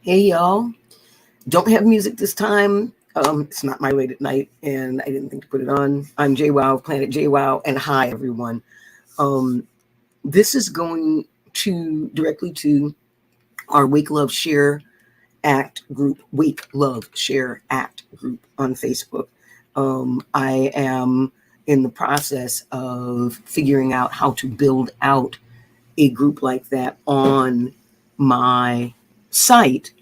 Hey y'all, don't have music this time. It's not my late at night, and I didn't think to put it on. I'm JWoww, Planet JWoww, and hi everyone. Um, this is going to directly to our Wake Love Share Act group, Wake Love Share Act group on Facebook. I am in the process of figuring out how to build out a group like that on my site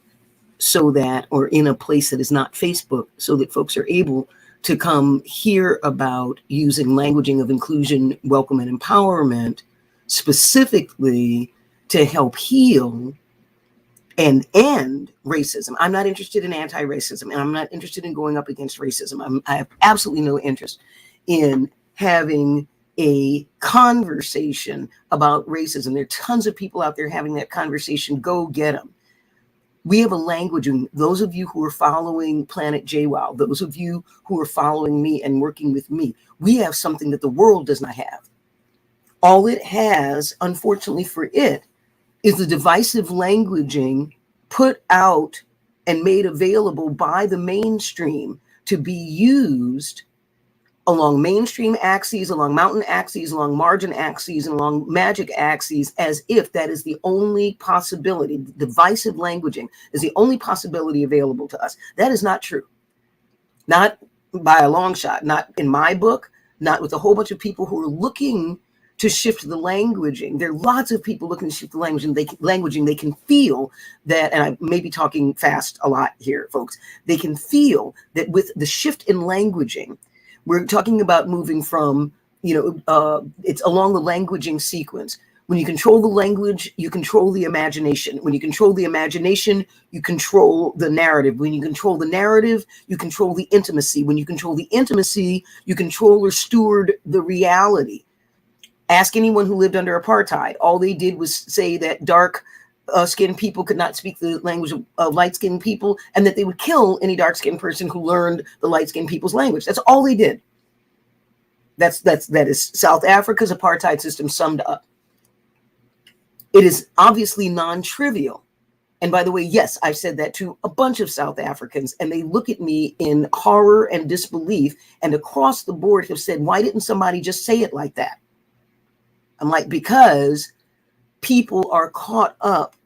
so that, or in a place that is not Facebook, so that folks are able to come hear about using languaging of inclusion, welcome, and empowerment specifically to help heal and end racism. I'm not interested in anti-racism, and I'm not interested in going up against racism. I have absolutely no interest in having a conversation about racism. There are tons of people out there having that conversation. Go get them. We have a language, and those of you who are following Planet JWoww, those of you who are following me and working with me, we have something that the world does not have. All it has, unfortunately for it, is the divisive languaging put out and made available by the mainstream to be used along mainstream axes, along mountain axes, along margin axes, and along magic axes, as if that is the only possibility. Divisive languaging is the only possibility available to us. That is not true. Not by a long shot. Not in my book, not with a whole bunch of people who are looking to shift the languaging. There are lots of people looking to shift the languaging. They can feel that, and I may be talking fast a lot here, folks. They can feel that with the shift in languaging, we're talking about moving from, it's along the languaging sequence. When you control the language, you control the imagination. When you control the imagination, you control the narrative. When you control the narrative, you control the intimacy. When you control the intimacy, you control or steward the reality. Ask anyone who lived under apartheid. All they did was say that dark-skinned people could not speak the language of light-skinned people, and that they would kill any dark-skinned person who learned the light-skinned people's language. That's all they did. That is South Africa's apartheid system summed up. It is obviously non-trivial. And by the way, yes, I've said that to a bunch of South Africans, and they look at me in horror and disbelief, and across the board have said, why didn't somebody just say it like that? I'm like, because people are caught up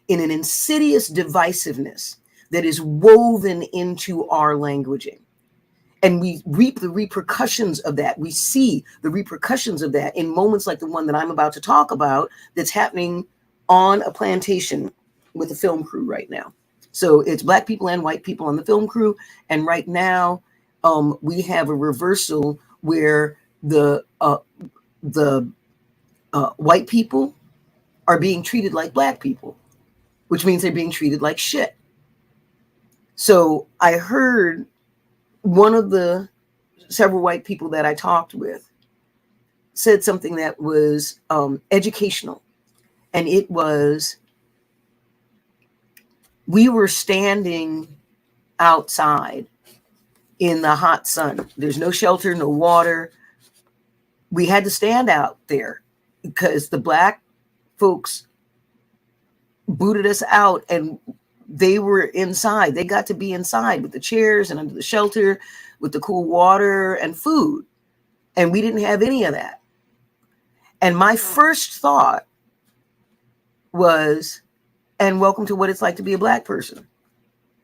in an insidious divisiveness that is woven into our languaging. And we reap the repercussions of that. We see the repercussions of that in moments like the one that I'm about to talk about that's happening on a plantation with a film crew right now. So it's Black people and white people on the film crew. And right now we have a reversal where the white people are being treated like Black people, which means they're being treated like shit. So I heard one of the several white people that I talked with said something that was educational. And it was, we were standing outside in the hot sun. There's no shelter, no water. We had to stand out there because the Black folks booted us out, and they were inside. They got to be inside with the chairs and under the shelter with the cool water and food. And we didn't have any of that. And my first thought was, and welcome to what it's like to be a Black person.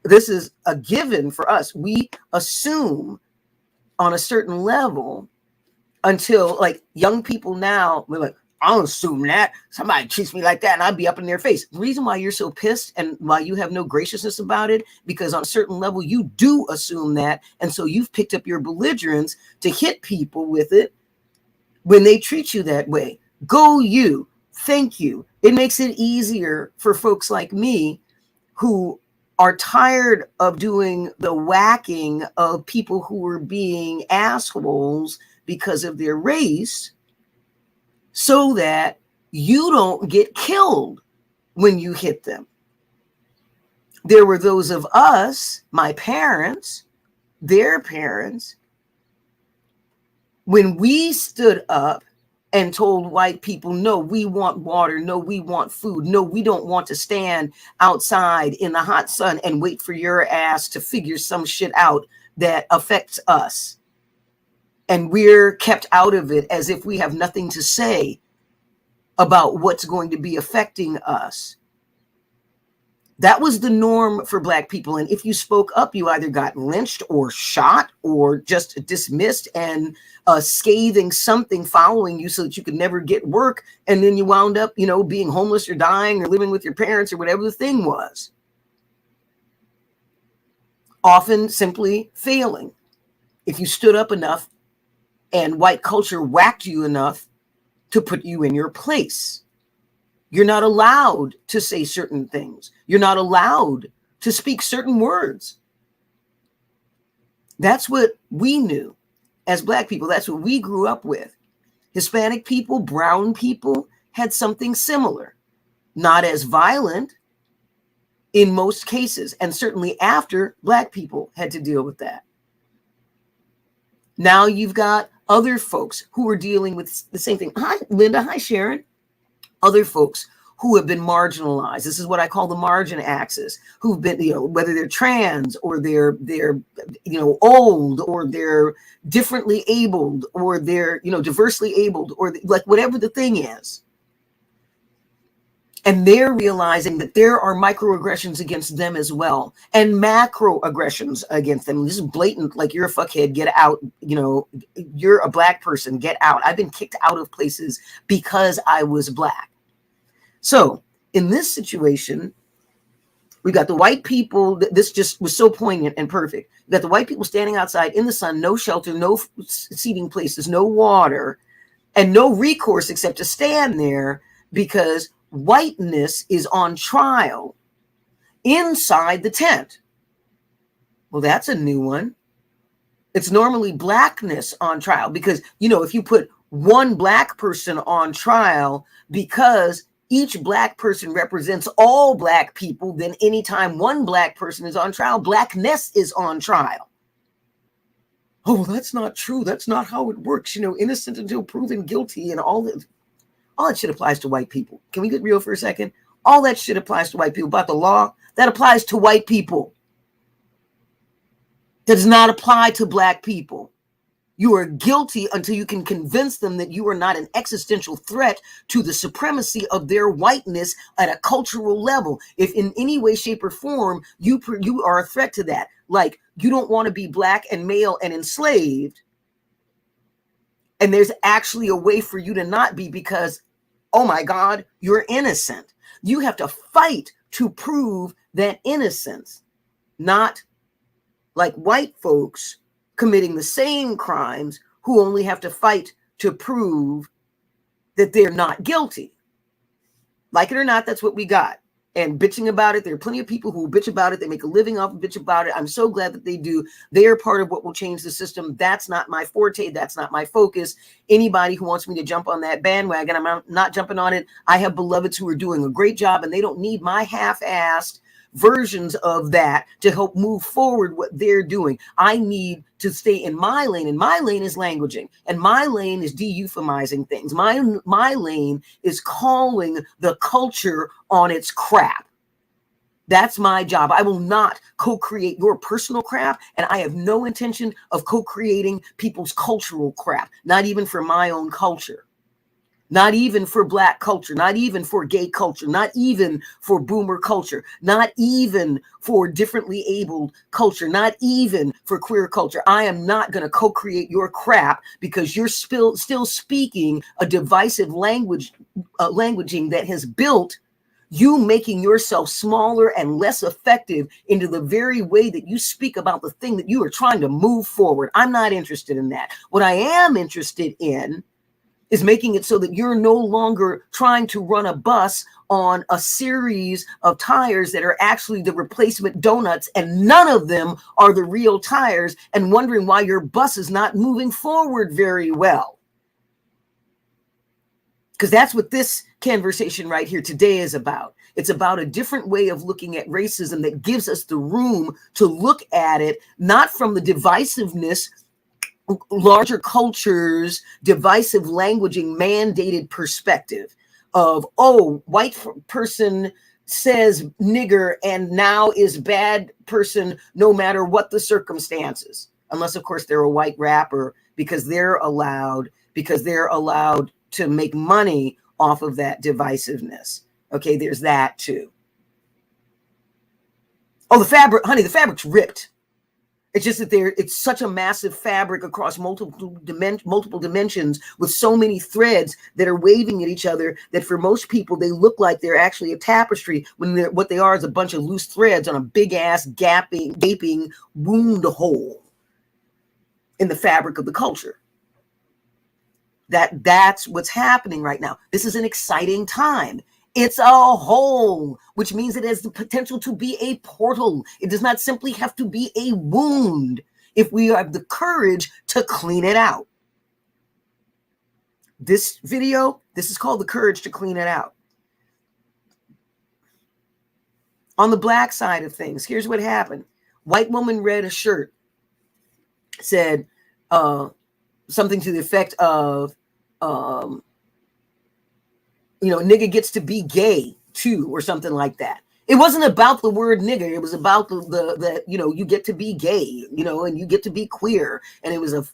This is a given for us. We assume on a certain level until, like, young people now, we're like, I don't assume that somebody treats me like that and I'd be up in their face. The reason why you're so pissed and why you have no graciousness about it, because on a certain level, you do assume that. And so you've picked up your belligerence to hit people with it when they treat you that way. Go you. Thank you. It makes it easier for folks like me who are tired of doing the whacking of people who are being assholes because of their race, so that you don't get killed when you hit them. There were those of us, my parents, their parents, when we stood up and told white people, no, we want water. No, we want food. No, we don't want to stand outside in the hot sun and wait for your ass to figure some shit out that affects us. And we're kept out of it as if we have nothing to say about what's going to be affecting us. That was the norm for Black people. And if you spoke up, you either got lynched or shot or just dismissed and scathing something following you so that you could never get work. And then you wound up, being homeless or dying or living with your parents or whatever the thing was. Often simply failing. If you stood up enough and white culture whacked you enough to put you in your place. You're not allowed to say certain things. You're not allowed to speak certain words. That's what we knew as Black people. That's what we grew up with. Hispanic people, brown people had something similar. Not as violent in most cases, and certainly after Black people had to deal with that. Now you've got other folks who are dealing with the same thing. Hi, Linda. Hi, Sharon. Other folks who have been marginalized. This is what I call the margin axis, who've been, whether they're trans or they're old or they're differently abled or they're, diversely abled or like whatever the thing is. And they're realizing that there are microaggressions against them as well and macroaggressions against them. This is blatant, like you're a fuckhead, get out, you're a Black person, get out. I've been kicked out of places because I was Black. So in this situation, we got the white people. This just was so poignant and perfect. We got the white people standing outside in the sun, no shelter, no seating places, no water, and no recourse except to stand there because whiteness is on trial inside the tent. Well, that's a new one. It's normally Blackness on trial because, if you put one Black person on trial because each Black person represents all Black people, then anytime one Black person is on trial, Blackness is on trial. Oh, that's not true. That's not how it works. Innocent until proven guilty and all that. All that shit applies to white people. Can we get real for a second? All that shit applies to white people. About the law, that applies to white people. That does not apply to Black people. You are guilty until you can convince them that you are not an existential threat to the supremacy of their whiteness at a cultural level. If in any way, shape, or form you are a threat to that, like you don't want to be Black and male and enslaved, and there's actually a way for you to not be because, oh my God, you're innocent. You have to fight to prove that innocence, not like white folks committing the same crimes who only have to fight to prove that they're not guilty. Like it or not, that's what we got. And bitching about it, there are plenty of people who bitch about it. They make a living off of bitch about it. I'm so glad that they do. They are part of what will change the system. That's not my forte. That's not my focus. Anybody who wants me to jump on that bandwagon, I'm not jumping on it. I have beloveds who are doing a great job and they don't need my half-assed versions of that to help move forward what they're doing. I need to stay in my lane, and my lane is languaging, and my lane is de-euphemizing things. My lane is calling the culture on its crap. That's my job. I will not co-create your personal crap, and I have no intention of co-creating people's cultural crap, not even for my own culture. Not even for Black culture, not even for gay culture, not even for boomer culture, not even for differently abled culture, not even for queer culture. I am not going to co-create your crap because you're still speaking a divisive languaging that has built you making yourself smaller and less effective into the very way that you speak about the thing that you are trying to move forward. I'm not interested in that. What I am interested in is making it so that you're no longer trying to run a bus on a series of tires that are actually the replacement donuts, and none of them are the real tires, and wondering why your bus is not moving forward very well. Because that's what this conversation right here today is about. It's about a different way of looking at racism that gives us the room to look at it, not from the divisiveness larger cultures' divisive languaging mandated perspective of, oh, white person says nigger and now is bad person no matter what the circumstances, unless of course they're a white rapper, because they're allowed to make money off of that divisiveness. Okay, there's that too. Oh, the fabric, honey, the fabric's ripped. It's just that it's such a massive fabric across multiple dimensions with so many threads that are waving at each other that for most people, they look like they're actually a tapestry when what they are is a bunch of loose threads on a big ass gaping wound hole in the fabric of the culture. That's what's happening right now. This is an exciting time. It's a hole, which means it has the potential to be a portal. It does not simply have to be a wound if we have the courage to clean it out. This video, this is called The Courage to Clean It Out. On the black side of things, here's what happened. White woman read a shirt, said something to the effect of, nigga gets to be gay too, or something like that. It wasn't about the word nigger. It was about the you get to be gay, and you get to be queer. And it was a,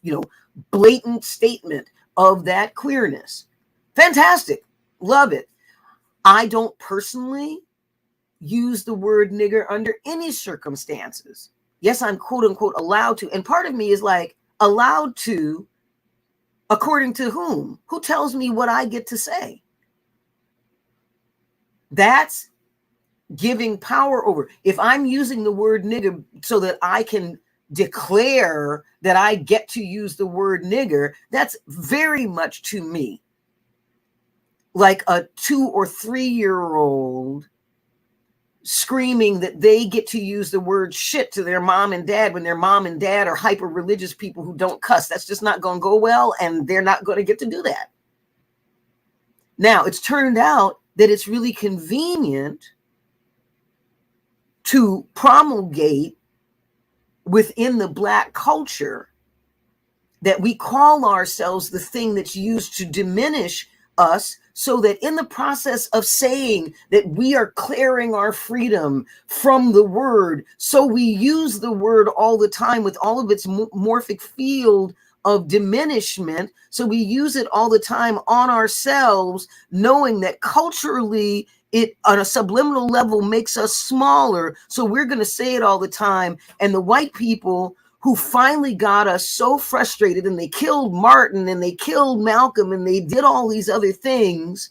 blatant statement of that queerness. Fantastic. Love it. I don't personally use the word nigger under any circumstances. Yes, I'm quote unquote allowed to. And part of me is like, allowed to, according to whom? Who tells me what I get to say? That's giving power over. If I'm using the word nigger so that I can declare that I get to use the word nigger, that's very much to me like a 2 or 3 year old screaming that they get to use the word shit to their mom and dad when their mom and dad are hyper religious people who don't cuss. That's just not going to go well, and they're not going to get to do that. Now, it's turned out that it's really convenient to promulgate within the Black culture that we call ourselves the thing that's used to diminish us, so that in the process of saying that we are clearing our freedom from the word, so we use the word all the time with all of its morphic field of diminishment. So we use it all the time on ourselves, knowing that culturally it on a subliminal level makes us smaller. So we're going to say it all the time. And the white people who finally got us so frustrated, and they killed Martin and they killed Malcolm and they did all these other things,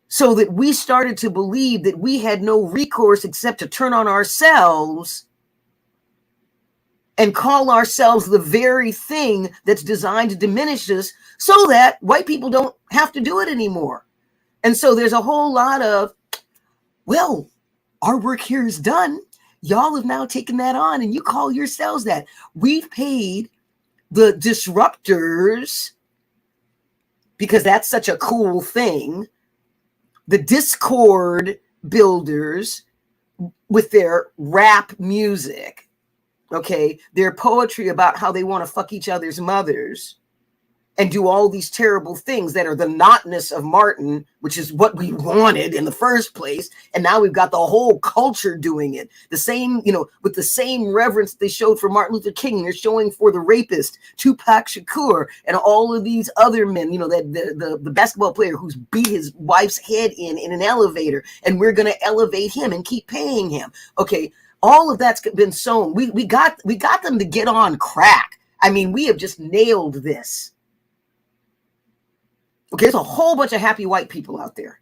so that we started to believe that we had no recourse except to turn on ourselves and call ourselves the very thing that's designed to diminish us, so that white people don't have to do it anymore. And so there's a whole lot of, well, our work here is done. Y'all have now taken that on and you call yourselves that. We've paid the disruptors, because that's such a cool thing, the discord builders with their rap music, okay, their poetry about how they want to fuck each other's mothers and do all these terrible things that are the notness of Martin, which is what we wanted in the first place. And now we've got the whole culture doing it. The same, with the same reverence they showed for Martin Luther King, they're showing for the rapist, Tupac Shakur, and all of these other men, that the basketball player who's beat his wife's head in an elevator, and we're going to elevate him and keep paying him. Okay. All of that's been sown. We got them to get on crack. I mean, we have just nailed this. Okay, there's a whole bunch of happy white people out there.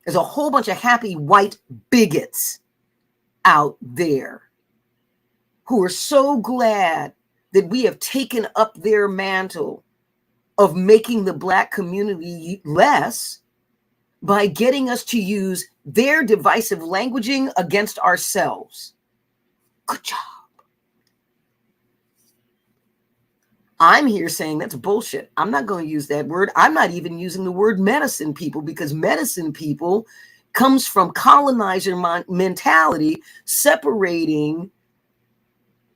There's a whole bunch of happy white bigots out there who are so glad that we have taken up their mantle of making the Black community less by getting us to use their divisive languaging against ourselves. Good job. I'm here saying that's bullshit. I'm not going to use that word. I'm not even using the word medicine people, because medicine people comes from colonizer mentality, separating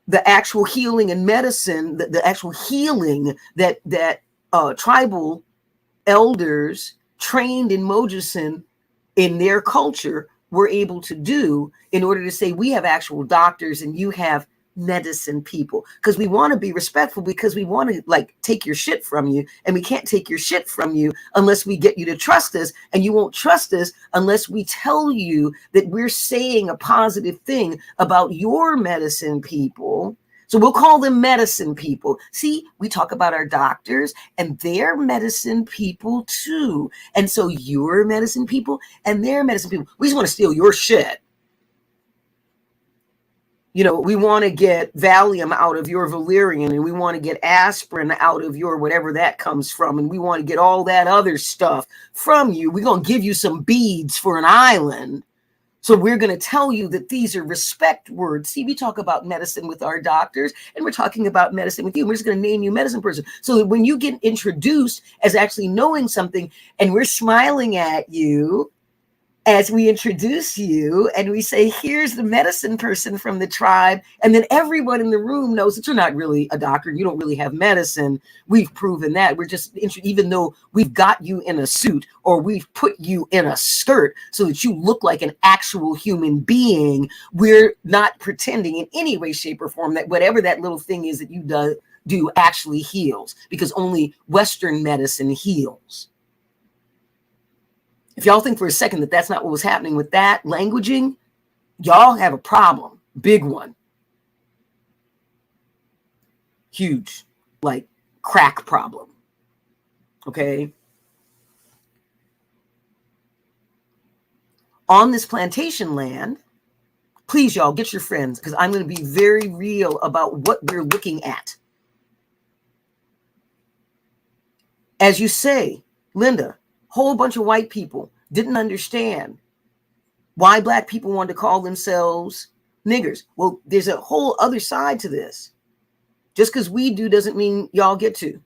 the actual healing and medicine, the actual healing that tribal elders trained in Mojusin in their culture were able to do in order to say, we have actual doctors and you have medicine people, because we want to be respectful, because we want to like take your shit from you, and we can't take your shit from you unless we get you to trust us, and you won't trust us unless we tell you that we're saying a positive thing about your medicine people. So we'll call them medicine people. See, we talk about our doctors and they're medicine people too. And so you're medicine people and they're medicine people. We just want to steal your shit. You know, we want to get Valium out of your valerian, and we want to get aspirin out of your whatever that comes from, and we want to get all that other stuff from you. We're going to give you some beads for an island. So we're going to tell you that these are respect words. See, we talk about medicine with our doctors, and we're talking about medicine with you. We're just going to name you medicine person. So that when you get introduced as actually knowing something, and we're smiling at you as we introduce you and we say, here's the medicine person from the tribe. And then everyone in the room knows that you're not really a doctor. You don't really have medicine. We've proven that. We're just, even though we've got you in a suit or we've put you in a skirt so that you look like an actual human being, we're not pretending in any way, shape, or form that whatever that little thing is that you do actually heals, because only Western medicine heals. If y'all think for a second that that's not what was happening with that languaging, y'all have a problem. Big one. Huge, like crack problem. Okay. On this plantation land, please, y'all, get your friends, because I'm going to be very real about what we're looking at. As you say, Linda, whole bunch of white people didn't understand why black people wanted to call themselves niggers. Well, there's a whole other side to this. Just because we do doesn't mean y'all get to.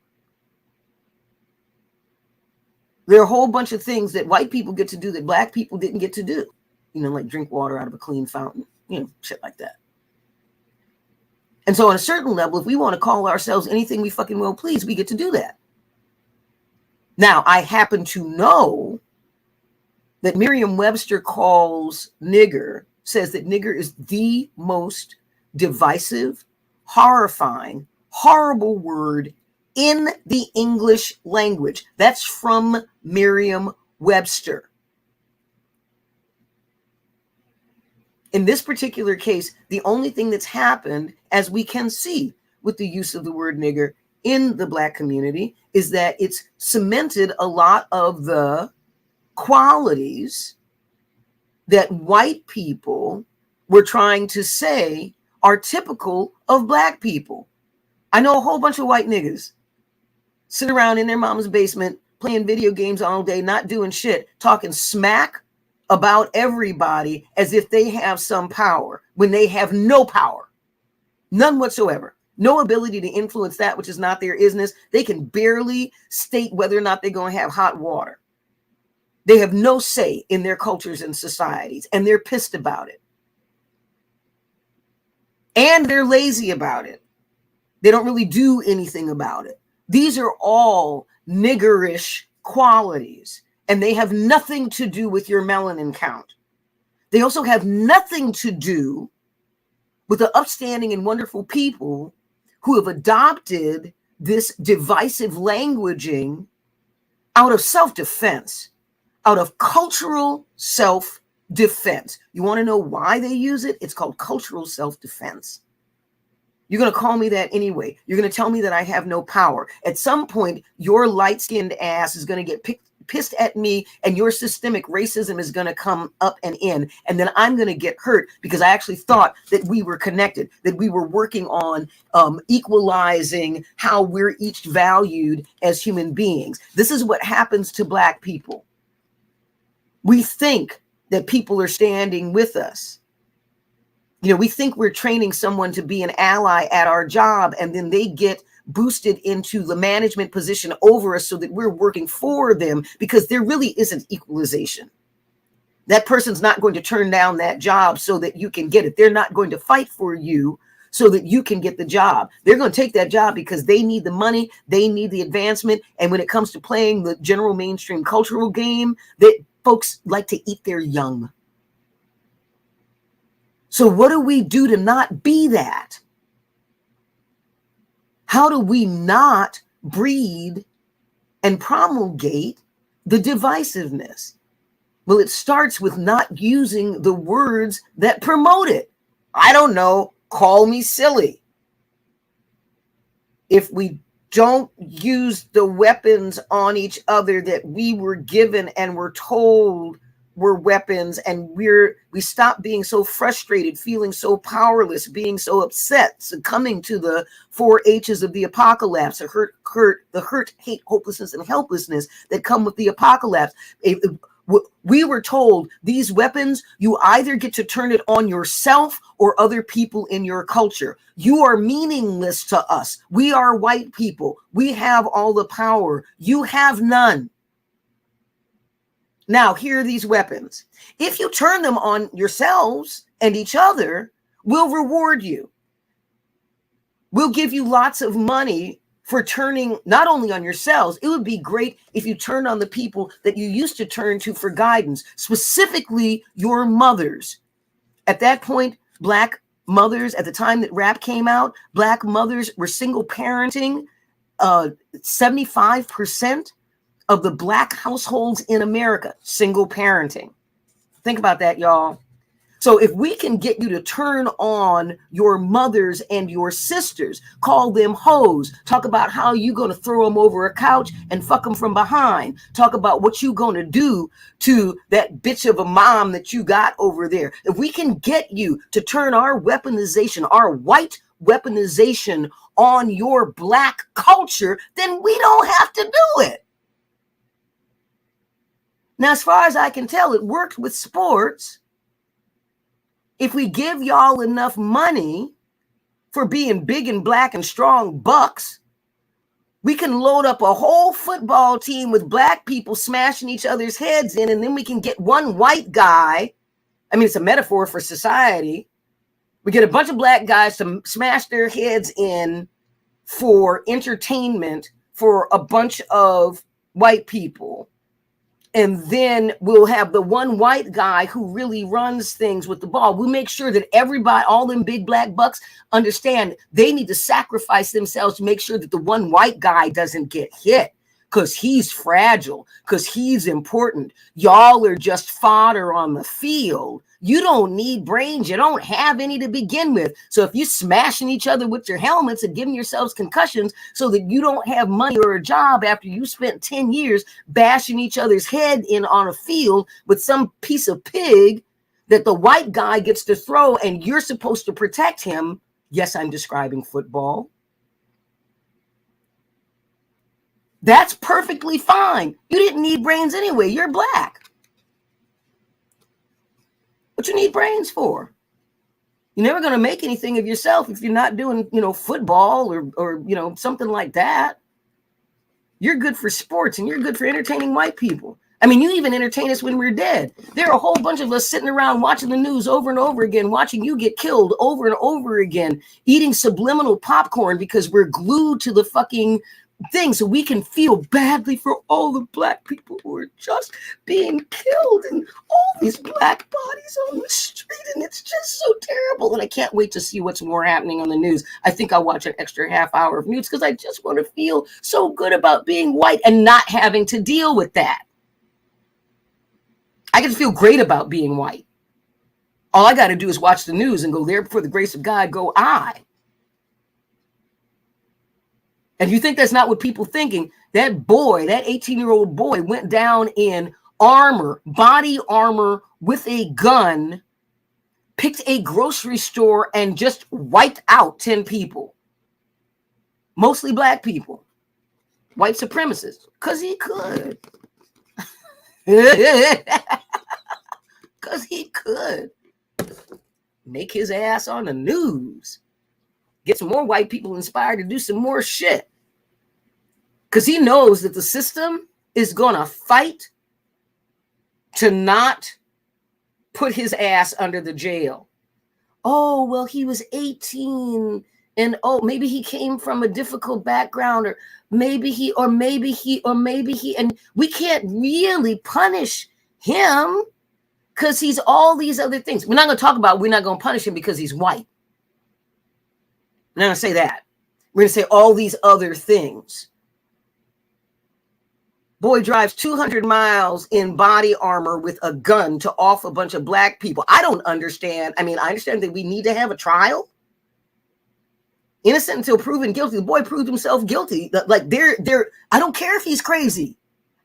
There are a whole bunch of things that white people get to do that black people didn't get to do. You know, like drink water out of a clean fountain, you know, shit like that. And so on a certain level, if we want to call ourselves anything we fucking well please, we get to do that. Now, I happen to know that Merriam-Webster calls nigger, says that nigger is the most divisive, horrifying, horrible word in the English language. That's from Merriam-Webster. In this particular case, the only thing that's happened, as we can see with the use of the word nigger in the black community, is that it's cemented a lot of the qualities that white people were trying to say are typical of black people. I know a whole bunch of white niggas sit around in their mama's basement playing video games all day, not doing shit, talking smack about everybody as if they have some power when they have no power, none whatsoever. No ability to influence that which is not their business. They can barely state whether or not they're going to have hot water. They have no say in their cultures and societies, and they're pissed about it. And they're lazy about it. They don't really do anything about it. These are all niggerish qualities, and they have nothing to do with your melanin count. They also have nothing to do with the upstanding and wonderful people who have adopted this divisive languaging out of self-defense, out of cultural self-defense. You want to know why they use it? It's called cultural self-defense. You're going to call me that anyway. You're going to tell me that I have no power. At some point, your light-skinned ass is going to get pissed at me, and your systemic racism is going to come up and in, and then I'm going to get hurt because I actually thought that we were connected, that we were working on equalizing how we're each valued as human beings. This is what happens to black people. We think that people are standing with us. You know, we think we're training someone to be an ally at our job, and then they get boosted into the management position over us so that we're working for them, because there really isn't equalization. That person's not going to turn down that job so that you can get it. They're not going to fight for you so that you can get the job. They're going to take that job because they need the money, they need the advancement. And when it comes to playing the general mainstream cultural game, that folks like to eat their young. So what do we do to not be that? How do we not breed and promulgate the divisiveness? Well, it starts with not using the words that promote it. I don't know, call me silly. If we don't use the weapons on each other that we were given and were told were weapons, and we stop being so frustrated, feeling so powerless, being so upset, succumbing to the 4 H's of the apocalypse, the hurt, hate, hopelessness, and helplessness that come with the apocalypse. We were told these weapons, you either get to turn it on yourself or other people in your culture. You are meaningless to us. We are white people. We have all the power. You have none. Now, here are these weapons. If you turn them on yourselves and each other, we'll reward you. We'll give you lots of money for turning not only on yourselves. It would be great if you turned on the people that you used to turn to for guidance, specifically your mothers. At that point, Black mothers, at the time that rap came out, Black mothers were single parenting 75% of the Black households in America, single parenting. Think about that, y'all. So if we can get you to turn on your mothers and your sisters, call them hoes, talk about how you going to throw them over a couch and fuck them from behind, talk about what you going to do to that bitch of a mom that you got over there. If we can get you to turn our weaponization, our white weaponization on your Black culture, then we don't have to do it. Now, as far as I can tell, it worked with sports. If we give y'all enough money for being big and black and strong bucks, we can load up a whole football team with Black people smashing each other's heads in, and then we can get one white guy. I mean, it's a metaphor for society. We get a bunch of Black guys to smash their heads in for entertainment for a bunch of white people. And then we'll have the one white guy who really runs things with the ball. We'll make sure that everybody, all them big Black bucks, understand they need to sacrifice themselves to make sure that the one white guy doesn't get hit, because he's fragile, because he's important. Y'all are just fodder on the field. You don't need brains. You don't have any to begin with. So if you're smashing each other with your helmets and giving yourselves concussions so that you don't have money or a job after you spent 10 years bashing each other's head in on a field with some piece of pig that the white guy gets to throw and you're supposed to protect him. Yes, I'm describing football. That's perfectly fine. You didn't need brains anyway. You're Black. What you need brains for? You're never going to make anything of yourself if you're not doing, football or something like that. You're good for sports and you're good for entertaining white people. I mean, you even entertain us when we're dead. There are a whole bunch of us sitting around watching the news over and over again, watching you get killed over and over again, eating subliminal popcorn because we're glued to the fucking thing so we can feel badly for all the Black people who are just being killed and all these Black bodies on the street, and it's just so terrible. And I can't wait to see what's more happening on the news. I think I'll watch an extra half hour of news because I just want to feel so good about being white and not having to deal with that. I can feel great about being white. All I got to do is watch the news and go, there for the grace of God go I. And you think that's not what people thinking? That boy, that 18-year-old boy went down in armor, body armor with a gun, picked a grocery store and just wiped out 10 people. Mostly Black people, white supremacists, because he could. Because he could make his ass on the news. Get some more white people inspired to do some more shit. Because he knows that the system is going to fight to not put his ass under the jail. Oh, well, he was 18 and oh, maybe he came from a difficult background, or maybe he, and we can't really punish him because he's all these other things. We're not going to punish him because he's white. We're not going to say that. We're going to say all these other things. Boy drives 200 miles in body armor with a gun to off a bunch of black people. I don't understand. I mean, I understand that we need to have a trial. Innocent until proven guilty. The boy proved himself guilty. Like I don't care if he's crazy.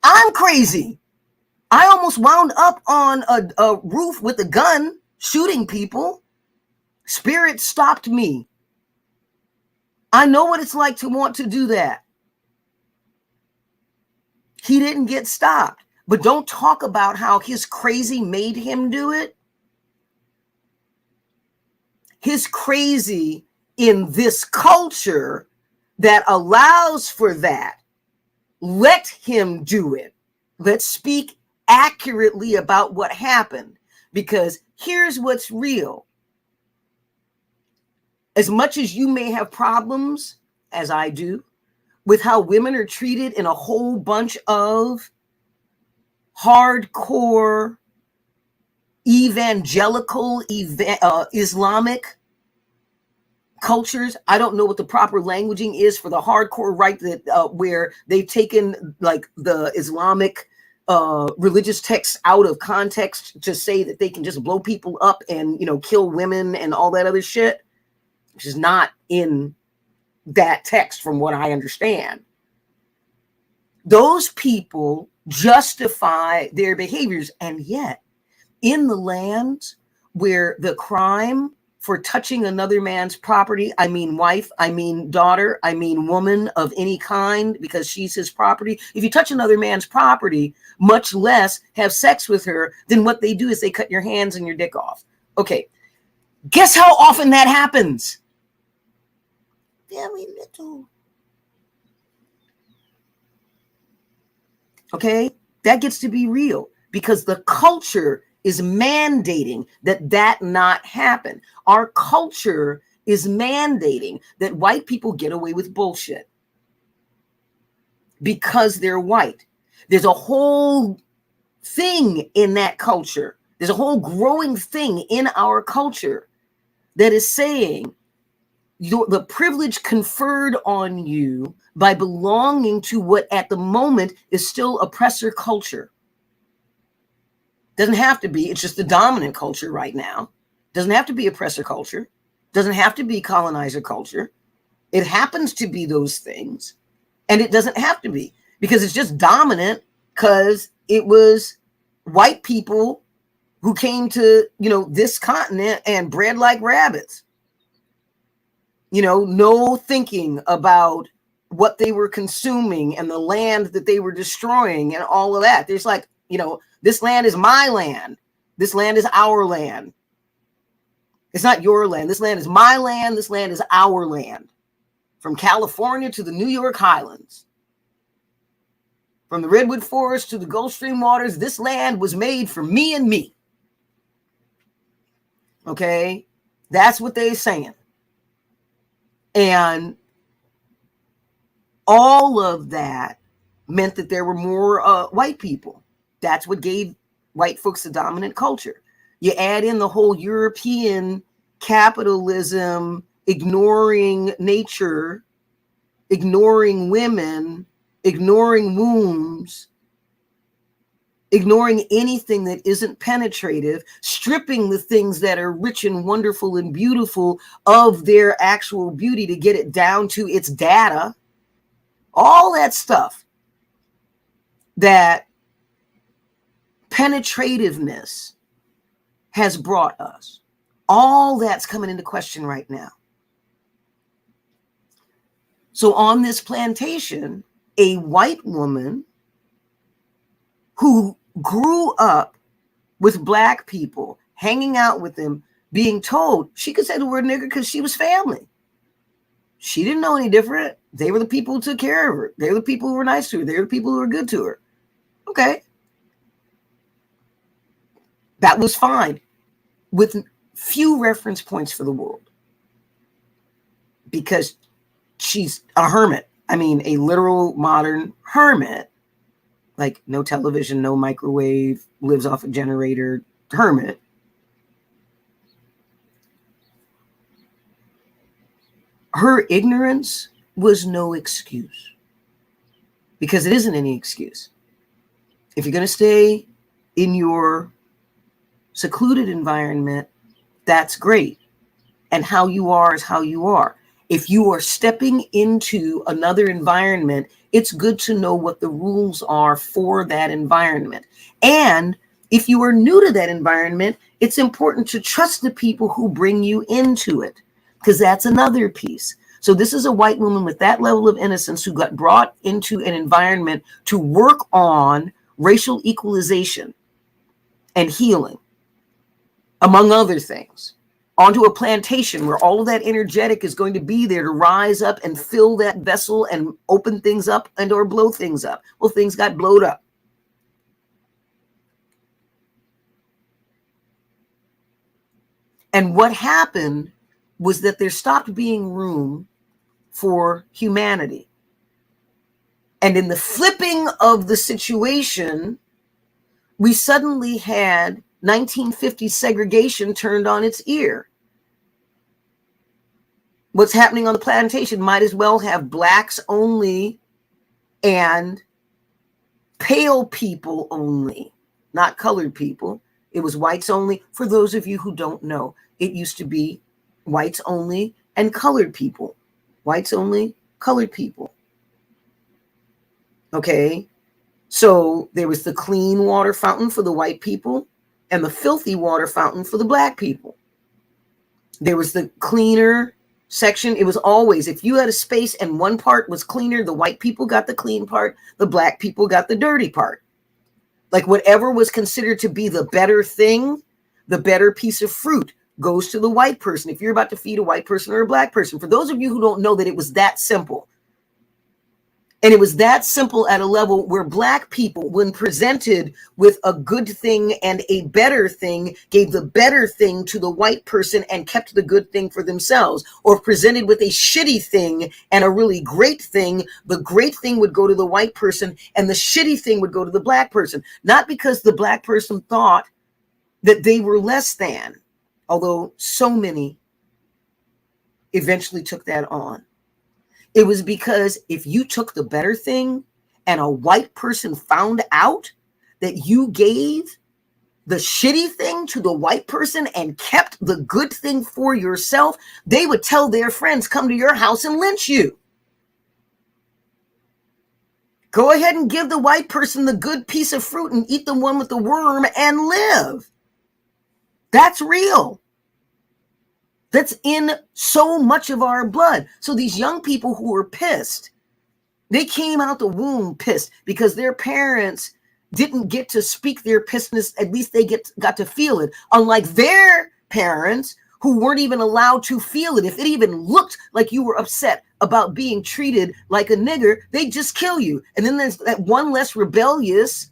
I'm crazy. I almost wound up on a roof with a gun shooting people. Spirit stopped me. I know what it's like to want to do that. He didn't get stopped. But don't talk about how his crazy made him do it. His crazy in this culture that allows for that, let him do it. Let's speak accurately about what happened, because here's what's real. As much as you may have problems, as I do, with how women are treated in a whole bunch of hardcore evangelical Islamic cultures. I don't know what the proper languaging is for the hardcore right, that where they've taken like the Islamic religious texts out of context to say that they can just blow people up and, kill women and all that other shit, which is not in that text from what I understand. Those people justify their behaviors, and yet in the lands where the crime for touching another man's property, I mean wife, I mean daughter, I mean woman of any kind, because she's his property. If you touch another man's property, much less have sex with her, then what they do is they cut your hands and your dick off. Okay, guess how often that happens? Very little. Okay, that gets to be real because the culture is mandating that not happen. Our culture is mandating that white people get away with bullshit because they're white. There's a whole thing in that culture. There's a whole growing thing in our culture that is saying the privilege conferred on you by belonging to what at the moment is still oppressor culture. Doesn't have to be. It's just the dominant culture right now. Doesn't have to be oppressor culture. Doesn't have to be colonizer culture. It happens to be those things. And it doesn't have to be, because it's just dominant because it was white people who came to, this continent and bred like rabbits. No thinking about what they were consuming and the land that they were destroying and all of that. There's like, this land is my land. This land is our land. It's not your land. This land is my land. This land is our land. From California to the New York Highlands. From the Redwood Forest to the Gulf Stream waters, this land was made for me and me. Okay? That's what they're saying. And all of that meant that there were more white people. That's what gave white folks the dominant culture. You add in the whole European capitalism, ignoring nature, ignoring women, ignoring wombs, ignoring anything that isn't penetrative, stripping the things that are rich and wonderful and beautiful of their actual beauty to get it down to its data. All that stuff, that penetrativeness has brought us. All that's coming into question right now. So on this plantation, a white woman who grew up with black people, hanging out with them, being told she could say the word nigger because she was family. She didn't know any different. They were the people who took care of her. They were the people who were nice to her. They were the people who were good to her. Okay. That was fine. With few reference points for the world because she's a hermit. I mean, a literal modern hermit, like no television, no microwave, lives off a generator hermit. Her ignorance was no excuse, because it isn't any excuse. If you're going to stay in your secluded environment, that's great. And how you are is how you are. If you are stepping into another environment, it's good to know what the rules are for that environment. And if you are new to that environment, it's important to trust the people who bring you into it, because that's another piece. So this is a white woman with that level of innocence who got brought into an environment to work on racial equalization and healing, among other things, onto a plantation where all of that energetic is going to be there to rise up and fill that vessel and open things up and or blow things up. Well, things got blowed up. And what happened was that there stopped being room for humanity. And in the flipping of the situation, we suddenly had 1950 segregation turned on its ear. What's happening on the plantation might as well have blacks only and pale people only, not colored people. It was whites only. For those of you who don't know, it used to be whites only and colored people. Whites only, colored people. Okay, so there was the clean water fountain for the white people and the filthy water fountain for the black people. There was the cleaner section. It was always, if you had a space and one part was cleaner, the white people got the clean part, the black people got the dirty part. Like whatever was considered to be the better thing, the better piece of fruit goes to the white person. If you're about to feed a white person or a black person, for those of you who don't know that it was that simple. And it was that simple at a level where black people, when presented with a good thing and a better thing, gave the better thing to the white person and kept the good thing for themselves. Or presented with a shitty thing and a really great thing, the great thing would go to the white person and the shitty thing would go to the black person. Not because the black person thought that they were less than, although so many eventually took that on. It was because if you took the better thing and a white person found out that you gave the shitty thing to the white person and kept the good thing for yourself, they would tell their friends, come to your house and lynch you. Go ahead and give the white person the good piece of fruit and eat the one with the worm and live. That's real. That's in so much of our blood. So these young people who were pissed, they came out the womb pissed because their parents didn't get to speak their pissedness. At least they got to feel it. Unlike their parents who weren't even allowed to feel it. If it even looked like you were upset about being treated like a nigger, they'd just kill you. And then there's that one less rebellious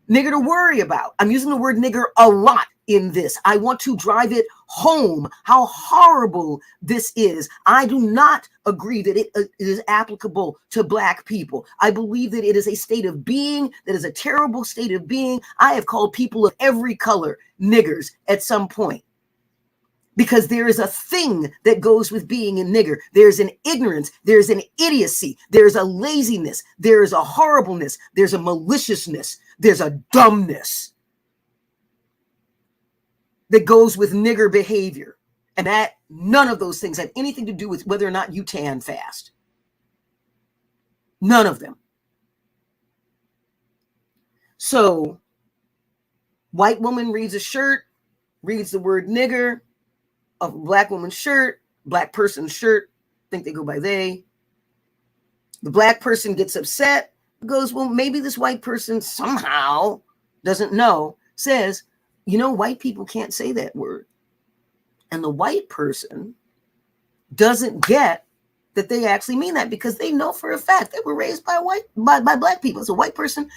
nigger to worry about. I'm using the word nigger a lot in this. I want to drive it home how horrible this is. I do not agree that it is applicable to black people. I believe that it is a state of being that is a terrible state of being. I have called people of every color niggers at some point. Because there is a thing that goes with being a nigger. There's an ignorance. There's an idiocy. There's a laziness. There's a horribleness. There's a maliciousness. There's a dumbness that goes with nigger behavior. And that none of those things have anything to do with whether or not you tan fast. None of them. So, white woman reads a shirt, reads the word nigger, a black woman's shirt, black person's shirt, think they go by they. The black person gets upset, goes, well, maybe this white person somehow doesn't know, says, you know, white people can't say that word. And the white person doesn't get that they actually mean that because they know for a fact they were raised by black people. It's a white person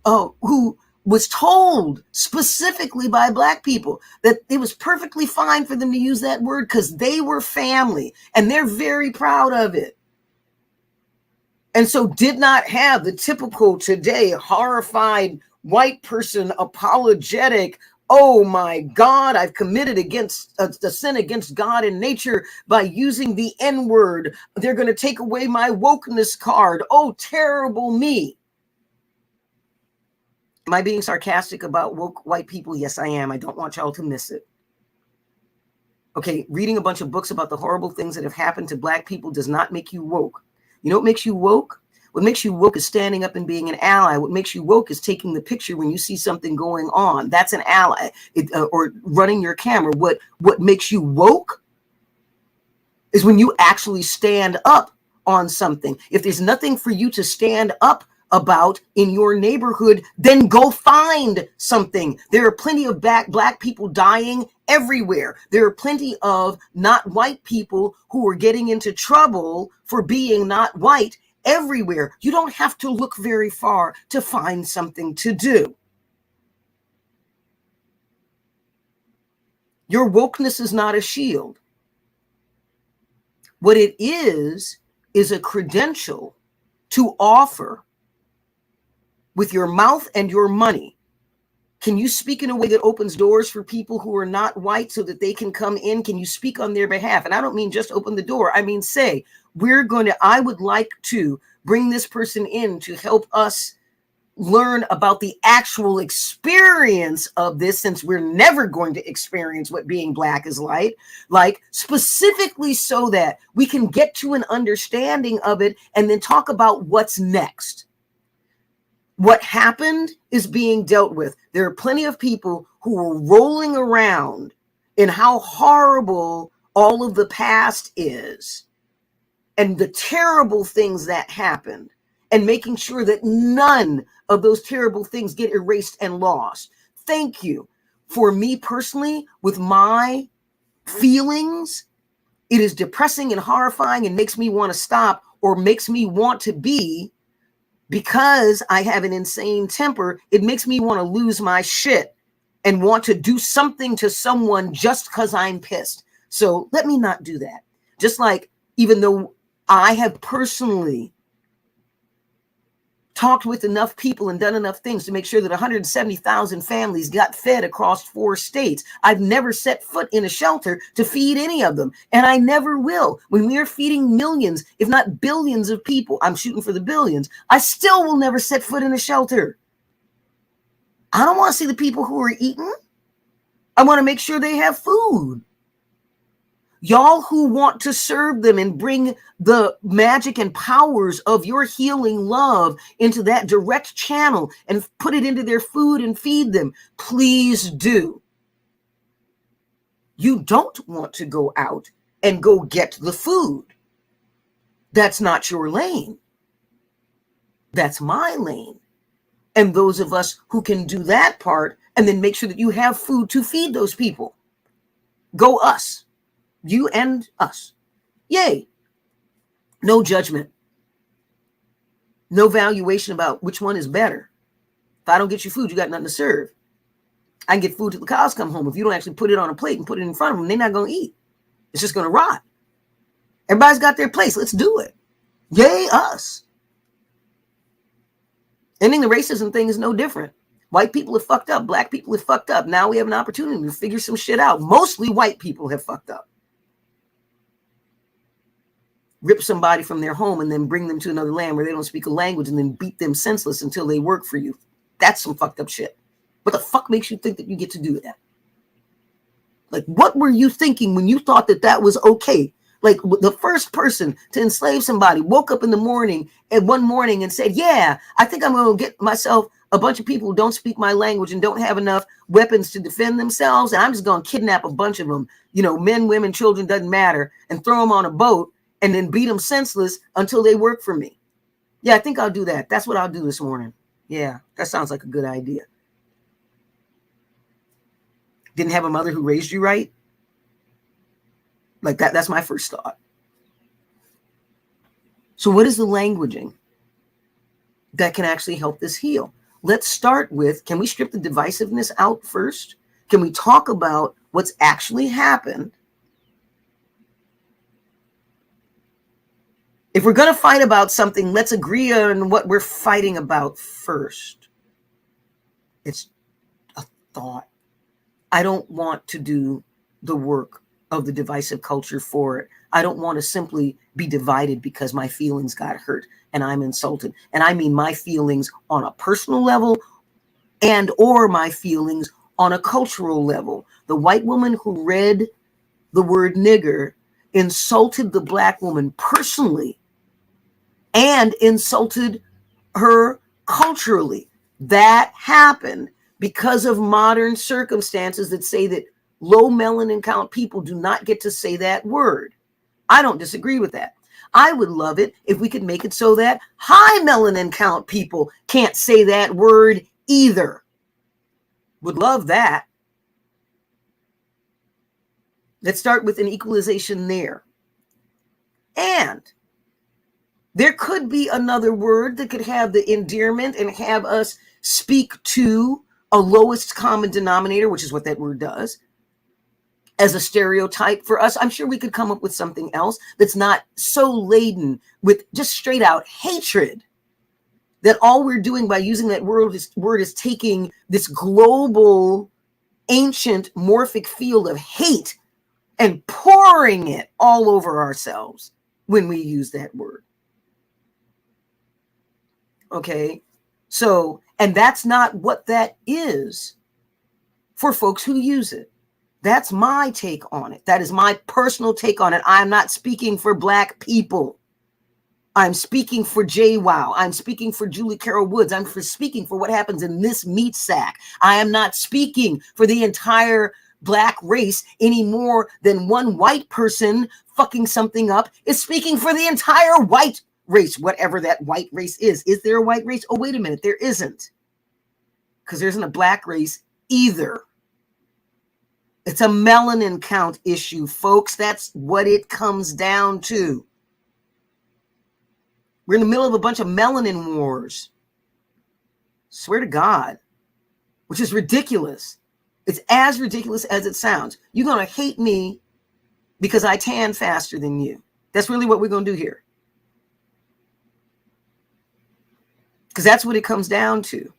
who was told specifically by Black people that it was perfectly fine for them to use that word because they were family and they're very proud of it. And so did not have the typical today horrified white person apologetic, oh my God, I've committed against the sin against God and nature by using the N-word. They're going to take away my wokeness card. Oh, terrible me. Am I being sarcastic about woke white people? Yes, I am. I don't want y'all to miss it. Okay, reading a bunch of books about the horrible things that have happened to Black people does not make you woke. You know what makes you woke? What makes you woke is standing up and being an ally. What makes you woke is taking the picture when you see something going on. That's an ally. Or running your camera. What makes you woke is when you actually stand up on something. If there's nothing for you to stand up about in your neighborhood, then go find something. There are plenty of Black people dying everywhere. There are plenty of not white people who are getting into trouble for being not white everywhere. You don't have to look very far to find something to do. Your wokeness is not a shield. What it is a credential to offer with your mouth and your money. Can you speak in a way that opens doors for people who are not white so that they can come in? Can you speak on their behalf? And I don't mean just open the door. I mean, say, I would like to bring this person in to help us learn about the actual experience of this, since we're never going to experience what being Black is like specifically so that we can get to an understanding of it and then talk about what's next. What happened is being dealt with. There are plenty of people who are rolling around in how horrible all of the past is and the terrible things that happened, and making sure that none of those terrible things get erased and lost. Thank you. For me personally, with my feelings, it is depressing and horrifying and makes me want to stop, or makes me want to be, because I have an insane temper, it makes me want to lose my shit and want to do something to someone just because I'm pissed. So let me not do that. Just like, even though I have personally talked with enough people and done enough things to make sure that 170,000 families got fed across 4 states, I've never set foot in a shelter to feed any of them. And I never will. When we are feeding millions, if not billions of people, I'm shooting for the billions, I still will never set foot in a shelter. I don't want to see the people who are eating. I want to make sure they have food. Y'all who want to serve them and bring the magic and powers of your healing love into that direct channel and put it into their food and feed them, please do. You don't want to go out and go get the food. That's not your lane. That's my lane. And those of us who can do that part and then make sure that you have food to feed those people, go us. You and us. Yay. No judgment. No valuation about which one is better. If I don't get you food, you got nothing to serve. I can get food till the cows come home. If you don't actually put it on a plate and put it in front of them, they're not going to eat. It's just going to rot. Everybody's got their place. Let's do it. Yay, us. Ending the racism thing is no different. White people have fucked up. Black people have fucked up. Now we have an opportunity to figure some shit out. Mostly white people have fucked up. Rip somebody from their home and then bring them to another land where they don't speak a language and then beat them senseless until they work for you. That's some fucked up shit. What the fuck makes you think that you get to do that? Like, what were you thinking when you thought that that was okay? Like, the first person to enslave somebody woke up in the morning and one morning and said, yeah, I think I'm going to get myself a bunch of people who don't speak my language and don't have enough weapons to defend themselves. And I'm just going to kidnap a bunch of them, men, women, children, doesn't matter, and throw them on a boat and then beat them senseless until they work for me. Yeah, I think I'll do that. That's what I'll do this morning. Yeah, that sounds like a good idea. Didn't have a mother who raised you right? Like that's my first thought. So what is the languaging that can actually help this heal? let's start with, can we strip the divisiveness out first? Can we talk about what's actually happened? If we're going to fight about something, let's agree on what we're fighting about first. It's a thought. I don't want to do the work of the divisive culture for it. I don't want to simply be divided because my feelings got hurt and I'm insulted. And I mean my feelings on a personal level and or my feelings on a cultural level. The white woman who read the word nigger insulted the black woman personally and insulted her culturally. That happened because of modern circumstances that say that low melanin count people do not get to say that word. I don't disagree with that. I would love it if we could make it so that high melanin count people can't say that word either. Would love that. Let's start with an equalization there. And there could be another word that could have the endearment and have us speak to a lowest common denominator, which is what that word does, as a stereotype for us. I'm sure we could come up with something else that's not so laden with just straight out hatred that all we're doing by using that word is taking this global, ancient, morphic field of hate and pouring it all over ourselves when we use that word. Okay, so, and that's not what that is for folks who use it. That's my take on it. That is my personal take on it. I'm not speaking for Black people. I'm speaking for JWoww. I'm speaking for Julie Carol Woods. I'm speaking for what happens in this meat sack. I am not speaking for the entire Black race any more than one white person fucking something up is speaking for the entire white race, whatever that white race is. Is there a white race? Oh, wait a minute. There isn't. Because there isn't a Black race either. It's a melanin count issue, folks. That's what it comes down to. We're in the middle of a bunch of melanin wars. Swear to God. Which is ridiculous. It's as ridiculous as it sounds. You're going to hate me because I tan faster than you. That's really what we're going to do here. Because that's what it comes down to.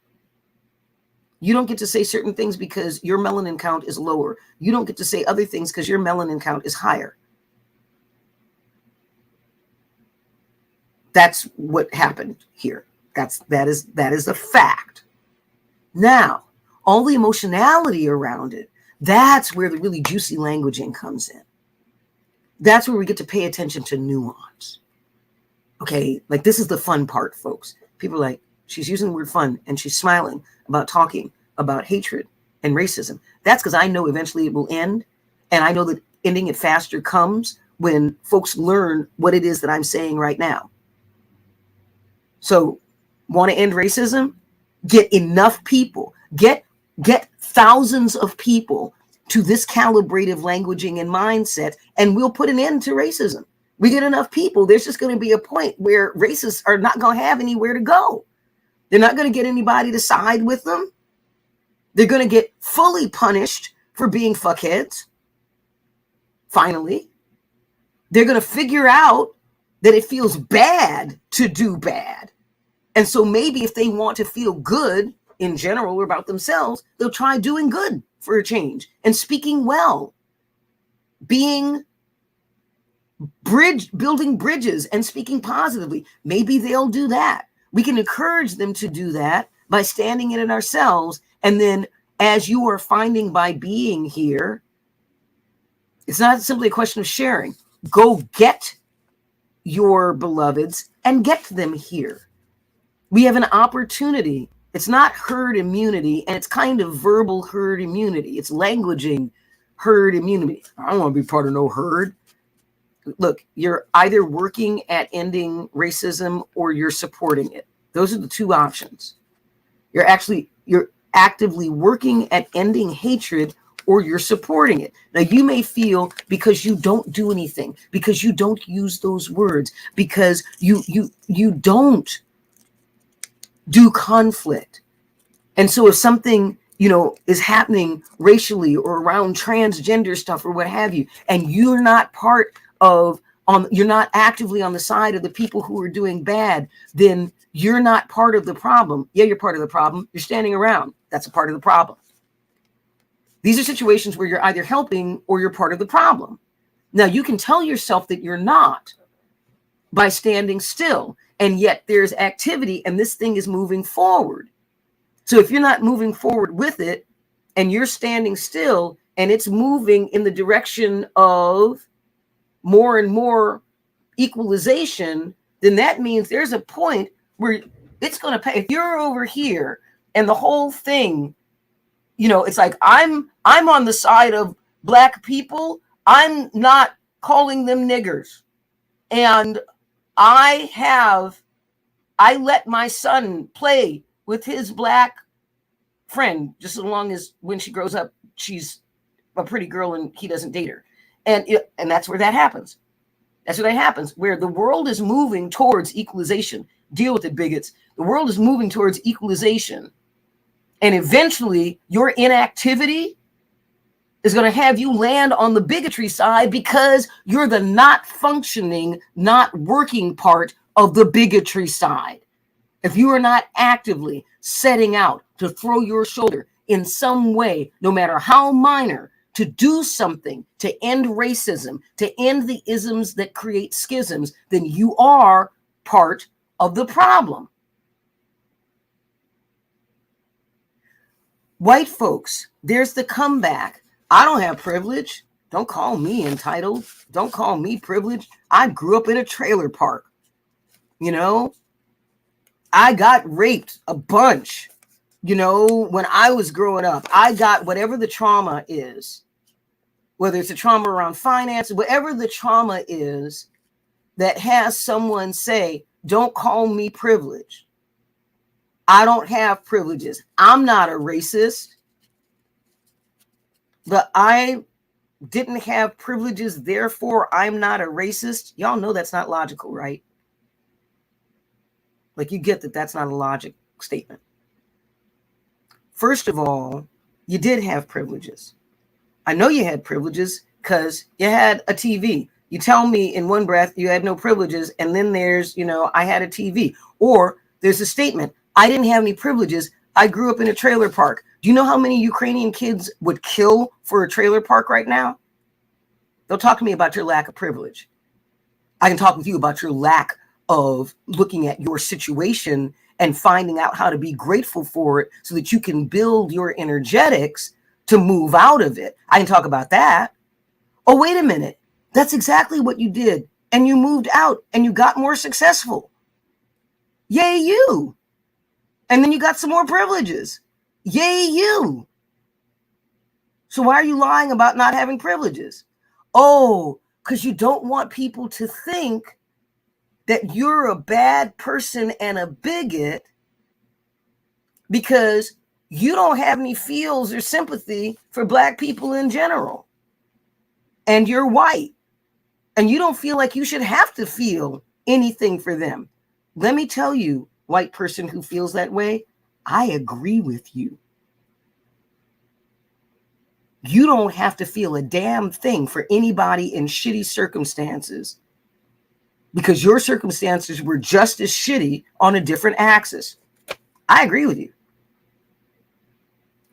You don't get to say certain things because your melanin count is lower. You don't get to say other things because your melanin count is higher. That's what happened here. That is a fact. Now, all the emotionality around it, that's where the really juicy languaging comes in. That's where we get to pay attention to nuance. Okay, like this is the fun part, folks. People are like, she's using the word fun and she's smiling about talking about hatred and racism. That's because I know eventually it will end. And I know that ending it faster comes when folks learn what it is that I'm saying right now. So, want to end racism? Get enough people, get thousands of people to this calibrative languaging and mindset, and we'll put an end to racism. We get enough people, there's just going to be a point where racists are not going to have anywhere to go. They're not going to get anybody to side with them. They're going to get fully punished for being fuckheads. Finally, they're going to figure out that it feels bad to do bad. And so maybe if they want to feel good in general or about themselves, they'll try doing good for a change and speaking well, building bridges and speaking positively. Maybe they'll do that. We can encourage them to do that by standing in it ourselves. And then as you are finding by being here, it's not simply a question of sharing. Go get your beloveds and get them here. We have an opportunity. It's not herd immunity, and it's kind of verbal herd immunity. It's languaging herd immunity. I don't want to be part of no herd. Look, you're either working at ending racism or you're supporting it. Those are the two options. You're actively working at ending hatred or you're supporting it. Now, you may feel because you don't do anything, because you don't use those words, because you don't do conflict, And so if something, is happening racially or around transgender stuff or what have you, and you're not you're not actively on the side of the people who are doing bad, then you're not part of the problem. Yeah, you're part of the problem. You're standing around. That's a part of the problem. These are situations where you're either helping or you're part of the problem. Now, you can tell yourself that you're not by standing still, and yet there's activity and this thing is moving forward. So if you're not moving forward with it and you're standing still and it's moving in the direction of more and more equalization, then that means there's a point where it's going to pay. If you're over here and the whole thing, it's like I'm on the side of Black people. I'm not calling them niggers. And I let my son play with his Black friend, just as long as when she grows up, she's a pretty girl and he doesn't date her. And that's where that happens. That's where that happens, where the world is moving towards equalization. Deal with it, bigots. The world is moving towards equalization. And eventually your inactivity is going to have you land on the bigotry side because you're the not functioning, not working part of the bigotry side. If you are not actively setting out to throw your shoulder in some way, no matter how minor, to do something to end racism, to end the isms that create schisms, then you are part of the problem. White folks, there's the comeback. I don't have privilege. Don't call me entitled. Don't call me privileged. I grew up in a trailer park. I got raped a bunch, when I was growing up. I got whatever the trauma is, whether it's a trauma around finance, whatever the trauma is that has someone say, don't call me privileged. I don't have privileges. I'm not a racist, but I didn't have privileges, therefore I'm not a racist. Y'all know that's not logical, right? Like, you get that that's not a logic statement. First of all, you did have privileges. I know you had privileges because you had a TV. You tell me in one breath you had no privileges, and then there's, I had a TV. Or there's a statement, I didn't have any privileges. I grew up in a trailer park. Do you know how many Ukrainian kids would kill for a trailer park right now? Don't talk to me about your lack of privilege. I can talk with you about your lack of looking at your situation and finding out how to be grateful for it so that you can build your energetics to move out of it. I can talk about that. Oh, wait a minute. That's exactly what you did. And you moved out and you got more successful. Yay, you. And then you got some more privileges. Yay, you. So why are you lying about not having privileges? Oh, because you don't want people to think that you're a bad person and a bigot because you don't have any feels or sympathy for Black people in general. And you're white. And you don't feel like you should have to feel anything for them. Let me tell you, white person who feels that way, I agree with you. You don't have to feel a damn thing for anybody in shitty circumstances because your circumstances were just as shitty on a different axis. I agree with you.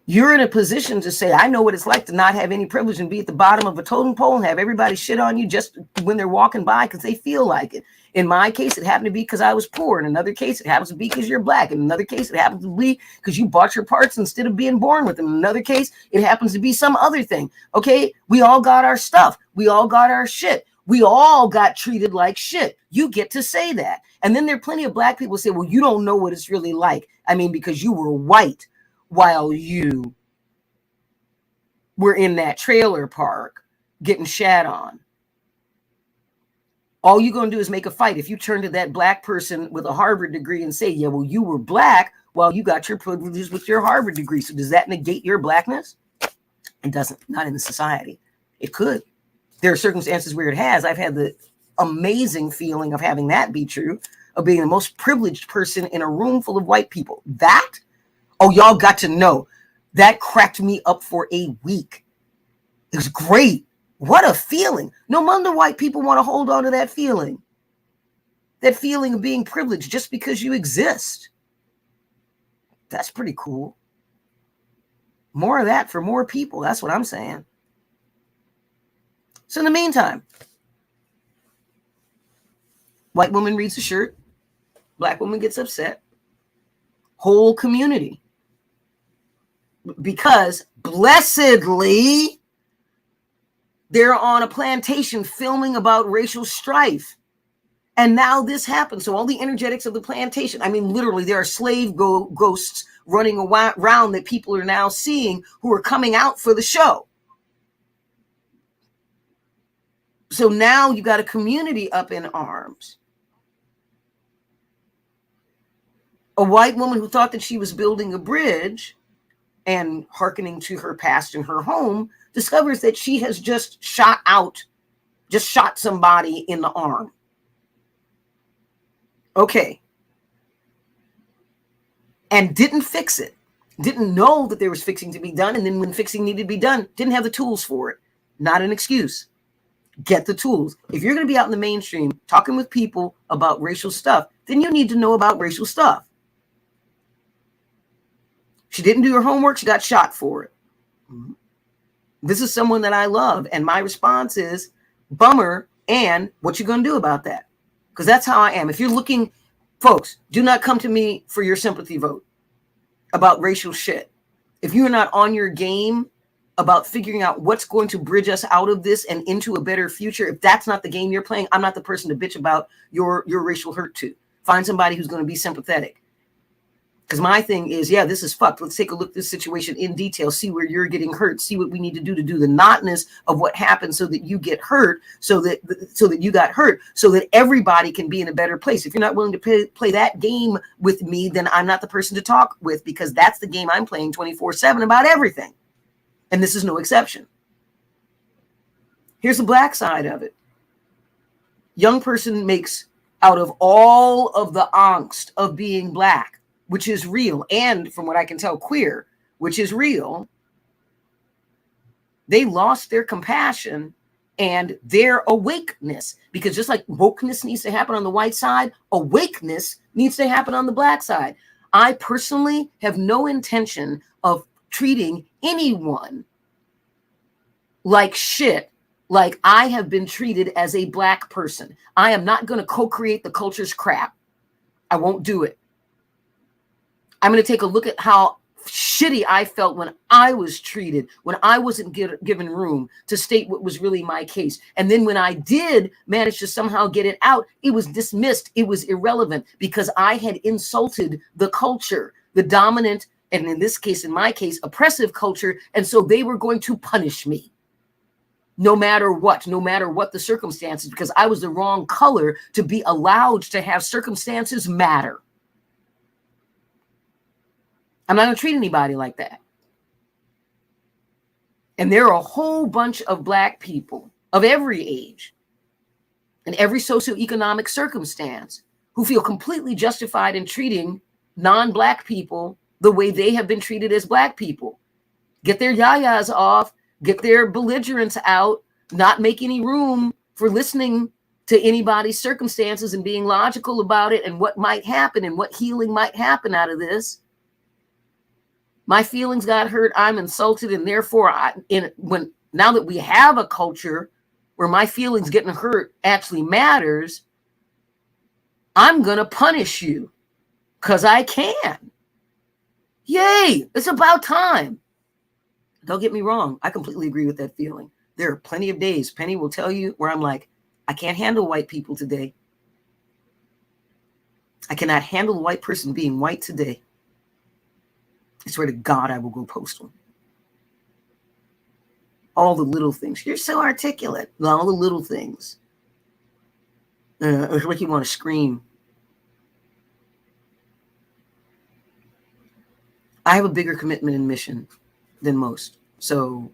You're in a position to say, I know what it's like to not have any privilege and be at the bottom of a totem pole and have everybody shit on you just when they're walking by because they feel like it. In my case, it happened to be because I was poor. In another case, it happens to be because you're Black. In another case, it happens to be because you bought your parts instead of being born with them. In another case, it happens to be some other thing. Okay, we all got our stuff. We all got our shit. We all got treated like shit. You get to say that. And then there are plenty of Black people who say, well, you don't know what it's really like. I mean, because you were white while you were in that trailer park getting shat on. All you're going to do is make a fight. If you turn to that Black person with a Harvard degree and say, yeah, well, you were Black while you got your privileges with your Harvard degree. So does that negate your Blackness? It doesn't. Not in the society. It could. There are circumstances where it has. I've had the amazing feeling of having that be true, of being the most privileged person in a room full of white people. That Oh, y'all got to know. That cracked me up for a week. It was great. What a feeling. No wonder white people want to hold on to that feeling. That feeling of being privileged just because you exist. That's pretty cool. More of that for more people. That's what I'm saying. So in the meantime, white woman reads a shirt. Black woman gets upset. Whole community. Because blessedly, they're on a plantation filming about racial strife. And now this happens. So all the energetics of the plantation, I mean, literally, there are slave ghosts running around that people are now seeing who are coming out for the show. So now you got a community up in arms. A white woman who thought that she was building a bridge and hearkening to her past in her home discovers that she has just shot somebody in the arm. Okay. And didn't fix it. Didn't know that there was fixing to be done. And then when fixing needed to be done, didn't have the tools for it. Not an excuse. Get the tools. If you're going to be out in the mainstream talking with people about racial stuff, then you need to know about racial stuff. She didn't do her homework. She got shot for it. This is someone that I love. And my response is, bummer. And what you going to do about that? Because that's how I am. If you're looking, folks, do not come to me for your sympathy vote about racial shit. If you're not on your game about figuring out what's going to bridge us out of this and into a better future, if that's not the game you're playing, I'm not the person to bitch about your racial hurt to. Find somebody who's going to be sympathetic. Because my thing is, yeah, this is fucked. Let's take a look at this situation in detail, see where you're getting hurt, see what we need to do the notness of what happened so that you get hurt, so that you got hurt, so that everybody can be in a better place. If you're not willing to play that game with me, then I'm not the person to talk with, because that's the game I'm playing 24/7 about everything. And this is no exception. Here's the black side of it. Young person makes out of all of the angst of being black, which is real, and from what I can tell, queer, which is real, they lost their compassion and their awakeness. Because just like wokeness needs to happen on the white side, awakeness needs to happen on the black side. I personally have no intention of treating anyone like shit, like I have been treated as a black person. I am not going to co-create the culture's crap. I won't do it. I'm going to take a look at how shitty I felt when I was treated, when I wasn't given room to state what was really my case. And then when I did manage to somehow get it out, it was dismissed. It was irrelevant because I had insulted the culture, the dominant, and in this case, in my case, oppressive culture. And so they were going to punish me. No matter what the circumstances, because I was the wrong color to be allowed to have circumstances matter. I'm not going to treat anybody like that. And there are a whole bunch of black people of every age and every socioeconomic circumstance who feel completely justified in treating non-black people the way they have been treated as black people. Get their yayas off, get their belligerence out, not make any room for listening to anybody's circumstances and being logical about it and what might happen and what healing might happen out of this. My feelings got hurt. I'm insulted. And therefore, now that we have a culture where my feelings getting hurt actually matters, I'm going to punish you because I can. Yay. It's about time. Don't get me wrong. I completely agree with that feeling. There are plenty of days, Penny will tell you, where I'm like, I can't handle white people today. I cannot handle a white person being white today. I swear to God, I will go postal. All the little things. You're so articulate. All the little things. It's like you want to scream. I have a bigger commitment and mission than most. So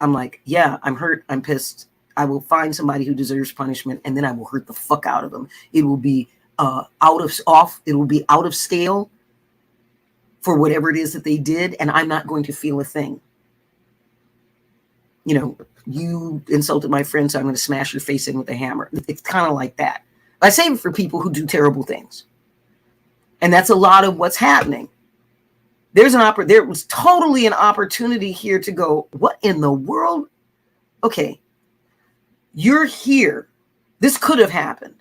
I'm like, yeah, I'm hurt. I'm pissed. I will find somebody who deserves punishment, and then I will hurt the fuck out of them. It will be out of scale. for whatever it is that they did, and I'm not going to feel a thing. You know, you insulted my friend, so I'm going to smash your face in with a hammer. It's kind of like that. I save it for people who do terrible things. And that's a lot of what's happening. There was totally an opportunity here to go, what in the world? Okay, you're here. This could have happened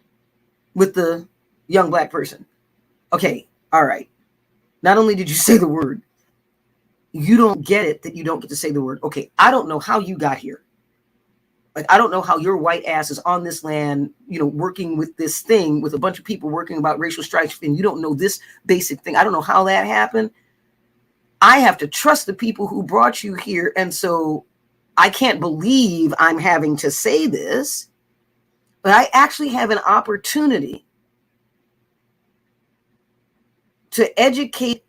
with the young black person. Okay, all right. Not only did you say the word, you don't get it that you don't get to say the word. Okay, I don't know how you got here. Like, I don't know how your white ass is on this land, you know, working with this thing with a bunch of people working about racial strife, and you don't know this basic thing. I don't know how that happened. I have to trust the people who brought you here. And so I can't believe I'm having to say this, but I actually have an opportunity to educate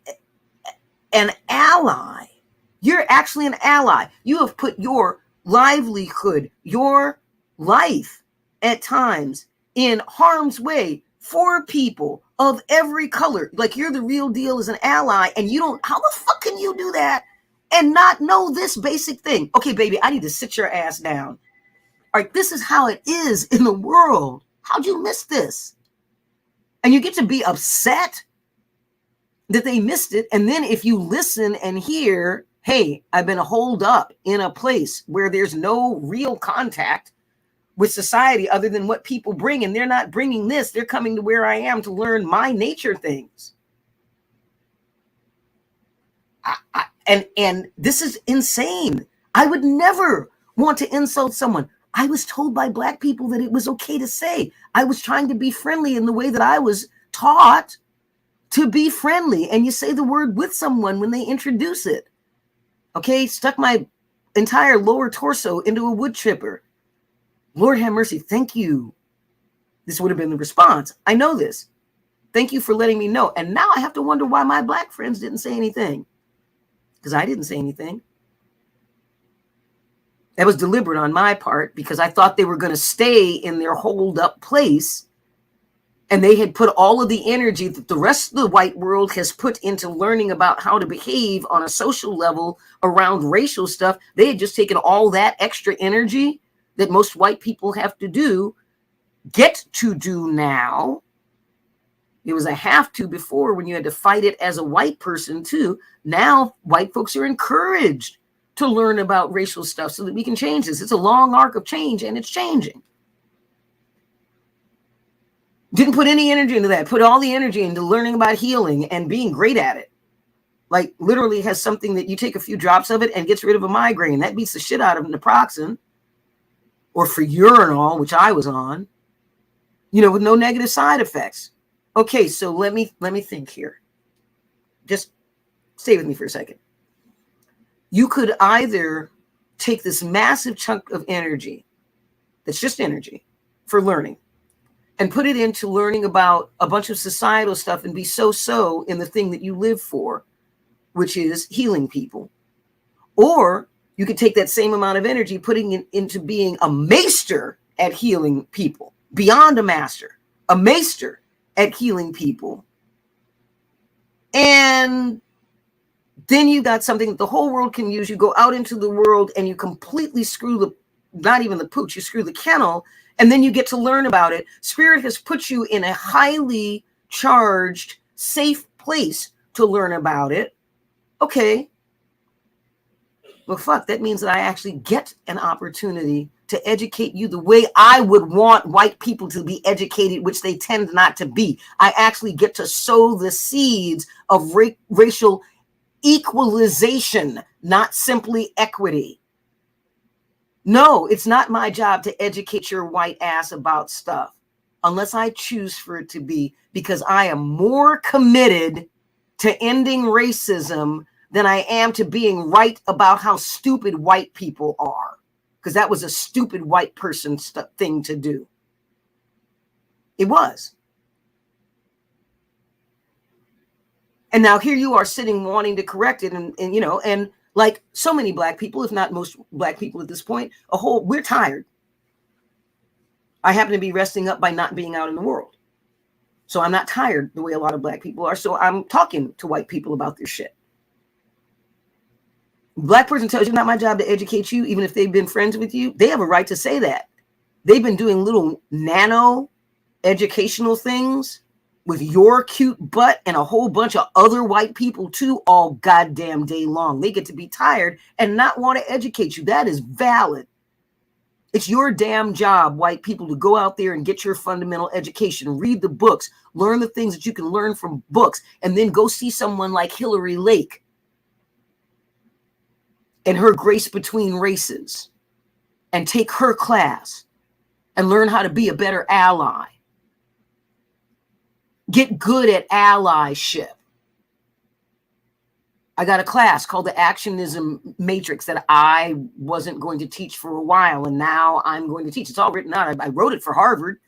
an ally. You're actually an ally. You have put your livelihood, your life at times in harm's way for people of every color. Like, you're the real deal as an ally, and you don't, how the fuck can you do that and not know this basic thing? Okay, baby, I need to sit your ass down. All right, this is how it is in the world. How'd you miss this? And you get to be upset that they missed it. And then if you listen and hear, hey, I've been holed up in a place where there's no real contact with society other than what people bring, and they're not bringing this, they're coming to where I am to learn my nature things. And this is insane. I would never want to insult someone. I was told by black people that it was okay to say. I was trying to be friendly in the way that I was taught to be friendly. And you say the word with someone when they introduce it. Okay, stuck my entire lower torso into a wood chipper. Lord have mercy, thank you. This would have been the response. I know this. Thank you for letting me know. And now I have to wonder why my black friends didn't say anything. Because I didn't say anything. That was deliberate on my part, because I thought they were going to stay in their holed up place. And they had put all of the energy that the rest of the white world has put into learning about how to behave on a social level around racial stuff. They had just taken all that extra energy that most white people have to do, get to do now. It was a have to before, when you had to fight it as a white person too. Now white folks are encouraged to learn about racial stuff so that we can change this. It's a long arc of change, and it's changing. Didn't put any energy into that. Put all the energy into learning about healing and being great at it. Like, literally has something that you take a few drops of it and gets rid of a migraine. That beats the shit out of naproxen or for urinol, which I was on, you know, with no negative side effects. Okay, so let me think here. Just stay with me for a second. You could either take this massive chunk of energy, that's just energy for learning, and put it into learning about a bunch of societal stuff and be so in the thing that you live for, which is healing people. Or you could take that same amount of energy, putting it into being a maester at healing people, beyond a master, a maester at healing people. And then you got something that the whole world can use. You go out into the world and you completely screw not even the pooch, you screw the kennel, and then you get to learn about it. Spirit has put you in a highly charged, safe place to learn about it. Okay. Well, fuck, that means that I actually get an opportunity to educate you the way I would want white people to be educated, which they tend not to be. I actually get to sow the seeds of racial equalization, not simply equity. No, it's not my job to educate your white ass about stuff unless I choose for it to be, because I am more committed to ending racism than I am to being right about how stupid white people are, because that was a stupid white person thing to do. It was. And now here you are sitting wanting to correct it, and you know, and like so many black people, if not most black people at this point, we're tired. I happen to be resting up by not being out in the world. So I'm not tired the way a lot of black people are. So I'm talking to white people about this shit. Black person tells you, not my job to educate you, even if they've been friends with you. They have a right to say that. They've been doing little nano educational things with your cute butt and a whole bunch of other white people too, all goddamn day long. They get to be tired and not want to educate you. That is valid. It's your damn job, white people, to go out there and get your fundamental education, read the books, learn the things that you can learn from books, and then go see someone like Hillary Lake and her Grace Between Races and take her class and learn how to be a better ally. Get good at allyship. I got a class called the Actionism Matrix that I wasn't going to teach for a while, and now I'm going to teach. It's all written out. I wrote it for Harvard.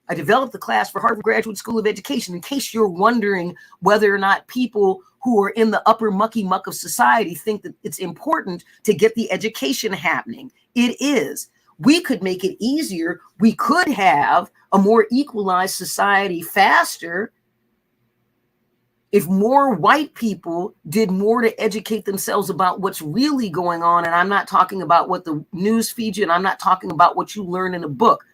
I developed the class for Harvard Graduate School of Education in case you're wondering whether or not people who are in the upper mucky muck of society think that it's important to get the education happening. It is. We could make it easier. We could have a more equalized society faster if more white people did more to educate themselves about what's really going on. And I'm not talking about what the news feeds you, and I'm not talking about what you learn in a book.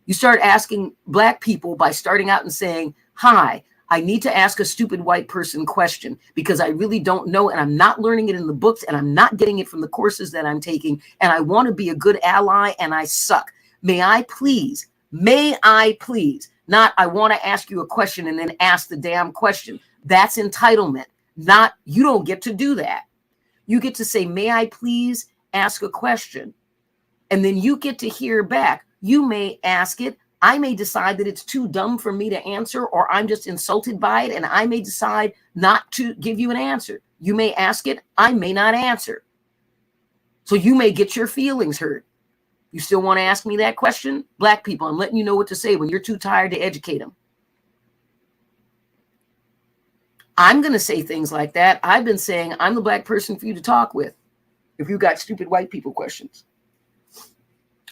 You start asking black people by starting out and saying, hi, I need to ask a stupid white person question because I really don't know, and I'm not learning it in the books, and I'm not getting it from the courses that I'm taking, and I want to be a good ally, and I suck. May I please, not I want to ask you a question and then ask the damn question. That's entitlement. Not, you don't get to do that. You get to say, may I please ask a question? And then you get to hear back. You may ask it. I may decide that it's too dumb for me to answer, or I'm just insulted by it, and I may decide not to give you an answer. You may ask it. I may not answer. So you may get your feelings hurt. You still want to ask me that question? Black people, I'm letting you know what to say when you're too tired to educate them. I'm going to say things like that. I've been saying I'm the black person for you to talk with if you got stupid white people questions.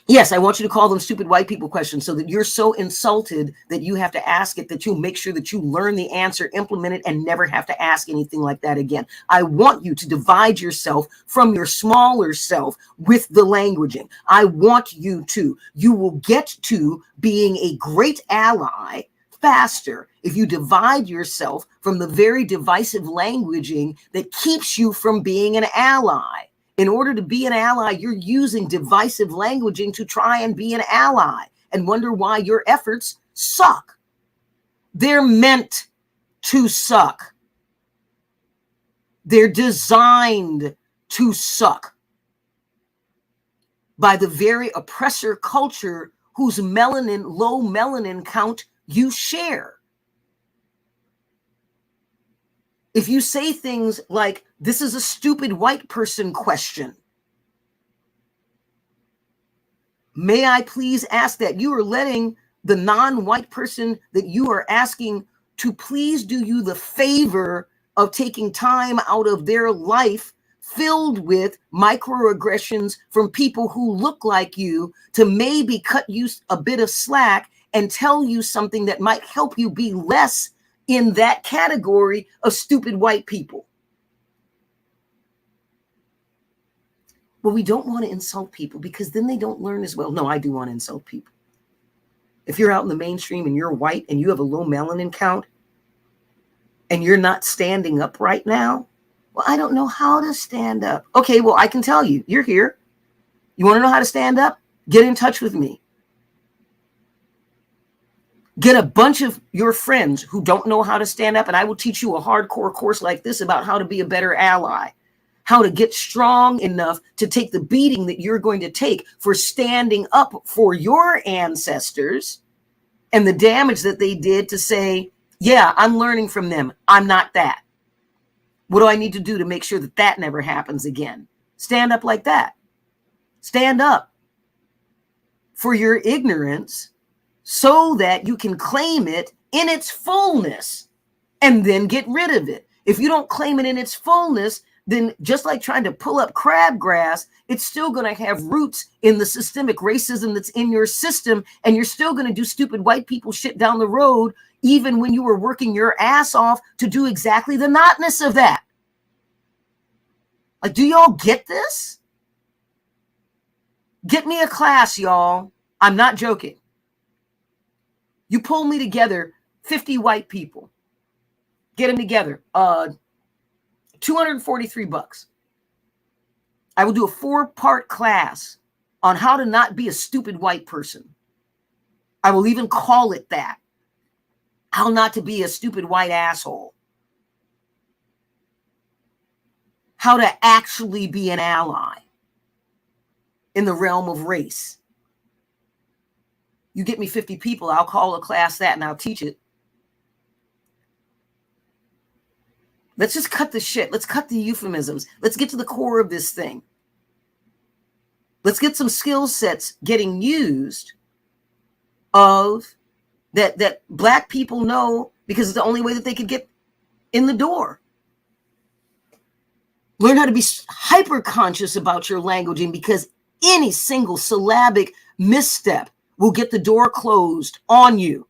Yes, I want you to call them stupid white people questions so that you're so insulted that you have to ask it, that you make sure that you learn the answer, implement it, and never have to ask anything like that again. I want you to divide yourself from your smaller self with the languaging. I want you to. You will get to being a great ally faster if you divide yourself from the very divisive languaging that keeps you from being an ally. In order to be an ally, you're using divisive languaging to try and be an ally and wonder why your efforts suck. They're meant to suck. They're designed to suck by the very oppressor culture whose melanin, low melanin count you share. If you say things like, this is a stupid white person question, may I please ask that? You are letting the non-white person that you are asking to please do you the favor of taking time out of their life filled with microaggressions from people who look like you to maybe cut you a bit of slack and tell you something that might help you be less in that category of stupid white people. Well, we don't want to insult people because then they don't learn as well. No, I do want to insult people. If you're out in the mainstream and you're white and you have a low melanin count and you're not standing up right now, well, I don't know how to stand up. Okay, well, I can tell you, you're here. You want to know how to stand up? Get in touch with me. Get a bunch of your friends who don't know how to stand up, and I will teach you a hardcore course like this about how to be a better ally, how to get strong enough to take the beating that you're going to take for standing up for your ancestors and the damage that they did to say, yeah, I'm learning from them. I'm not that. What do I need to do to make sure that that never happens again? Stand up like that. Stand up for your ignorance so that you can claim it in its fullness and then get rid of it. If you don't claim it in its fullness, then just like trying to pull up crabgrass, it's still going to have roots in the systemic racism that's in your system. And you're still going to do stupid white people shit down the road, even when you were working your ass off to do exactly the notness of that. Like, do y'all get this? Get me a class, y'all. I'm not joking. You pull me together, 50 white people. Get them together. $243. I will do a 4-part class on how to not be a stupid white person. I will even call it that. How not to be a stupid white asshole. How to actually be an ally in the realm of race. You get me 50 people, I'll call a class that and I'll teach it. Let's just cut the shit. Let's cut the euphemisms. Let's get to the core of this thing. Let's get some skill sets getting used of that Black people know, because it's the only way that they could get in the door. Learn how to be hyper conscious about your languaging, because any single syllabic misstep will get the door closed on you.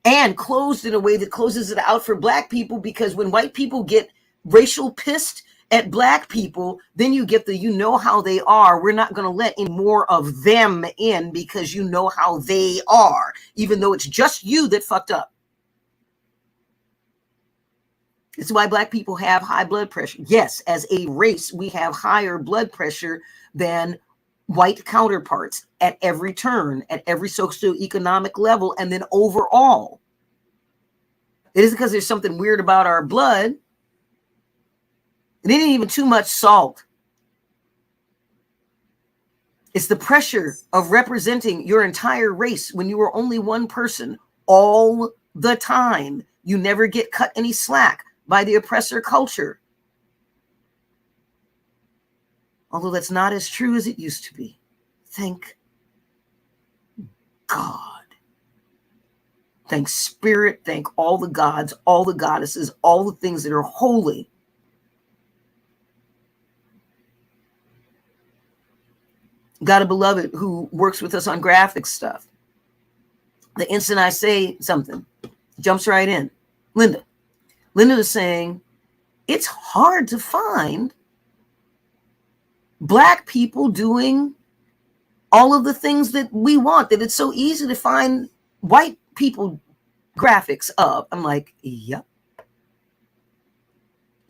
And closed in a way that closes it out for Black people, because when white people get racial pissed at Black people, then you get the, you know how they are. We're not going to let any more of them in because you know how they are, even though it's just you that fucked up. It's why Black people have high blood pressure. Yes, as a race, we have higher blood pressure than white counterparts at every turn, at every socioeconomic level, and then overall. It isn't because there's something weird about our blood. It ain't even too much salt. It's the pressure of representing your entire race when you are only one person all the time. You never get cut any slack by the oppressor culture. Although that's not as true as it used to be. Thank God. Thank Spirit. Thank all the gods, all the goddesses, all the things that are holy. Got a beloved who works with us on graphic stuff. The instant I say something, jumps right in. Linda is saying, it's hard to find Black people doing all of the things that we want, that it's so easy to find white people graphics of. I'm like, yep.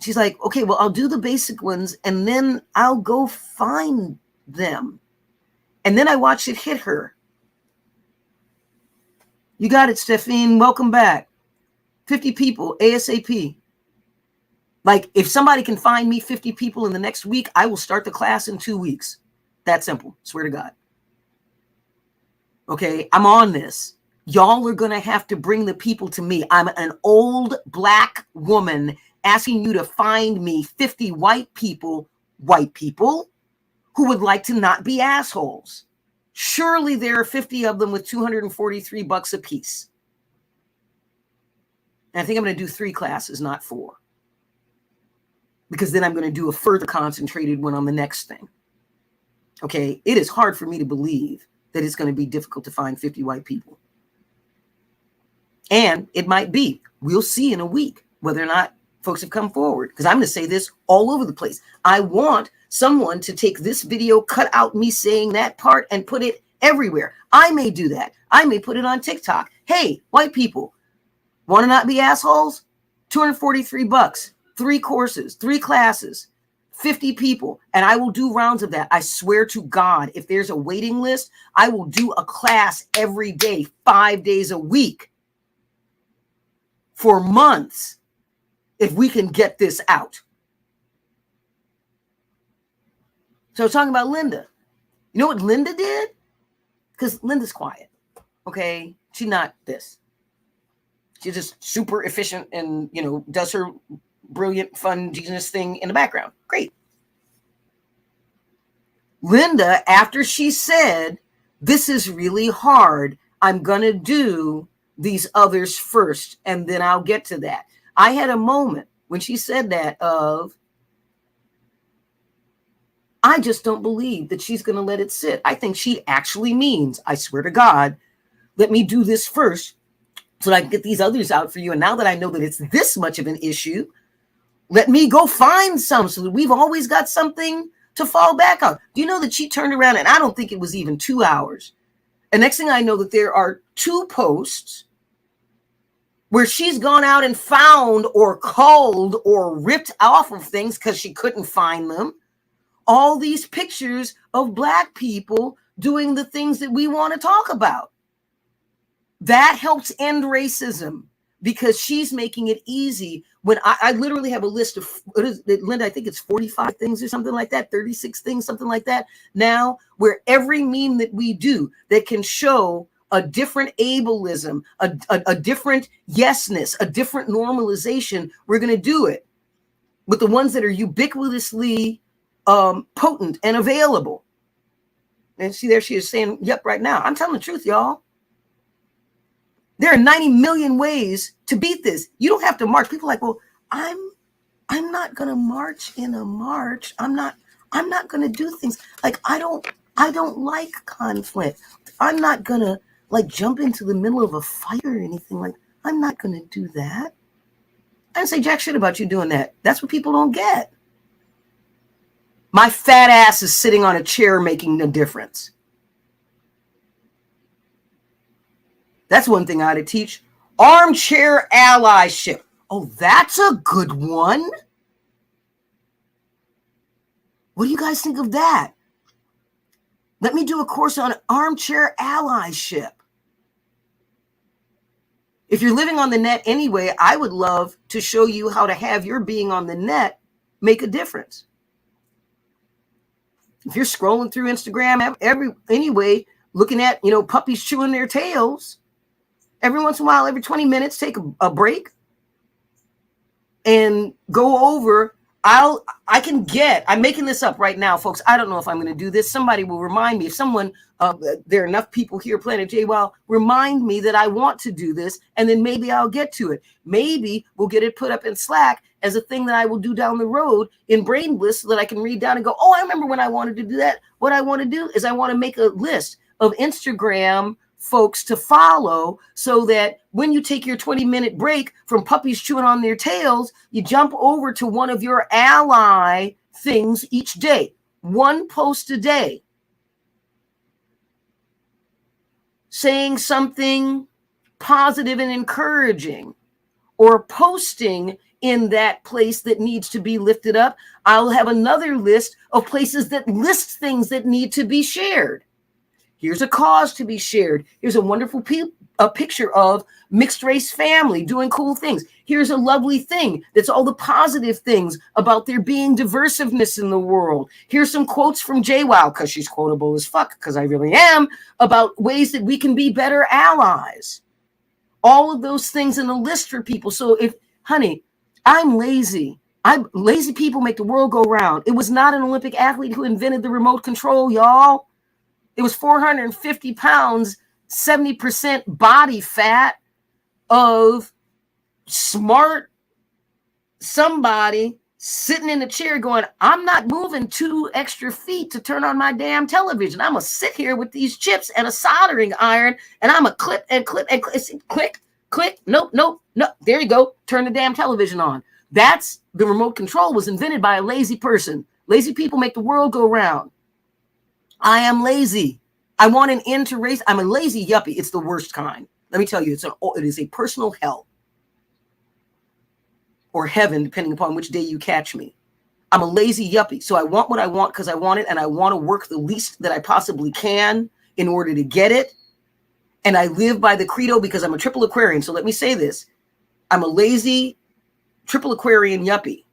She's like, okay, well, I'll do the basic ones and then I'll go find them. And then I watch it hit her. You got it, Stephine. Welcome back. 50 people, ASAP. Like, if somebody can find me 50 people in the next week, I will start the class in 2 weeks. That simple. Swear to God. Okay, I'm on this. Y'all are going to have to bring the people to me. I'm an old Black woman asking you to find me 50 white people who would like to not be assholes. Surely there are 50 of them with $243 a piece. And I think I'm going to do 3 classes, not 4. Because then I'm going to do a further concentrated one on the next thing. Okay, it is hard for me to believe that it's going to be difficult to find 50 white people. And it might be. We'll see in a week whether or not folks have come forward. Because I'm going to say this all over the place. I want someone to take this video, cut out me saying that part, and put it everywhere. I may do that. I may put it on TikTok. Hey, white people, want to not be assholes? $243, 3 courses, 3 classes, 50 people, and I will do rounds of that. I swear to God, if there's a waiting list, I will do a class every day, 5 days a week for months if we can get this out. So talking about Linda. You know what Linda did? Because Linda's quiet, okay? She's not this. She's just super efficient and, you know, does her brilliant, fun, genius thing in the background. Great. Linda, after she said, this is really hard, I'm going to do these others first, and then I'll get to that. I had a moment when she said that of, I just don't believe that she's going to let it sit. I think she actually means, I swear to God, let me do this first so that I can get these others out for you. And now that I know that it's this much of an issue, let me go find some so that we've always got something to fall back on. Do you know that she turned around, and I don't think it was even 2 hours. And next thing I know that there are 2 posts where she's gone out and found or culled or ripped off of things because she couldn't find them. All these pictures of Black people doing the things that we want to talk about. That helps end racism because she's making it easy. When I literally have a list of, Linda, I think it's 45 things or something like that, 36 things, something like that. Now, where every meme that we do that can show a different ableism, a different yesness, a different normalization, we're going to do it. But the ones that are ubiquitously potent and available. And see, there she is saying, yep, right now. I'm telling the truth, y'all. There are 90 million ways to beat this. You don't have to march. People are like, well, I'm not going to march in a march. I'm not going to do things like I don't like conflict. I'm not going to like jump into the middle of a fight or anything. Like, I'm not going to do that. I didn't say jack shit about you doing that. That's what people don't get. My fat ass is sitting on a chair making a difference. That's one thing I ought to teach. Armchair allyship. Oh, that's a good one. What do you guys think of that? Let me do a course on armchair allyship. If you're living on the net anyway, I would love to show you how to have your being on the net make a difference. If you're scrolling through Instagram anyway, looking at, puppies chewing their tails, every once in a while, every 20 minutes, take a break and go over. I'm making this up right now, folks. I don't know if I'm going to do this. Somebody will remind me. If someone, there are enough people here, Planet JWoww, remind me that I want to do this, and then maybe I'll get to it. Maybe we'll get it put up in Slack as a thing that I will do down the road in Brain Bliss so that I can read down and go, oh, I remember when I wanted to do that. What I want to do is I want to make a list of Instagram folks to follow so that when you take your 20-minute break from puppies chewing on their tails, you jump over to one of your ally things each day. One post a day. Saying something positive and encouraging, or posting in that place that needs to be lifted up. I'll have another list of places that list things that need to be shared. Here's a cause to be shared. Here's a wonderful picture of mixed race family doing cool things. Here's a lovely thing that's all the positive things about there being diversiveness in the world. Here's some quotes from JWoww, because she's quotable as fuck, because I really am, about ways that we can be better allies. All of those things in a list for people. So honey, I'm lazy. Lazy people make the world go round. It was not an Olympic athlete who invented the remote control, y'all. It was 450 pounds, 70% body fat of smart somebody sitting in a chair going, I'm not moving 2 extra feet to turn on my damn television. I'm going to sit here with these chips and a soldering iron, and I'm going to clip and clip and click, click. Nope. There you go. Turn the damn television on. That's the remote control was invented by a lazy person. Lazy people make the world go round. I am lazy. I want an end to race. I'm a lazy yuppie. It's the worst kind. Let me tell you, it is a personal hell or heaven, depending upon which day you catch me. I'm a lazy yuppie. So I want what I want because I want it, and I want to work the least that I possibly can in order to get it. And I live by the credo because I'm a triple Aquarian. So let me say this. I'm a lazy triple Aquarian yuppie.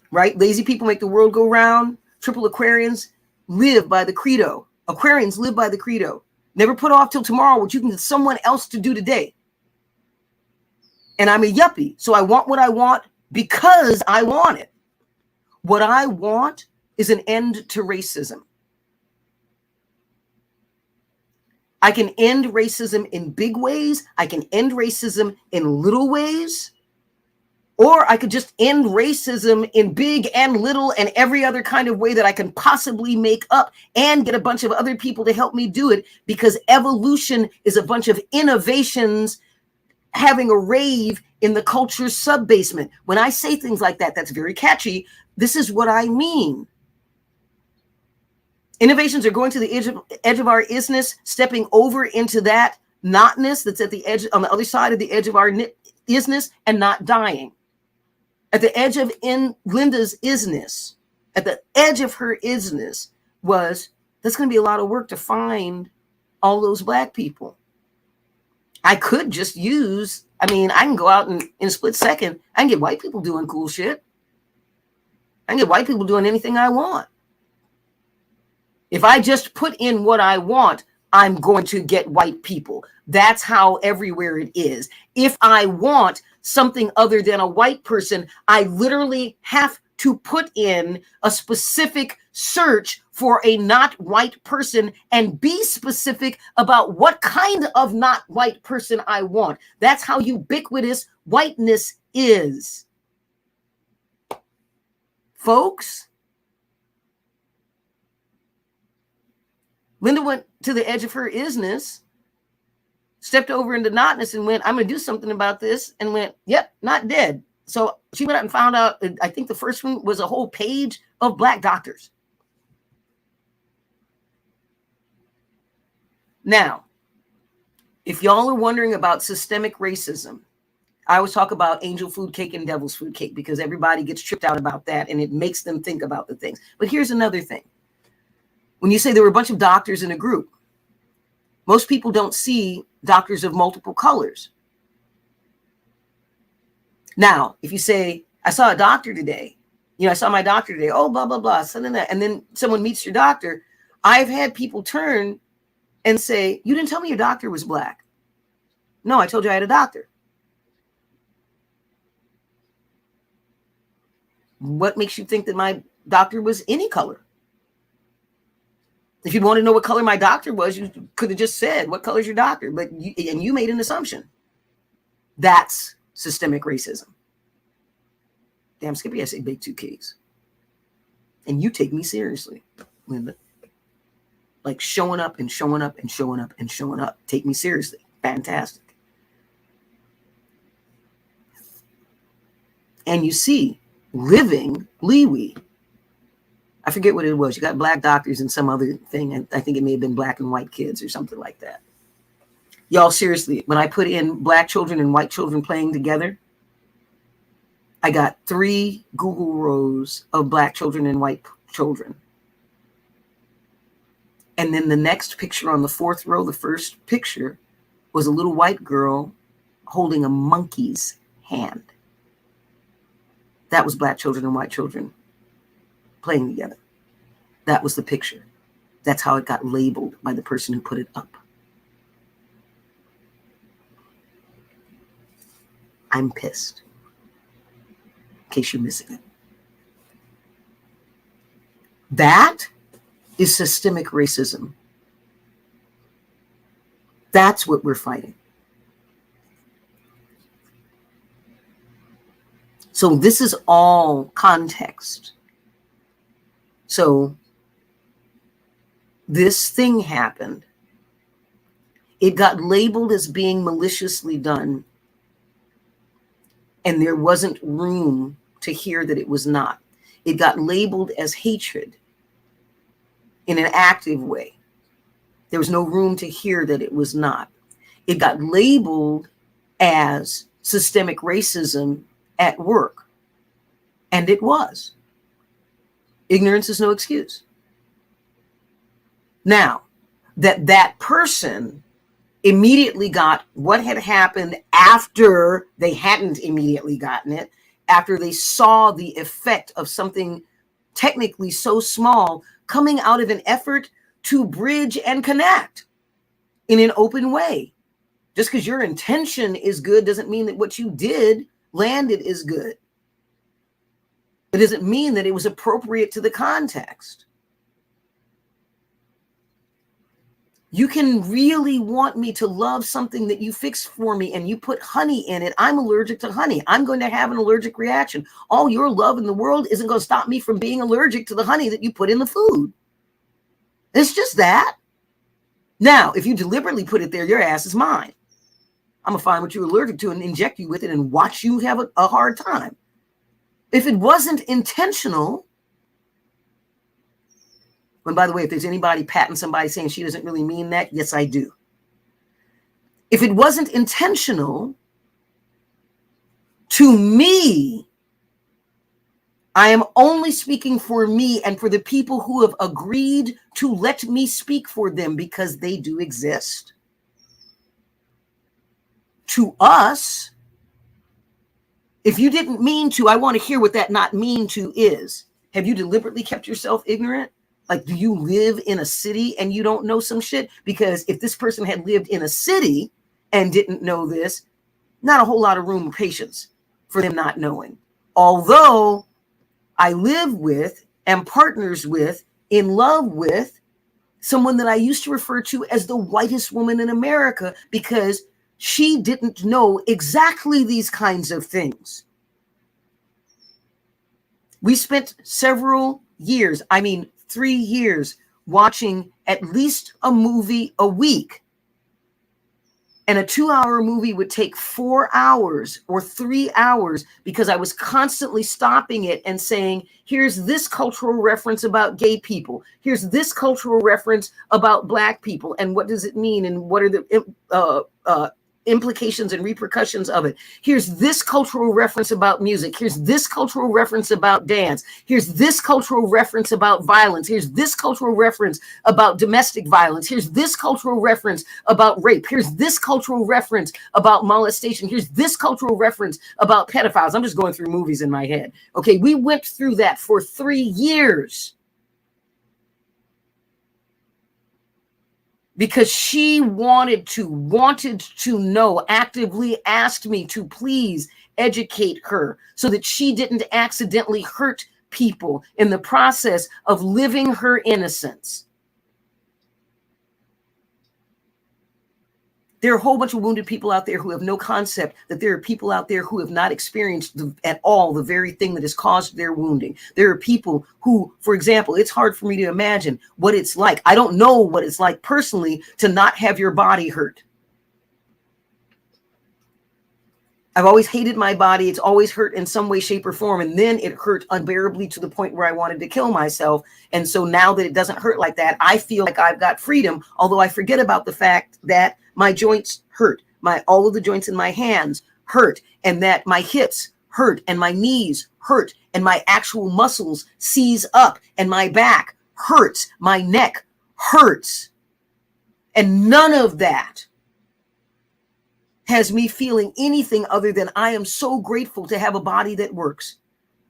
Right? Lazy people make the world go round. Triple Aquarians live by the credo. Aquarians live by the credo. Never put off till tomorrow what you can get someone else to do today. And I'm a yuppie. So I want what I want because I want it. What I want is an end to racism. I can end racism in big ways. I can end racism in little ways. Or I could just end racism in big and little and every other kind of way that I can possibly make up and get a bunch of other people to help me do it, because evolution is a bunch of innovations having a rave in the culture's sub-basement. When I say things like that, that's very catchy. This is what I mean. Innovations are going to the edge of our isness, stepping over into that notness that's at the edge, on the other side of the edge of our isness, and not dying. At the edge of Linda's isness, at the edge of her isness was, that's going to be a lot of work to find all those Black people. I could just use, I can go out and in a split second, I can get white people doing cool shit. I can get white people doing anything I want. If I just put in what I want, I'm going to get white people. That's how everywhere it is. If I want something other than a white person, I literally have to put in a specific search for a not white person and be specific about what kind of not white person I want. That's how ubiquitous whiteness is. Folks, Linda went to the edge of her isness, stepped over into notness and went, I'm going to do something about this, and went, yep, not dead. So she went out and found out, I think the first one was a whole page of Black doctors. Now, if y'all are wondering about systemic racism, I always talk about angel food cake and devil's food cake because everybody gets tripped out about that and it makes them think about the things. But here's another thing. When you say there were a bunch of doctors in a group, most people don't see doctors of multiple colors. Now, if you say, I saw a doctor today, I saw my doctor today, oh, blah, blah, blah, and then someone meets your doctor, I've had people turn and say, you didn't tell me your doctor was Black. No, I told you I had a doctor. What makes you think that my doctor was any color? If you want to know what color my doctor was, you could have just said, what color is your doctor? But you made an assumption. That's systemic racism. Damn, Skippy, I say big two Ks. And you take me seriously, Linda. Like showing up and showing up and showing up and showing up. Take me seriously. Fantastic. And you see, living Leewee. I forget what it was. You got Black doctors and some other thing. And I think it may have been Black and white kids or something like that. Y'all, seriously, when I put in Black children and white children playing together, I got 3 Google rows of Black children and white children. And then the next picture on the 4th row, the first picture, was a little white girl holding a monkey's hand. That was Black children and white children playing together. That was the picture. That's how it got labeled by the person who put it up. I'm pissed. In case you're missing it. That is systemic racism. That's what we're fighting. So this is all context. So this thing happened. It got labeled as being maliciously done. And there wasn't room to hear that it was not. It got labeled as hatred in an active way. There was no room to hear that it was not. It got labeled as systemic racism at work. And it was. Ignorance is no excuse. Now, that person immediately got what had happened after they hadn't immediately gotten it, after they saw the effect of something technically so small coming out of an effort to bridge and connect in an open way. Just because your intention is good doesn't mean that what you did landed is good. It doesn't mean that it was appropriate to the context. You can really want me to love something that you fixed for me and you put honey in it. I'm allergic to honey. I'm going to have an allergic reaction. All your love in the world isn't going to stop me from being allergic to the honey that you put in the food. It's just that. Now, if you deliberately put it there, your ass is mine. I'm going to find what you're allergic to and inject you with it and watch you have a hard time. If it wasn't intentional, and by the way, if there's anybody patting somebody saying she doesn't really mean that, yes, I do. If it wasn't intentional, to me, I am only speaking for me and for the people who have agreed to let me speak for them because they do exist. To us, if you didn't mean to, I want to hear what that not mean to is. Have you deliberately kept yourself ignorant? Like, do you live in a city and you don't know some shit? Because if this person had lived in a city and didn't know this, not a whole lot of room or patience for them not knowing. Although I live with, am partners with, in love with someone that I used to refer to as the whitest woman in America because she didn't know exactly these kinds of things. We spent several years, 3 years, watching at least a movie a week. And a 2-hour movie would take 4 hours or 3 hours because I was constantly stopping it and saying, here's this cultural reference about gay people. Here's this cultural reference about Black people. And what does it mean? And what are the implications and repercussions of it? Here's this cultural reference about music. Here's this cultural reference about dance. Here's this cultural reference about violence. Here's this cultural reference about domestic violence. Here's this cultural reference about rape. Here's this cultural reference about molestation. Here's this cultural reference about pedophiles. I'm just going through movies in my head. Okay, we went through that for 3 years. Because she wanted to know, actively asked me to please educate her so that she didn't accidentally hurt people in the process of living her innocence. There are a whole bunch of wounded people out there who have no concept that there are people out there who have not experienced at all the very thing that has caused their wounding. There are people who, for example, it's hard for me to imagine what it's like. I don't know what it's like personally to not have your body hurt. I've always hated my body. It's always hurt in some way, shape, or form. And then it hurt unbearably to the point where I wanted to kill myself. And so now that it doesn't hurt like that, I feel like I've got freedom, although I forget about the fact that my joints hurt. All of the joints in my hands hurt, and that my hips hurt, and my knees hurt, and my actual muscles seize up, and my back hurts, my neck hurts. And none of that has me feeling anything other than I am so grateful to have a body that works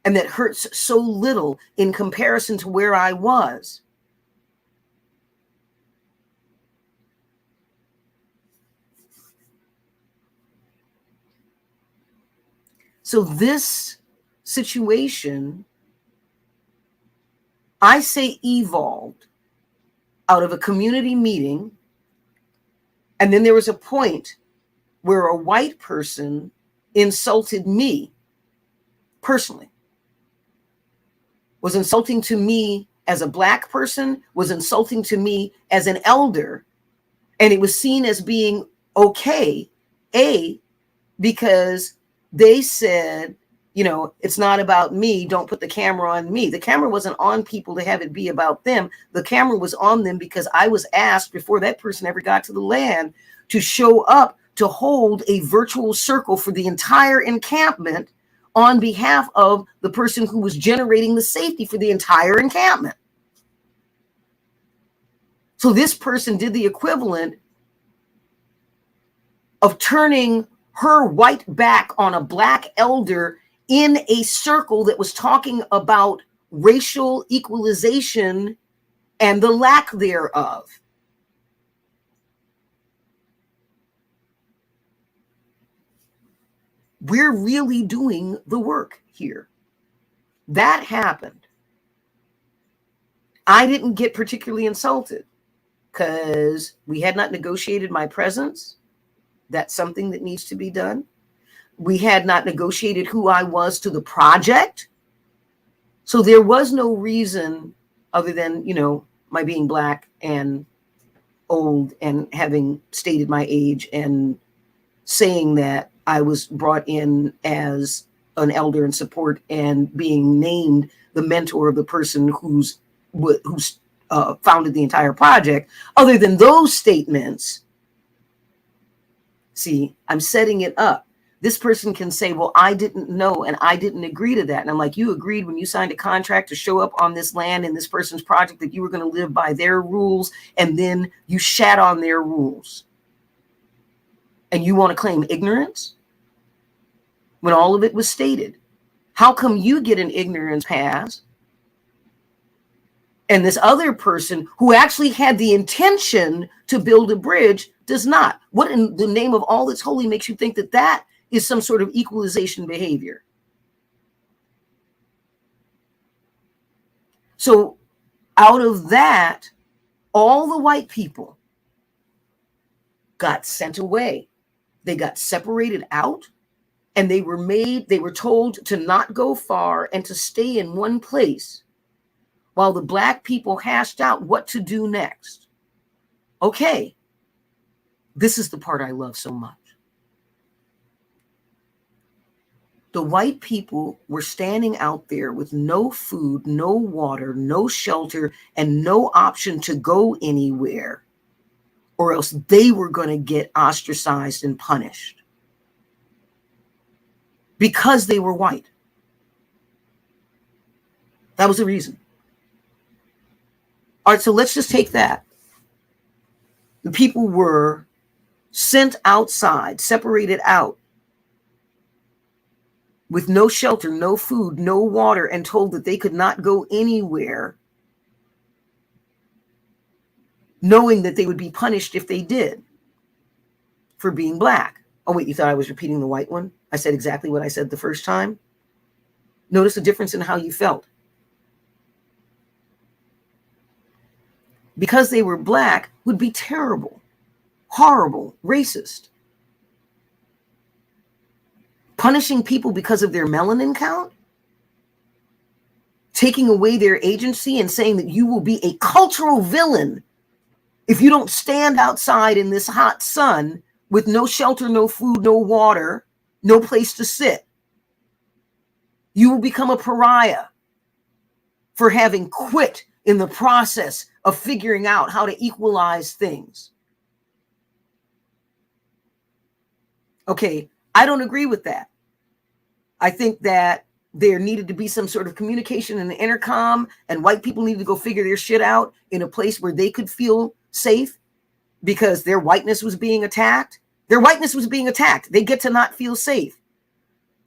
and that hurts so little in comparison to where I was. So this situation, I say, evolved out of a community meeting. And then there was a point where a white person insulted me personally, was insulting to me as a Black person, was insulting to me as an elder. And it was seen as being okay, because they said, it's not about me. Don't put the camera on me. The camera wasn't on people to have it be about them. The camera was on them because I was asked before that person ever got to the land to show up to hold a virtual circle for the entire encampment on behalf of the person who was generating the safety for the entire encampment. So this person did the equivalent of turning her white back on a Black elder in a circle that was talking about racial equalization and the lack thereof. We're really doing the work here. That happened. I didn't get particularly insulted because we had not negotiated my presence. That's something that needs to be done. We had not negotiated who I was to the project. So there was no reason other than, my being Black and old and having stated my age and saying that I was brought in as an elder in support and being named the mentor of the person who's founded the entire project. Other than those statements, see, I'm setting it up. This person can say, well, I didn't know and I didn't agree to that. And I'm like, you agreed when you signed a contract to show up on this land in this person's project that you were going to live by their rules, and then you shat on their rules. And you want to claim ignorance when all of it was stated? How come you get an ignorance pass and this other person who actually had the intention to build a bridge does not? What in the name of all that's holy makes you think that that is some sort of equalization behavior? So out of that, all the white people got sent away. They got separated out, and they were told to not go far and to stay in one place while the Black people hashed out what to do next. Okay, this is the part I love so much. The white people were standing out there with no food, no water, no shelter, and no option to go anywhere, or else they were going to get ostracized and punished because they were white. That was the reason. All right, so let's just take that. The people were sent outside, separated out, with no shelter, no food, no water, and told that they could not go anywhere, knowing that they would be punished if they did for being Black. Oh, wait, you thought I was repeating the white one? I said exactly what I said the first time. Notice the difference in how you felt. Because they were Black would be terrible, horrible, racist. Punishing people because of their melanin count, taking away their agency and saying that you will be a cultural villain if you don't stand outside in this hot sun with no shelter, no food, no water, no place to sit. You will become a pariah for having quit in the process of figuring out how to equalize things. Okay, I don't agree with that. I think that there needed to be some sort of communication in the intercom, and white people needed to go figure their shit out in a place where they could feel safe because their whiteness was being attacked. Their whiteness was being attacked. They get to not feel safe.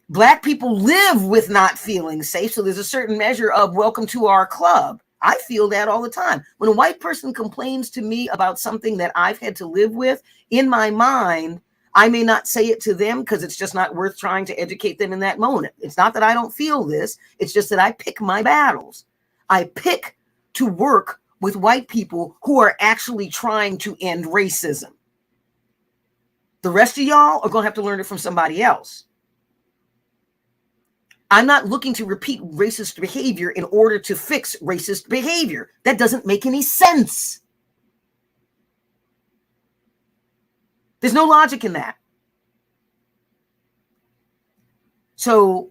Black people live with not feeling safe, so there's a certain measure of welcome to our club. I feel that all the time. When a white person complains to me about something that I've had to live with, in my mind, I may not say it to them because it's just not worth trying to educate them in that moment. It's not that I don't feel this. It's just that I pick my battles. I pick to work with white people who are actually trying to end racism. The rest of y'all are going to have to learn it from somebody else. I'm not looking to repeat racist behavior in order to fix racist behavior. That doesn't make any sense. There's no logic in that. So,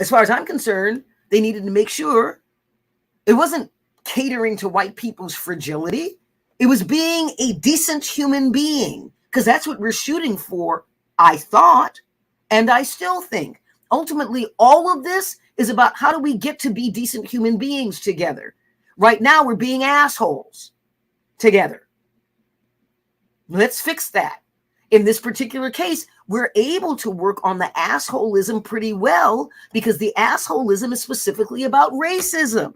as far as I'm concerned, they needed to make sure it wasn't catering to white people's fragility. It was being a decent human being, because that's what we're shooting for, I thought, and I still think. Ultimately, all of this is about how do we get to be decent human beings together. Right now, we're being assholes together. Let's fix that. In this particular case, we're able to work on the assholism pretty well because the assholism is specifically about racism.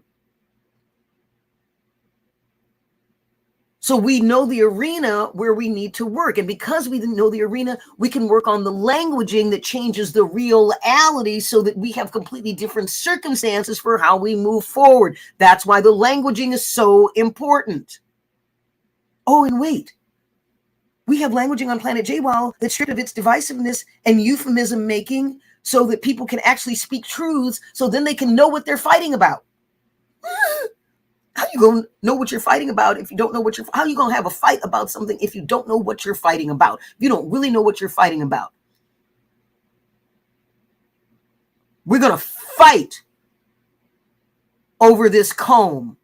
So we know the arena where we need to work. And because we know the arena, we can work on the languaging that changes the reality so that we have completely different circumstances for how we move forward. That's why the languaging is so important. Oh, and wait. We have languaging on Planet JWoww that's stripped of its divisiveness and euphemism making so that people can actually speak truths so then they can know what they're fighting about. How you going to know what you're fighting about if you don't know what how you going to have a fight about something if you don't know what you're fighting about? If you don't really know what you're fighting about. We're going to fight over this comb.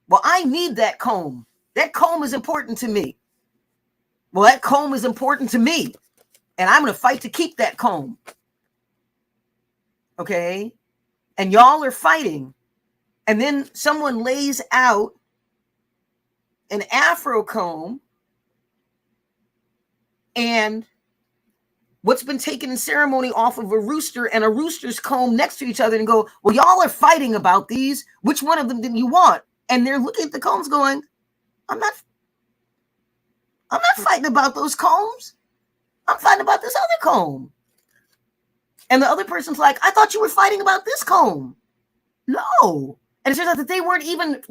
Well, I need that comb. That comb is important to me. Well, that comb is important to me. And I'm going to fight to keep that comb. Okay? And y'all are fighting. And then someone lays out an Afro comb and what's been taken in ceremony off of a rooster and a rooster's comb next to each other and go, well, y'all are fighting about these. Which one of them did you want? And they're looking at the combs going, I'm not fighting about those combs. I'm fighting about this other comb. And the other person's like, I thought you were fighting about this comb. No. And it turns out that they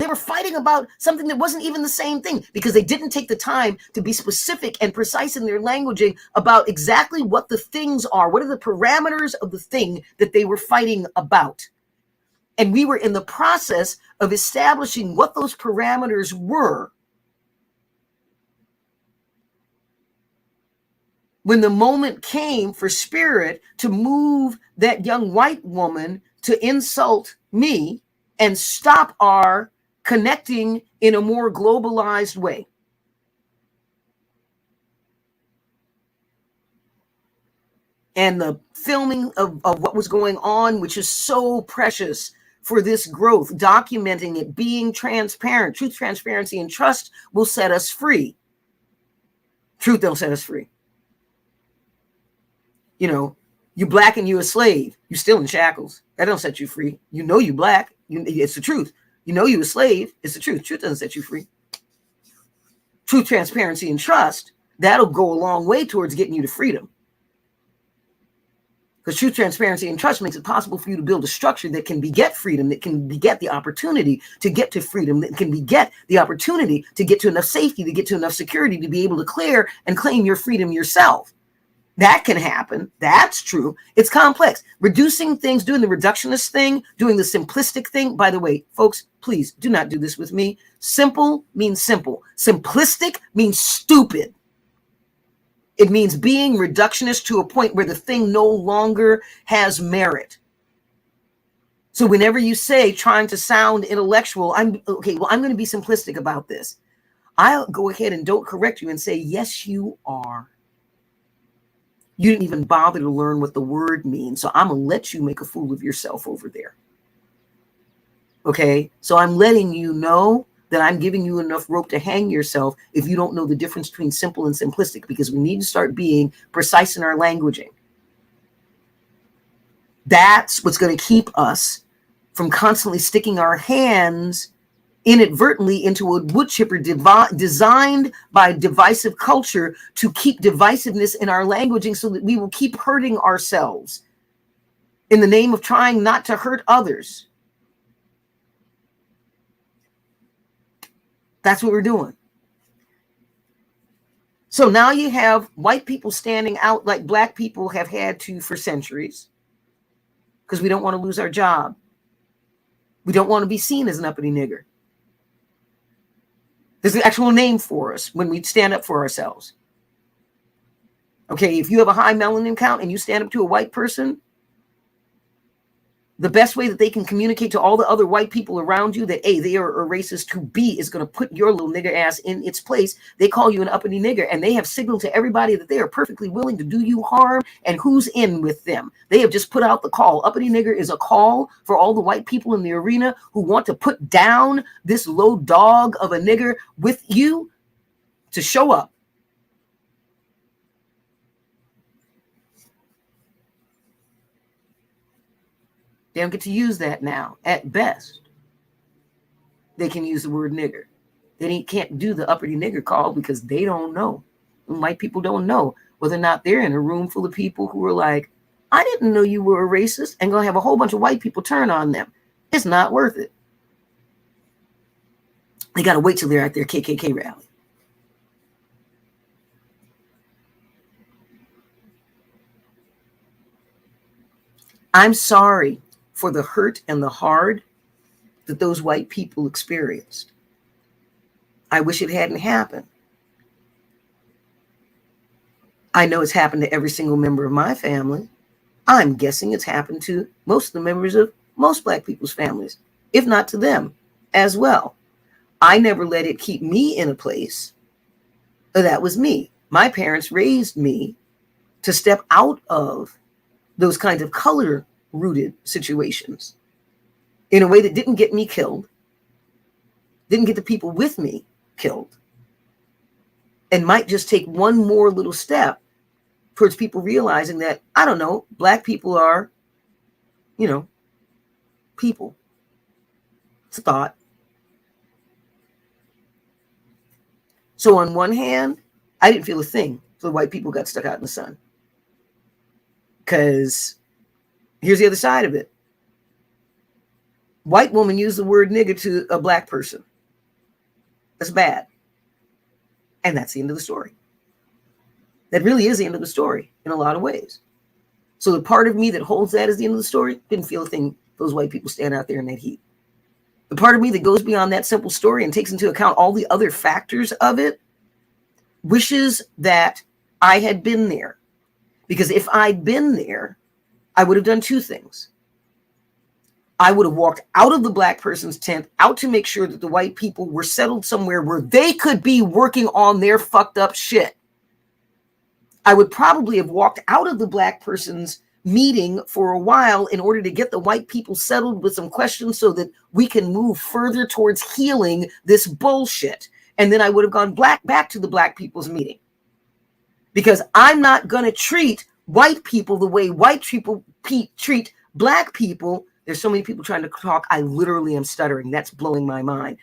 were fighting about something that wasn't even the same thing because they didn't take the time to be specific and precise in their languaging about exactly what the things are. What are the parameters of the thing that they were fighting about? And we were in the process of establishing what those parameters were when the moment came for Spirit to move that young white woman to insult me and stop our connecting in a more globalized way. And the filming of what was going on, which is so precious for this growth, documenting it, being transparent. Truth, transparency, and trust will set us free. Truth don't set us free. You know, you black and you a slave. You still in shackles. That don't set you free. You know you black. It's the truth. You know you a slave. It's the truth. Truth doesn't set you free. Truth, transparency, and trust, that'll go a long way towards getting you to freedom. Because truth, transparency, and trust makes it possible for you to build a structure that can beget freedom, that can beget the opportunity to get to freedom, that can beget the opportunity to get to enough safety, to get to enough security, to be able to clear and claim your freedom yourself. That can happen. That's true. It's complex. Reducing things, doing the reductionist thing, doing the simplistic thing. By the way, folks, please do not do this with me. Simple means simple. Simplistic means stupid. It means being reductionist to a point where the thing no longer has merit. So whenever you say trying to sound intellectual, I'm going to be simplistic about this. I'll go ahead and don't correct you and say, yes, you are. You didn't even bother to learn what the word means. So I'm going to let you make a fool of yourself over there. Okay. So I'm letting you know that I'm giving you enough rope to hang yourself if you don't know the difference between simple and simplistic, because we need to start being precise in our languaging. That's what's going to keep us from constantly sticking our hands inadvertently into a wood chipper designed by divisive culture to keep divisiveness in our languaging so that we will keep hurting ourselves in the name of trying not to hurt others. That's what we're doing. So now you have white people standing out like black people have had to for centuries because we don't want to lose our job. We don't want to be seen as an uppity nigger. There's an actual name for us when we stand up for ourselves. Okay, if you have a high melanin count and you stand up to a white person, the best way that they can communicate to all the other white people around you that A, they are a racist, to B, is going to put your little nigger ass in its place. They call you an uppity nigger, and they have signaled to everybody that they are perfectly willing to do you harm, and who's in with them. They have just put out the call. Uppity nigger is a call for all the white people in the arena who want to put down this low dog of a nigger with you to show up. They don't get to use that now. At best, they can use the word nigger. They can't do the uppity nigger call because they don't know. And white people don't know whether or not they're in a room full of people who are like, I didn't know you were a racist, and going to have a whole bunch of white people turn on them. It's not worth it. They got to wait till they're at their KKK rally. I'm sorry for the hurt and the hard that those white people experienced. I wish it hadn't happened. I know it's happened to every single member of my family. I'm guessing it's happened to most of the members of most Black people's families, if not to them as well. I never let it keep me in a place that was me. My parents raised me to step out of those kinds of color-rooted situations in a way that didn't get me killed, didn't get the people with me killed, and might just take one more little step towards people realizing that, I don't know, Black people are, people. It's a thought. So on one hand, I didn't feel a thing so the white people got stuck out in the sun. Because here's the other side of it. White woman used the word nigger to a Black person. That's bad. And that's the end of the story. That really is the end of the story in a lot of ways. So the part of me that holds that as the end of the story didn't feel a thing those white people stand out there in that heat. The part of me that goes beyond that simple story and takes into account all the other factors of it wishes that I had been there. Because if I'd been there, I would have done two things. I would have walked out of the Black person's tent, out to make sure that the white people were settled somewhere where they could be working on their fucked up shit. I would probably have walked out of the Black person's meeting for a while in order to get the white people settled with some questions so that we can move further towards healing this bullshit. And then I would have gone back to the Black people's meeting. Because I'm not going to treat white people the way white people treat Black people. There's so many people trying to talk. I literally am stuttering. That's blowing my mind.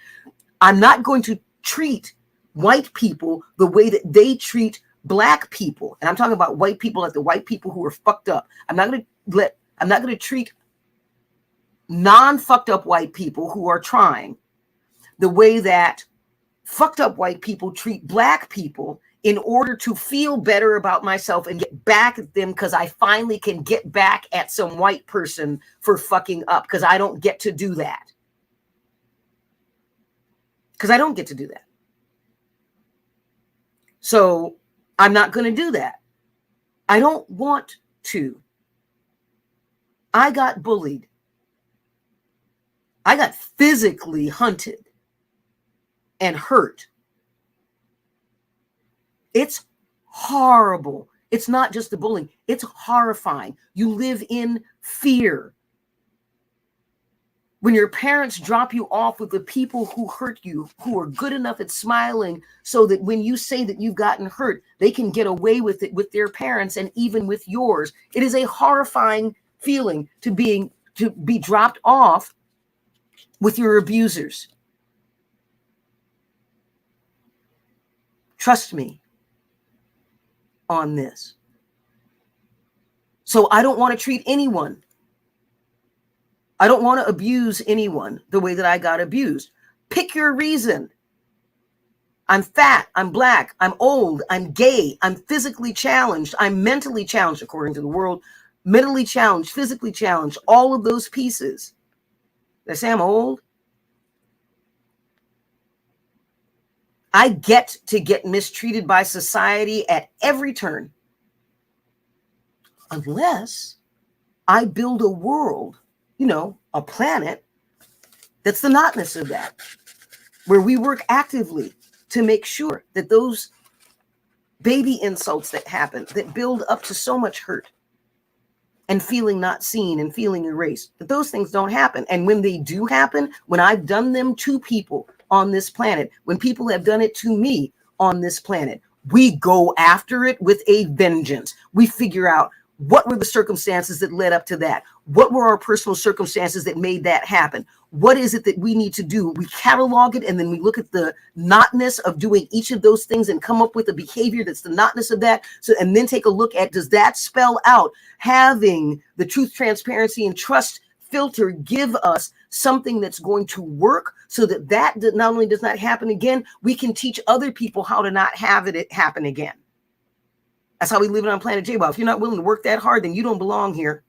I'm not going to treat white people the way that they treat Black people. And I'm talking about white people like the white people who are fucked up. I'm not going to treat non-fucked up white people who are trying the way that fucked up white people treat Black people in order to feel better about myself and get back at them because I finally can get back at some white person for fucking up, because I don't get to do that. Because I don't get to do that. So I'm not going to do that. I don't want to. I got bullied. I got physically hunted and hurt. It's horrible. It's not just the bullying. It's horrifying. You live in fear. When your parents drop you off with the people who hurt you, who are good enough at smiling so that when you say that you've gotten hurt, they can get away with it with their parents and even with yours. It is a horrifying feeling to be dropped off with your abusers. Trust me on this. So I don't want to treat anyone. I don't want to abuse anyone the way that I got abused. Pick your reason. I'm fat, I'm Black, I'm old, I'm gay, I'm physically challenged, I'm mentally challenged, according to the world, mentally challenged, physically challenged, all of those pieces. Did I say I'm old? I get to get mistreated by society at every turn. Unless I build a world, a planet that's the notness of that, where we work actively to make sure that those baby insults that happen, that build up to so much hurt and feeling not seen and feeling erased, that those things don't happen. And when they do happen, when I've done them to people on this planet, when people have done it to me on this planet, we go after it with a vengeance. We figure out what were the circumstances that led up to that? What were our personal circumstances that made that happen? What is it that we need to do? We catalog it, and then we look at the notness of doing each of those things and come up with a behavior that's the notness of that. So, and then take a look at, does that spell out having the truth, transparency, and trust filter give us something that's going to work so that not only does not happen again, we can teach other people how to not have it happen again. That's how we live it on planet J. Well, if you're not willing to work that hard, then you don't belong here.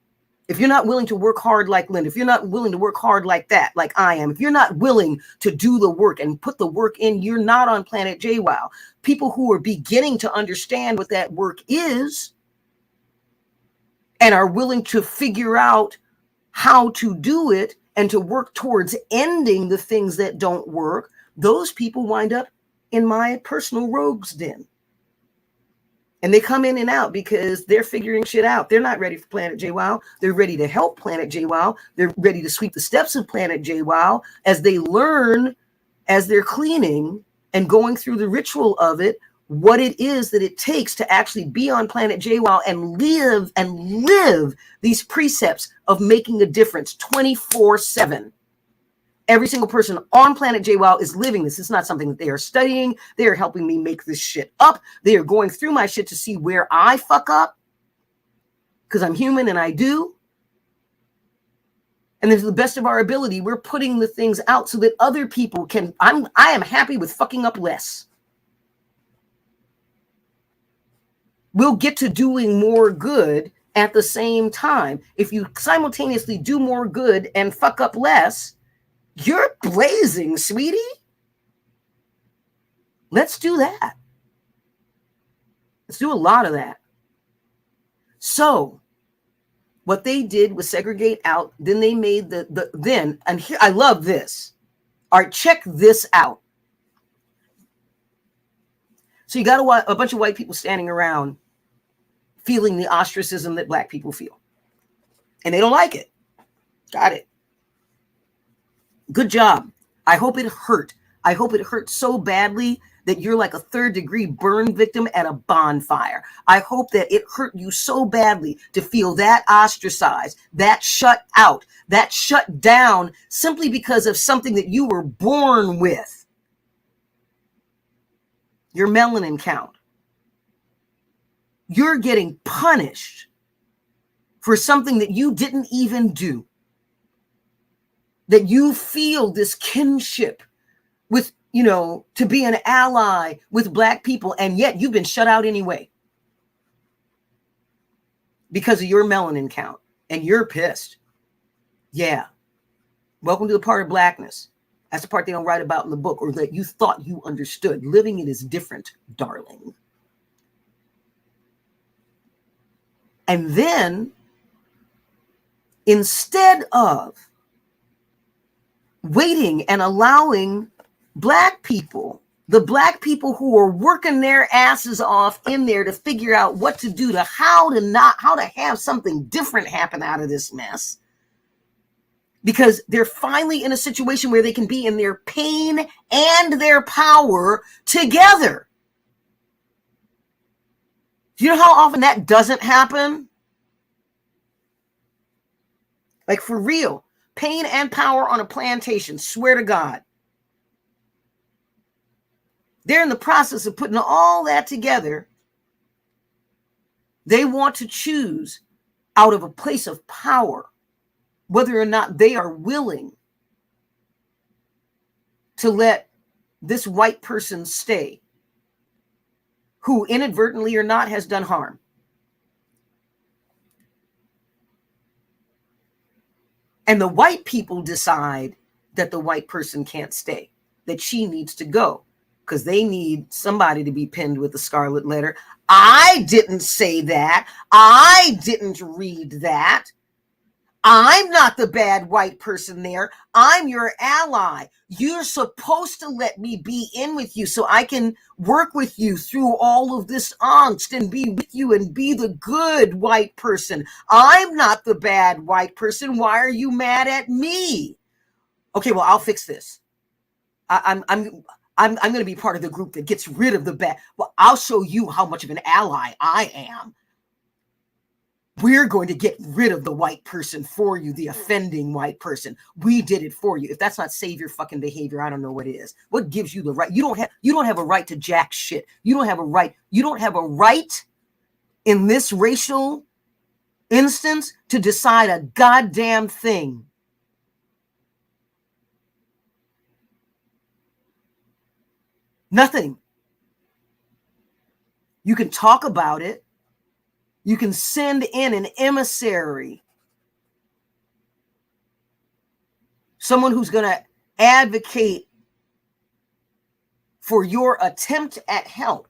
If you're not willing to work hard like Linda, if you're not willing to work hard like that, like I am, if you're not willing to do the work and put the work in, you're not on Planet JWoww. People who are beginning to understand what that work is and are willing to figure out how to do it and to work towards ending the things that don't work, those people wind up in my personal rogues den. And they come in and out because they're figuring shit out. They're not ready for Planet JWoww. They're ready to help Planet JWoww. They're ready to sweep the steps of Planet JWoww as they learn, as they're cleaning and going through the ritual of it, what it is that it takes to actually be on Planet JWoww and live these precepts of making a difference 24/7. Every single person on Planet JWoww is living this. It's not something that they are studying. They are helping me make this shit up. They are going through my shit to see where I fuck up because I'm human and I do. And to the best of our ability, we're putting the things out so that other people can. I am happy with fucking up less. We'll get to doing more good at the same time. If you simultaneously do more good and fuck up less, you're blazing, sweetie. Let's do that. Let's do a lot of that. So what they did was segregate out. Then they made and here, I love this. All right, check this out. So you got a bunch of white people standing around feeling the ostracism that black people feel. And they don't like it. Got it. Good job. I hope it hurt. I hope it hurt so badly that you're like a 3rd-degree burn victim at a bonfire. I hope that it hurt you so badly to feel that ostracized, that shut out, that shut down simply because of something that you were born with. Your melanin count. You're getting punished for something that you didn't even do. That you feel this kinship with, to be an ally with black people, and yet you've been shut out anyway because of your melanin count, and you're pissed. Yeah. Welcome to the part of blackness. That's the part they don't write about in the book, or that you thought you understood. Living it is different, darling. And then, instead of waiting and allowing black people, the black people who are working their asses off in there to figure out what to do, how to have something different happen out of this mess, because they're finally in a situation where they can be in their pain and their power together. Do you know how often that doesn't happen? Like, for real. Pain and power on a plantation, swear to God. They're in the process of putting all that together. They want to choose out of a place of power whether or not they are willing to let this white person stay, who inadvertently or not has done harm. And the white people decide that the white person can't stay, that she needs to go, because they need somebody to be pinned with a scarlet letter. I didn't say that. I didn't read that. I'm not the bad white person there. I'm your ally. You're supposed to let me be in with you so I can work with you through all of this angst and be with you and be the good white person. I'm not the bad white person. Why are you mad at me? Okay, well, I'll fix this. I'm going to be part of the group that gets rid of the bad. Well, I'll show you how much of an ally I am. We're going to get rid of the white person for you, the offending white person. We did it for you. If that's not savior fucking behavior, I don't know what is. What gives you the right? You don't have a right to jack shit. You don't have a right. You don't have a right in this racial instance to decide a goddamn thing. Nothing. You can talk about it. You can send in an emissary someone who's going to advocate for your attempt at help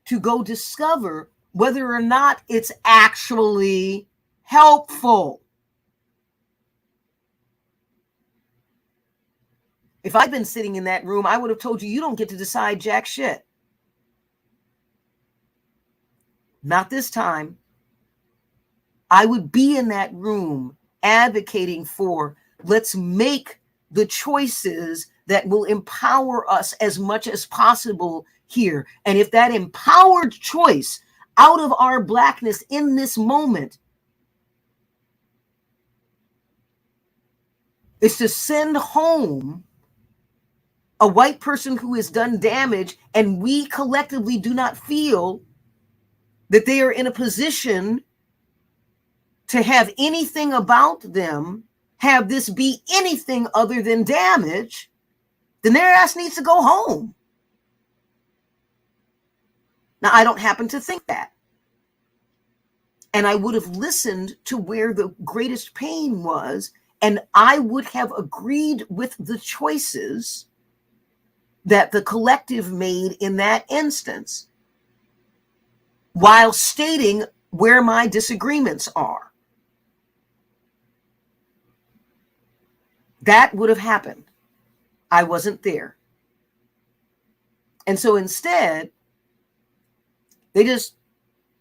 to go discover whether or not it's actually helpful. If I'd been sitting in that room, I would have told you, you don't get to decide jack shit. Not this time. I would be in that room advocating for, let's make the choices that will empower us as much as possible here. And if that empowered choice out of our blackness in this moment is to send home a white person who has done damage, and we collectively do not feel that they are in a position to have anything about them, have this be anything other than damage, then their ass needs to go home. Now, I don't happen to think that. And I would have listened to where the greatest pain was, and I would have agreed with the choices that the collective made in that instance, while stating where my disagreements are. That would have happened. I wasn't there. And so instead, they just,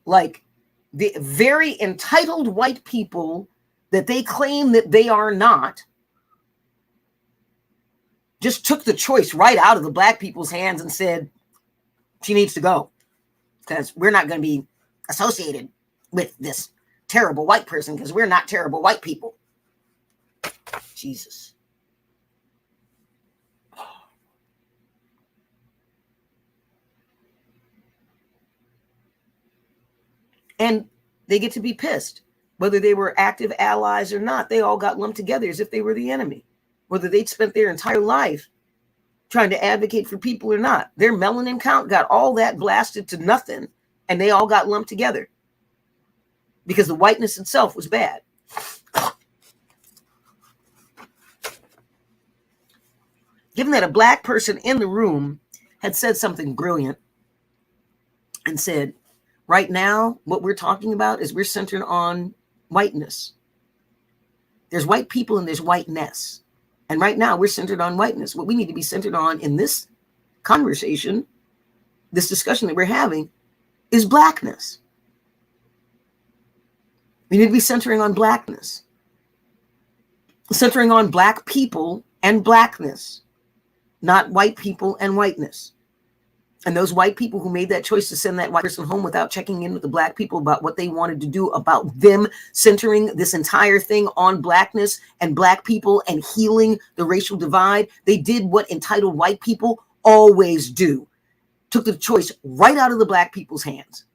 like the very entitled white people that they claim that they are not, just took the choice right out of the black people's hands and said, she needs to go because we're not going to be associated with this terrible white person because we're not terrible white people. Jesus. And they get to be pissed. Whether they were active allies or not, they all got lumped together as if they were the enemy. Whether they'd spent their entire life trying to advocate for people or not. Their melanin count got all that blasted to nothing, and they all got lumped together because the whiteness itself was bad. Given that a black person in the room had said something brilliant and said, right now, what we're talking about is we're centered on whiteness. There's white people and there's whiteness. And right now we're centered on whiteness. What we need to be centered on in this conversation, this discussion that we're having, is blackness. We need to be centering on blackness. Centering on black people and blackness, not white people and whiteness. And those white people who made that choice to send that white person home without checking in with the black people about what they wanted to do about them, centering this entire thing on blackness and black people and healing the racial divide, they did what entitled white people always do. Took the choice right out of the black people's hands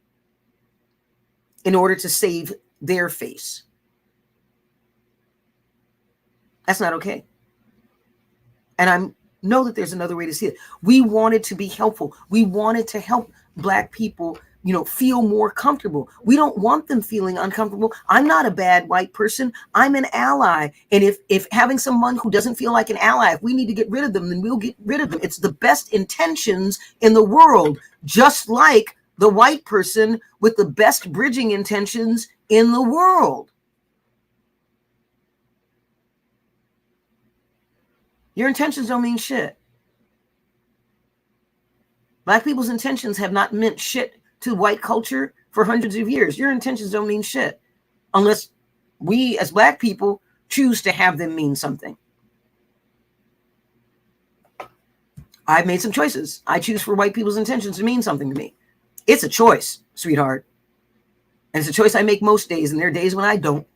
in order to save their face. That's not okay. And I know that there's another way to see it. We wanted to be helpful. We wanted to help black people, feel more comfortable. We don't want them feeling uncomfortable. I'm not a bad white person. I'm an ally. And if having someone who doesn't feel like an ally, if we need to get rid of them, then we'll get rid of them. It's the best intentions in the world, just like the white person with the best bridging intentions in the world. Your intentions don't mean shit. Black people's intentions have not meant shit to white culture for hundreds of years. Your intentions don't mean shit unless we as black people choose to have them mean something. I've made some choices. I choose for white people's intentions to mean something to me. It's a choice, sweetheart. And it's a choice I make most days, and there are days when I don't.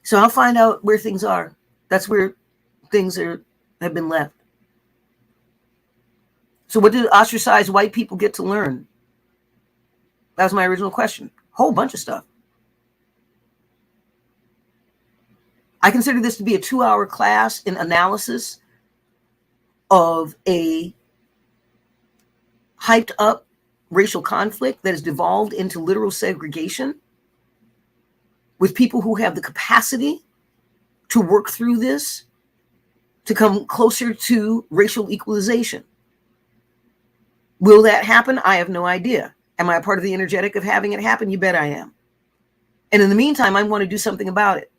So I'll find out where things are. That's where things have been left. So what do ostracized white people get to learn? That was my original question. Whole bunch of stuff. I consider this to be a 2-hour class in analysis of a hyped up racial conflict that has devolved into literal segregation, with people who have the capacity to work through this, to come closer to racial equalization. Will that happen? I have no idea. Am I a part of the energetic of having it happen? You bet I am. And in the meantime, I want to do something about it.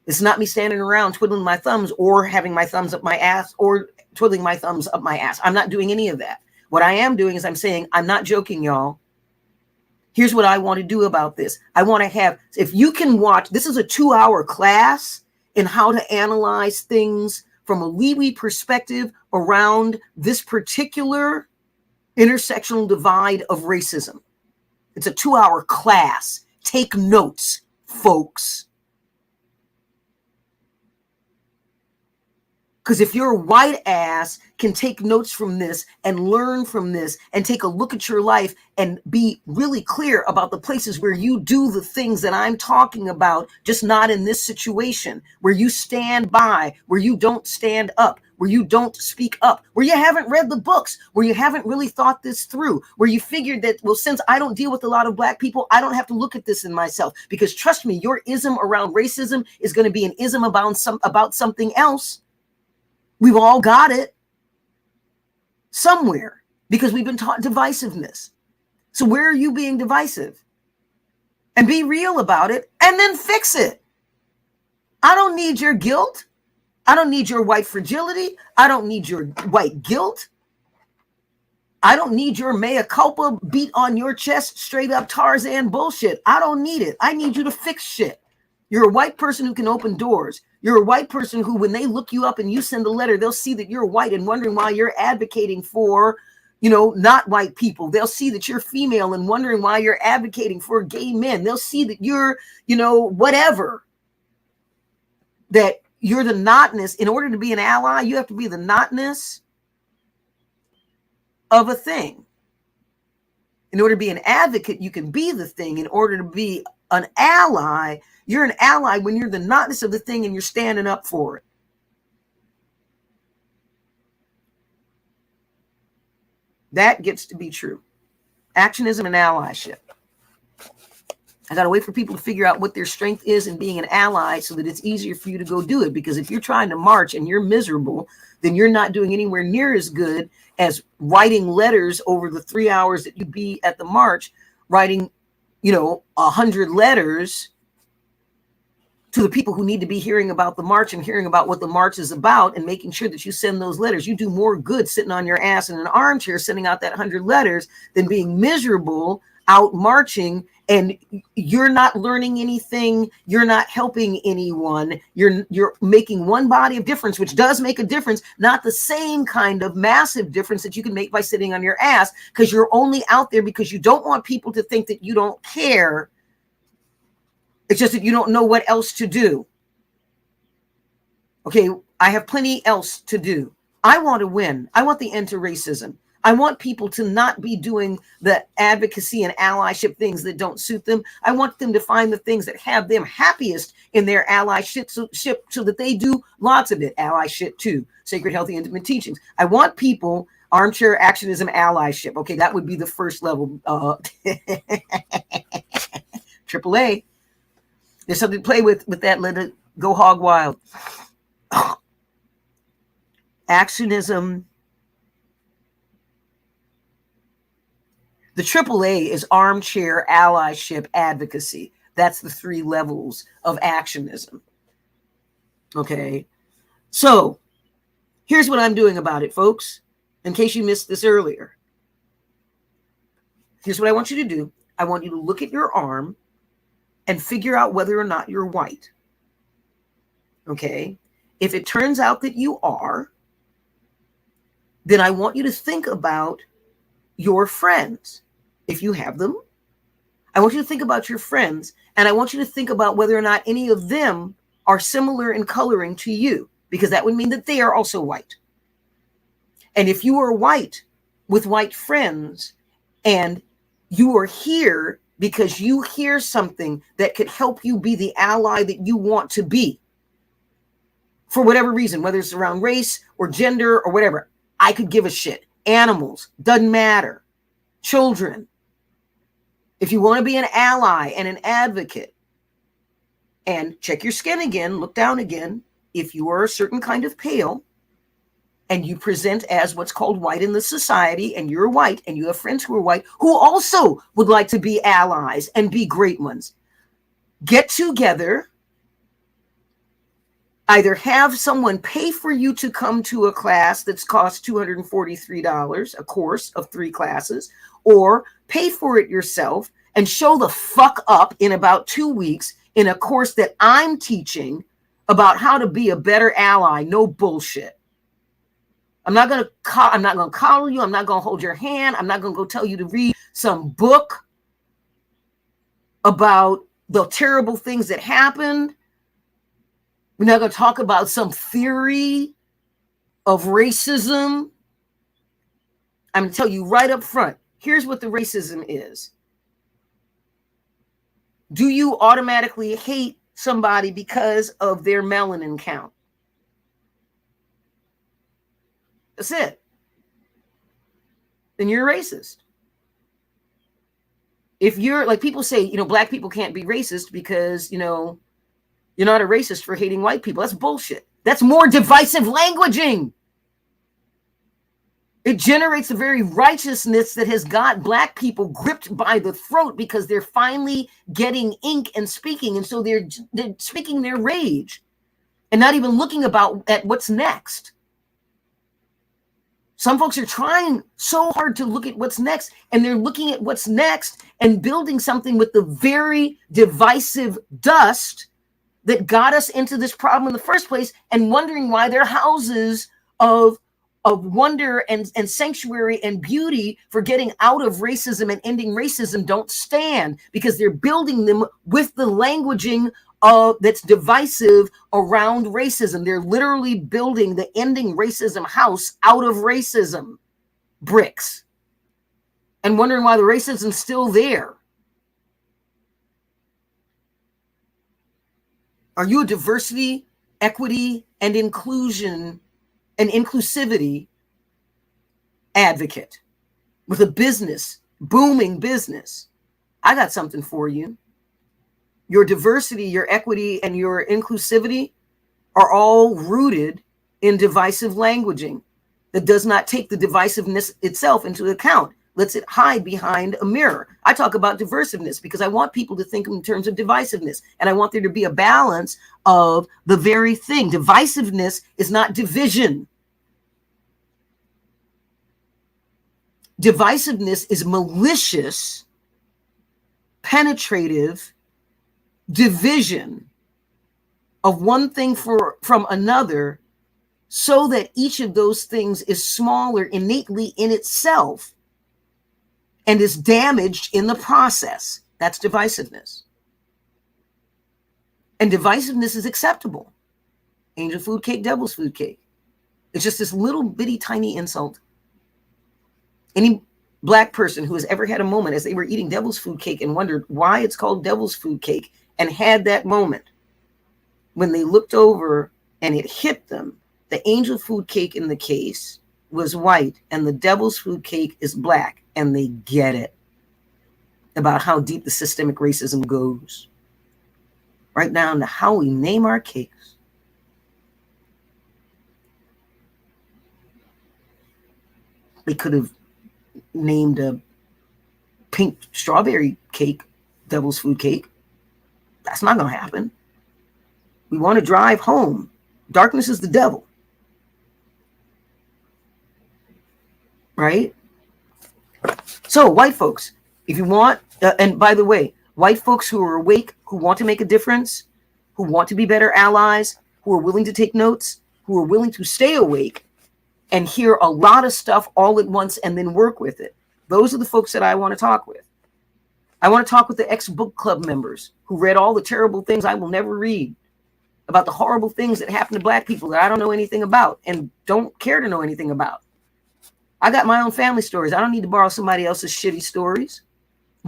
It's not me standing around twiddling my thumbs or having my thumbs up my ass or twiddling my thumbs up my ass. I'm not doing any of that. What I am doing is I'm saying, I'm not joking, y'all. Here's what I want to do about this. I want to have, if you can watch, this is a 2-hour class in how to analyze things from a Lewy perspective around this particular intersectional divide of racism. It's a 2-hour class. Take notes, folks. Because if your white ass can take notes from this and learn from this and take a look at your life and be really clear about the places where you do the things that I'm talking about, just not in this situation, where you stand by, where you don't stand up, where you don't speak up, where you haven't read the books, where you haven't really thought this through, where you figured that, well, since I don't deal with a lot of Black people, I don't have to look at this in myself. Because trust me, your ism around racism is going to be an ism about something else. We've all got it somewhere because we've been taught divisiveness. So where are you being divisive? And be real about it and then fix it. I don't need your guilt. I don't need your white fragility. I don't need your white guilt. I don't need your mea culpa beat on your chest, straight up Tarzan bullshit. I don't need it. I need you to fix shit. You're a white person who can open doors. You're a white person who, when they look you up and you send a letter, they'll see that you're white and wondering why you're advocating for, not white people. They'll see that you're female and wondering why you're advocating for gay men. They'll see that you're, whatever. That you're the notness. In order to be an ally, you have to be the notness of a thing. In order to be an advocate, you can be the thing. In order to be an ally, you're an ally when you're the notness of the thing and you're standing up for it. That gets to be true. Actionism and allyship. I got to wait for people to figure out what their strength is in being an ally so that it's easier for you to go do it. Because if you're trying to march and you're miserable, then you're not doing anywhere near as good as writing letters over the 3 hours that you'd be at the march, writing, 100 letters to the people who need to be hearing about the march and hearing about what the march is about and making sure that you send those letters. You do more good sitting on your ass in an armchair, sending out that 100 letters than being miserable out marching. And you're not learning anything. You're not helping anyone. You're making one body of difference, which does make a difference, not the same kind of massive difference that you can make by sitting on your ass, because you're only out there because you don't want people to think that you don't care. It's just that you don't know what else to do. Okay, I have plenty else to do. I want to win. I want the end to racism. I want people to not be doing the advocacy and allyship things that don't suit them. I want them to find the things that have them happiest in their allyship so that they do lots of it. Allyship too. Sacred, healthy, intimate teachings. I want people, armchair actionism, allyship. Okay, that would be the first level. AAA. There's something to play with that. Let it go hog wild. Actionism. The AAA is armchair allyship advocacy. That's the 3 levels of actionism. Okay. So here's what I'm doing about it, folks, in case you missed this earlier. Here's what I want you to do. I want you to look at your arm and figure out whether or not you're white. Okay. If it turns out that you are, then I want you to think about your friends. If you have them, I want you to think about your friends, and I want you to think about whether or not any of them are similar in coloring to you, because that would mean that they are also white. And if you are white with white friends and you are here because you hear something that could help you be the ally that you want to be, for whatever reason, whether it's around race or gender or whatever, I could give a shit. Animals, doesn't matter. children. If you want to be an ally and an advocate, and check your skin again, look down again. If you are a certain kind of pale and you present as what's called white in the society, and you're white and you have friends who are white who also would like to be allies and be great ones, get together. Either have someone pay for you to come to a class that's cost $243, a course of 3 classes, or pay for it yourself and show the fuck up in about 2 weeks in a course that I'm teaching about how to be a better ally. No bullshit. I'm not going to coddle you. I'm not going to hold your hand. I'm not going to go tell you to read some book about the terrible things that happened. We're not going to talk about some theory of racism. I'm going to tell you right up front, here's what the racism is. Do you automatically hate somebody because of their melanin count? That's it. Then you're racist. If you're like, people say, black people can't be racist because, you're not a racist for hating white people. That's bullshit. That's more divisive languaging. It generates the very righteousness that has got black people gripped by the throat because they're finally getting ink and speaking. And so they're speaking their rage and not even looking at what's next. Some folks are trying so hard to look at what's next, and they're looking at what's next and building something with the very divisive dust that got us into this problem in the first place, and wondering why their houses of wonder and sanctuary and beauty for getting out of racism and ending racism don't stand, because they're building them with the languaging that's divisive around racism. They're literally building the ending racism house out of racism bricks and wondering why the racism's still there. Are you a diversity, equity, and inclusion and inclusivity advocate with a business, booming business? I got something for you. Your diversity, your equity, and your inclusivity are all rooted in divisive languaging that does not take the divisiveness itself into account, lets it hide behind a mirror. I talk about diversiveness because I want people to think in terms of divisiveness, and I want there to be a balance of the very thing. Divisiveness is not division. Divisiveness is malicious, penetrative division of one thing from another, so that each of those things is smaller innately in itself and is damaged in the process. That's divisiveness. And divisiveness is acceptable. Angel food cake, devil's food cake. It's just this little bitty tiny insult. Any black person who has ever had a moment as they were eating devil's food cake and wondered why it's called devil's food cake, and had that moment when they looked over and it hit them, the angel food cake in the case was white and the devil's food cake is black, and they get it about how deep the systemic racism goes. Right down to how we name our cakes. They could have named a pink strawberry cake devil's food cake. That's not going to happen. We want to drive home. Darkness is the devil. Right? So, white folks, if you want, and by the way, white folks who are awake, who want to make a difference, who want to be better allies, who are willing to take notes, who are willing to stay awake and hear a lot of stuff all at once and then work with it. Those are the folks that I want to talk with. I want to talk with the ex-book club members who read all the terrible things I will never read, about the horrible things that happen to black people that I don't know anything about and don't care to know anything about. I got my own family stories. I don't need to borrow somebody else's shitty stories.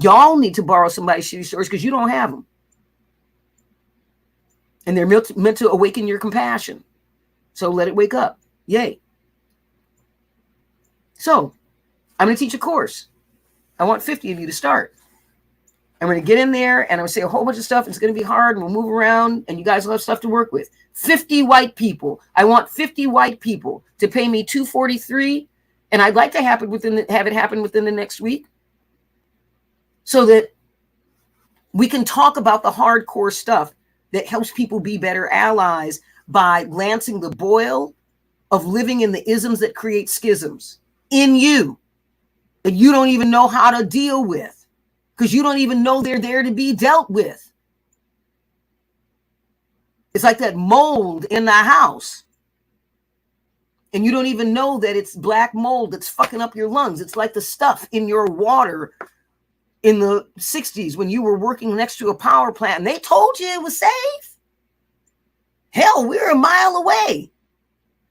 Y'all need to borrow somebody's shitty stories because you don't have them. And they're meant to awaken your compassion. So let it wake up. Yay. So I'm going to teach a course I want 50 of you to start. I'm going to get in there and I'm going to say a whole bunch of stuff. It's going to be hard and we'll move around and you guys will have stuff to work with. 50 white people. I want 50 white people to pay me $243. And I'd like to have it happen within the next week so that we can talk about the hardcore stuff that helps people be better allies by lancing the boil of living in the isms that create schisms in you that you don't even know how to deal with because you don't even know they're there to be dealt with. It's like that mold in the house. And you don't even know that it's black mold that's fucking up your lungs. It's like the stuff in your water in the 60s when you were working next to a power plant and they told you it was safe. Hell, we're a mile away.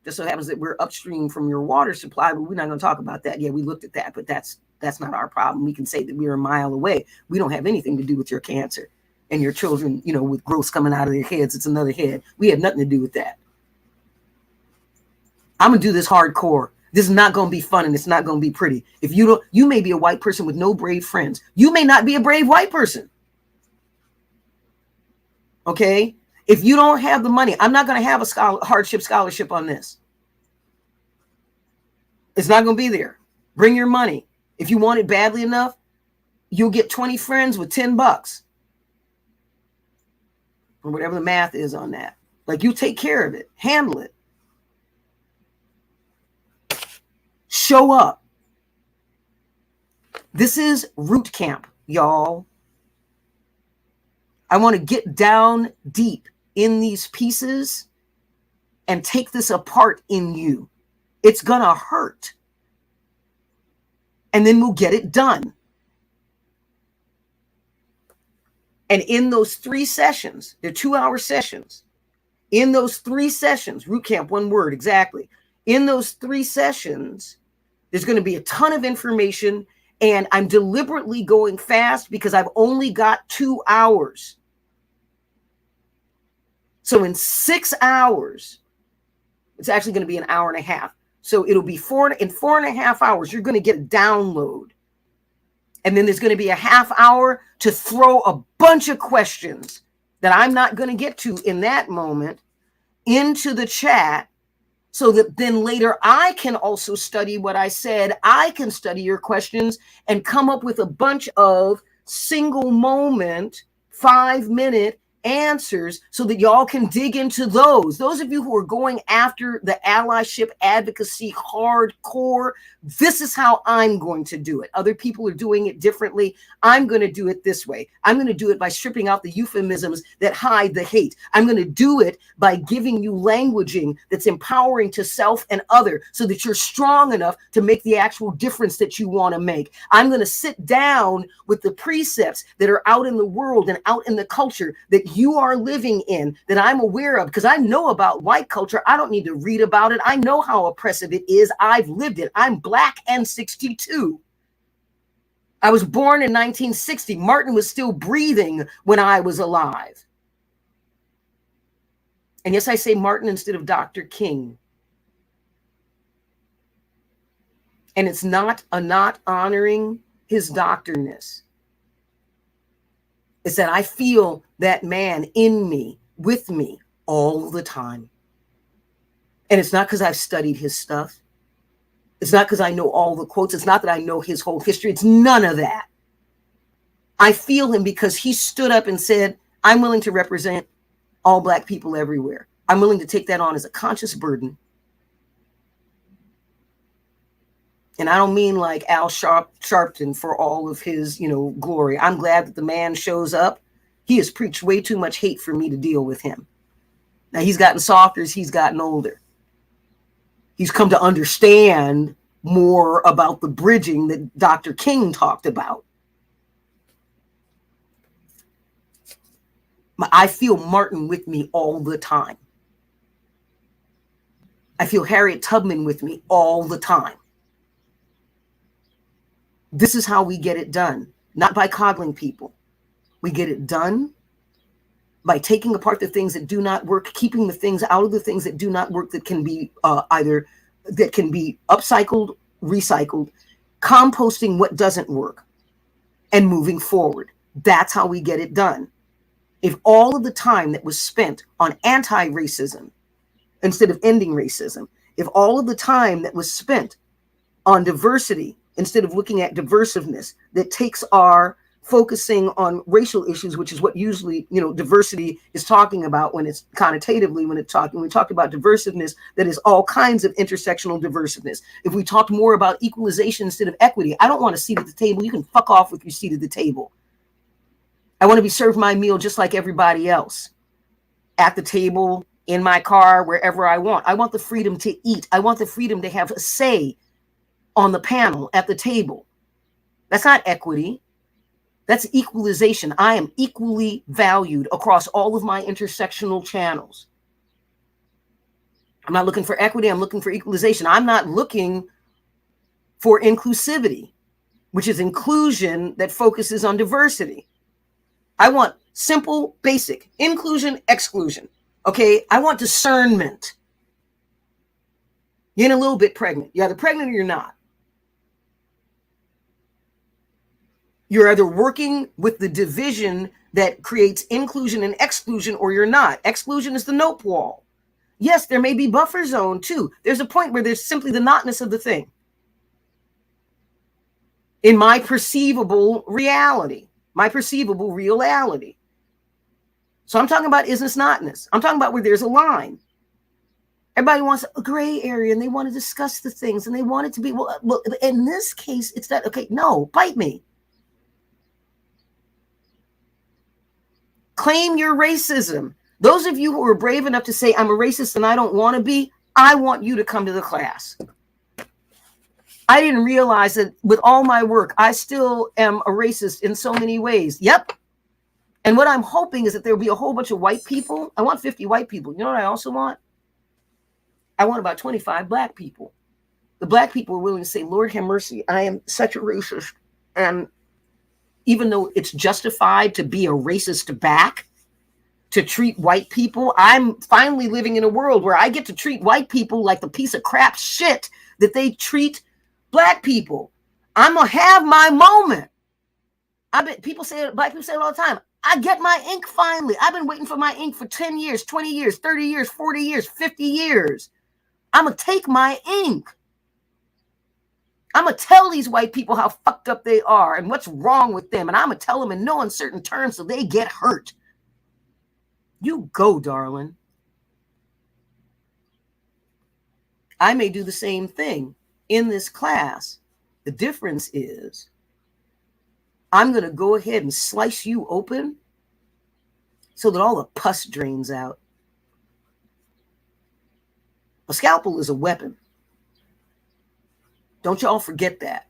Just so happens that we're upstream from your water supply, but we're not going to talk about that. Yeah, we looked at that, but that's not our problem. We can say that we're a mile away. We don't have anything to do with your cancer and your children, with growths coming out of their heads. It's another head. We have nothing to do with that. I'm going to do this hardcore. This is not going to be fun and it's not going to be pretty. If you may be a white person with no brave friends. You may not be a brave white person. Okay? If you don't have the money, I'm not going to have a hardship scholarship on this. It's not going to be there. Bring your money. If you want it badly enough, you'll get 20 friends with $10 or whatever the math is on that. Like, you take care of it. Handle it. Show up. This is root camp, y'all. I want to get down deep in these pieces and take this apart in you. It's gonna hurt. And then we'll get it done. And in those 3 sessions, they're 2-hour sessions. In those 3 sessions, root camp, one word exactly. In those 3 sessions, there's going to be a ton of information, and I'm deliberately going fast because I've only got 2 hours. So in 6 hours, it's actually going to be an hour and a half. So it'll be 4.5 hours, you're going to get a download. And then there's going to be a half hour to throw a bunch of questions that I'm not going to get to in that moment into the chat, so that then later I can also study what I said. I can study your questions and come up with a bunch of single moment, 5-minute answers so that y'all can dig into those. Those of you who are going after the allyship advocacy hardcore, this is how I'm going to do it. Other people are doing it differently. I'm going to do it this way. I'm going to do it by stripping out the euphemisms that hide the hate. I'm going to do it by giving you languaging that's empowering to self and other so that you're strong enough to make the actual difference that you want to make. I'm going to sit down with the precepts that are out in the world and out in the culture that you are living in, that I'm aware of, because I know about white culture. I don't need to read about it. I know how oppressive it is. I've lived it. I'm Black and 62. I was born in 1960. Martin was still breathing when I was alive. And yes, I say Martin instead of Dr. King. And it's not honoring his doctorness. It's that I feel that man in me, with me, all the time. And it's not because I've studied his stuff. It's not because I know all the quotes. It's not that I know his whole history. It's none of that. I feel him because he stood up and said, I'm willing to represent all Black people everywhere. I'm willing to take that on as a conscious burden. And I don't mean like Al Sharpton for all of his, glory. I'm glad that the man shows up. He has preached way too much hate for me to deal with him. Now, he's gotten softer as he's gotten older. He's come to understand more about the bridging that Dr. King talked about. I feel Martin with me all the time. I feel Harriet Tubman with me all the time. This is how we get it done, not by coddling people. We get it done by taking apart the things that do not work, keeping the things out of the things that do not work, that can be that can be upcycled, recycled, composting what doesn't work. and moving forward. That's how we get it done. If all of the time that was spent on anti-racism instead of ending racism, if all of the time that was spent on diversity instead of looking at diversiveness, that takes our focusing on racial issues, which is what usually, diversity is talking about when it's connotatively, when we talk about diversiveness, that is all kinds of intersectional diversiveness. If we talked more about equalization instead of equity, I don't want a seat at the table. You can fuck off with your seat at the table. I want to be served my meal just like everybody else, at the table, in my car, wherever I want. I want the freedom to eat. I want the freedom to have a say on the panel, at the table. That's not equity. That's equalization. I am equally valued across all of my intersectional channels. I'm not looking for equity. I'm looking for equalization. I'm not looking for inclusivity, which is inclusion that focuses on diversity. I want simple, basic inclusion, exclusion. Okay. I want discernment. You're a little bit pregnant. You're either pregnant or you're not. You're either working with the division that creates inclusion and exclusion, or you're not. Exclusion is the nope wall. Yes, there may be buffer zone too. There's a point where there's simply the notness of the thing in my perceivable reality, my perceivable reality. So I'm talking about isness notness. I'm talking about where there's a line. Everybody wants a gray area and they want to discuss the things and they want it to be, well, in this case, it's that, okay, no, bite me. Claim your racism. Those of you who are brave enough to say, I'm a racist and I don't want to be, I want you to come to the class. I didn't realize that with all my work, I still am a racist in so many ways. Yep. And what I'm hoping is that there'll be a whole bunch of white people. I want 50 white people. You know what I also want? I want about 25 black people. The black people are willing to say, Lord have mercy, I am such a racist. And even though it's justified to be a racist back, to treat white people, I'm finally living in a world where I get to treat white people like the piece of crap shit that they treat black people. I'm going to have my moment. People say, black people say it all the time. I get my ink finally. I've been waiting for my ink for 10 years, 20 years, 30 years, 40 years, 50 years. I'm going to take my ink. I'm going to tell these white people how fucked up they are and what's wrong with them. And I'm going to tell them in no uncertain terms so they get hurt. You go, darling. I may do the same thing in this class. The difference is I'm going to go ahead and slice you open so that all the pus drains out. A scalpel is a weapon. Don't y'all forget that.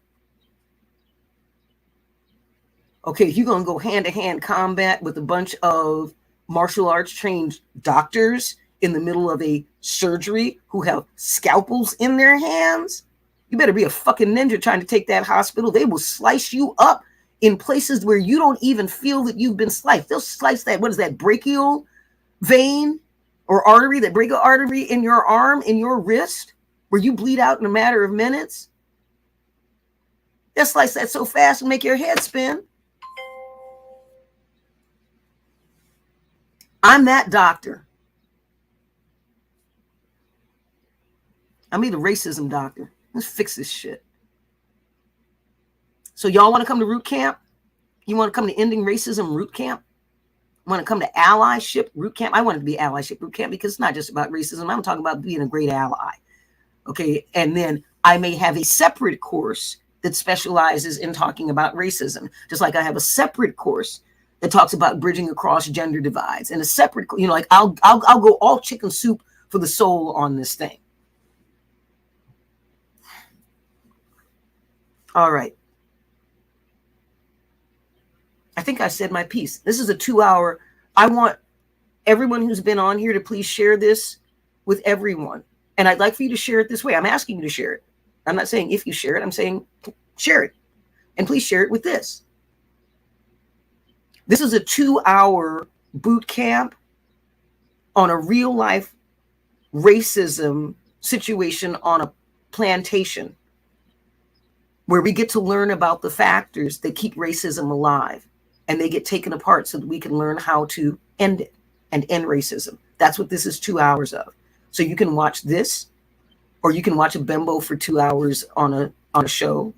Okay, if you're going to go hand-to-hand combat with a bunch of martial arts trained doctors in the middle of a surgery who have scalpels in their hands, you better be a fucking ninja trying to take that hospital. They will slice you up in places where you don't even feel that you've been sliced. They'll slice that, what is that, brachial vein or artery, that brachial artery in your arm, in your wrist, where you bleed out in a matter of minutes. They'll slice that so fast and make your head spin. I'm that doctor. I'm the racism doctor. Let's fix this shit. So y'all want to come to root camp? You want to come to ending racism root camp? Want to come to allyship root camp? I want it to be allyship root camp because it's not just about racism. I'm talking about being a great ally. Okay. And then I may have a separate course that specializes in talking about racism, just like I have a separate course that talks about bridging across gender divides, and a separate, like I'll go all chicken soup for the soul on this thing. All right. I think I said my piece. This is a 2-hour. I want everyone who's been on here to please share this with everyone. And I'd like for you to share it this way. I'm asking you to share it. I'm not saying if you share it. I'm saying share it. And please share it with this. This is a 2-hour boot camp on a real life racism situation on a plantation. where we get to learn about the factors that keep racism alive, and they get taken apart so that we can learn how to end it and end racism. That's what this is 2 hours of. So you can watch this, or you can watch a bimbo for 2 hours on a show,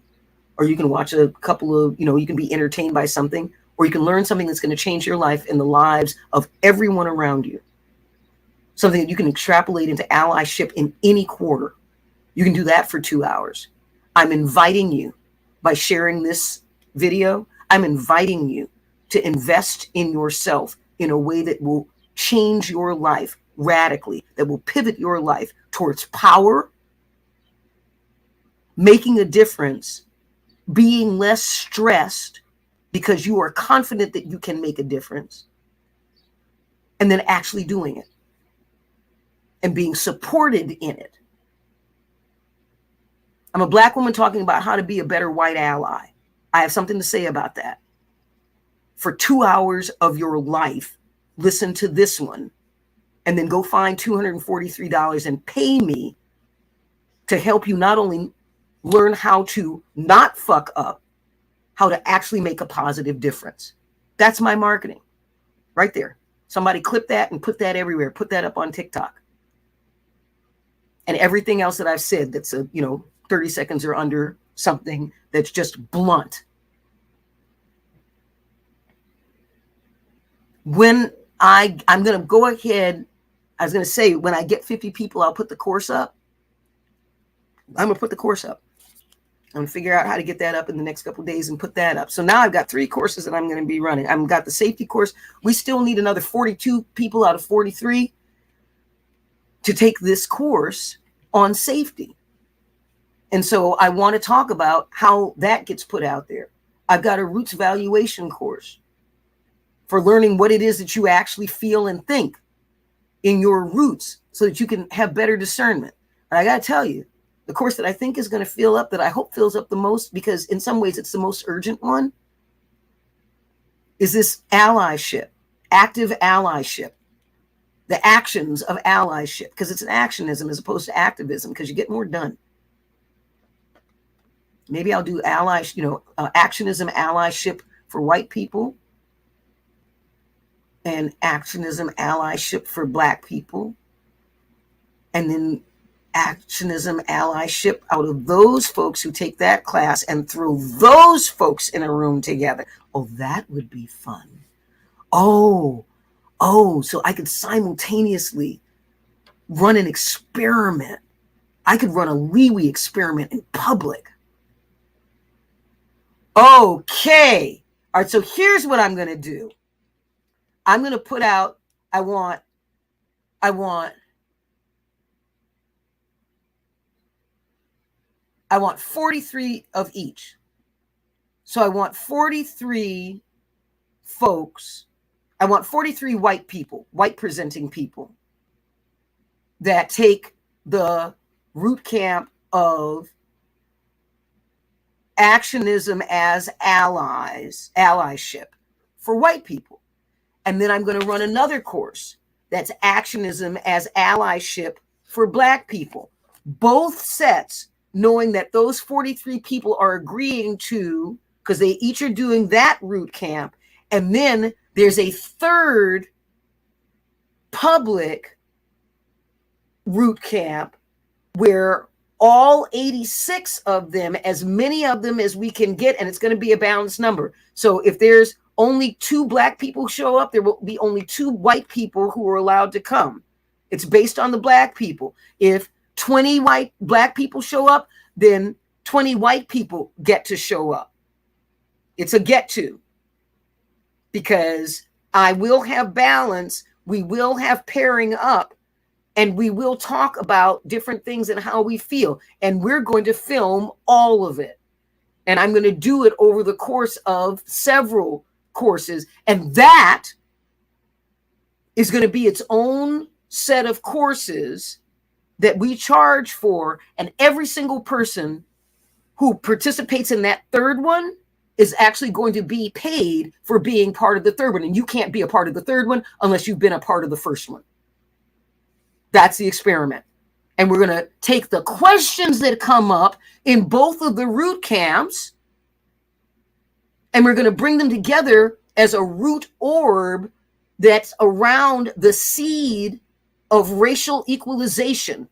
or you can watch a couple of, you can be entertained by something, or you can learn something that's going to change your life and the lives of everyone around you. Something that you can extrapolate into allyship in any quarter. You can do that for 2 hours. I'm inviting you, by sharing this video, I'm inviting you to invest in yourself in a way that will change your life radically, that will pivot your life towards power, making a difference, being less stressed because you are confident that you can make a difference, and then actually doing it and being supported in it. I'm a Black woman talking about how to be a better white ally. I have something to say about that. For 2 hours of your life, listen to this one, and then go find $243 and pay me to help you not only learn how to not fuck up, how to actually make a positive difference. That's my marketing right there. Somebody clip that and put that everywhere. Put that up on TikTok. And everything else that I've said that's 30 seconds or under, something that's just blunt. When I'm going to go ahead, I was going to say, when I get 50 people, I'll put the course up. I'm going to put the course up. I'm going to figure out how to get that up in the next couple of days and put that up. So now I've got 3 courses that I'm going to be running. I've got the safety course. We still need another 42 people out of 43 to take this course on safety. And so I want to talk about how that gets put out there. I've got a roots valuation course for learning what it is that you actually feel and think in your roots so that you can have better discernment. And I got to tell you, the course that I think is going to fill up, that I hope fills up the most, because in some ways it's the most urgent one, is this allyship, active allyship, the actions of allyship, because it's an actionism as opposed to activism, because you get more done. Maybe I'll do actionism, allyship for white people, and actionism, allyship for Black people, and then actionism, allyship out of those folks who take that class and throw those folks in a room together. Oh, that would be fun. Oh, so I could simultaneously run an experiment. I could run a Lewy experiment in public. Okay. All right, so here's what I'm going to do. I'm going to put out, I want 43 of each. So I want 43 folks. I want 43 white people, white presenting people that take the root camp of actionism as allyship for white people. And then I'm going to run another course that's actionism as allyship for Black people. Both sets, knowing that those 43 people are agreeing to, because they each are doing that root camp. And then there's a third public root camp where all 86 of them, as many of them as we can get, and it's going to be a balanced number. So if there's only 2 Black people show up, there will be only 2 white people who are allowed to come. It's based on the Black people. If 20 Black people show up, then 20 white people get to show up. It's a get to, because I will have balance. We will have pairing up, and we will talk about different things and how we feel. And we're going to film all of it. And I'm going to do it over the course of several courses. And that is going to be its own set of courses that we charge for. And every single person who participates in that third one is actually going to be paid for being part of the third one. And you can't be a part of the third one unless you've been a part of the first one. That's the experiment. And we're going to take the questions that come up in both of the root camps, and we're going to bring them together as a root orb that's around the seed of racial equalization,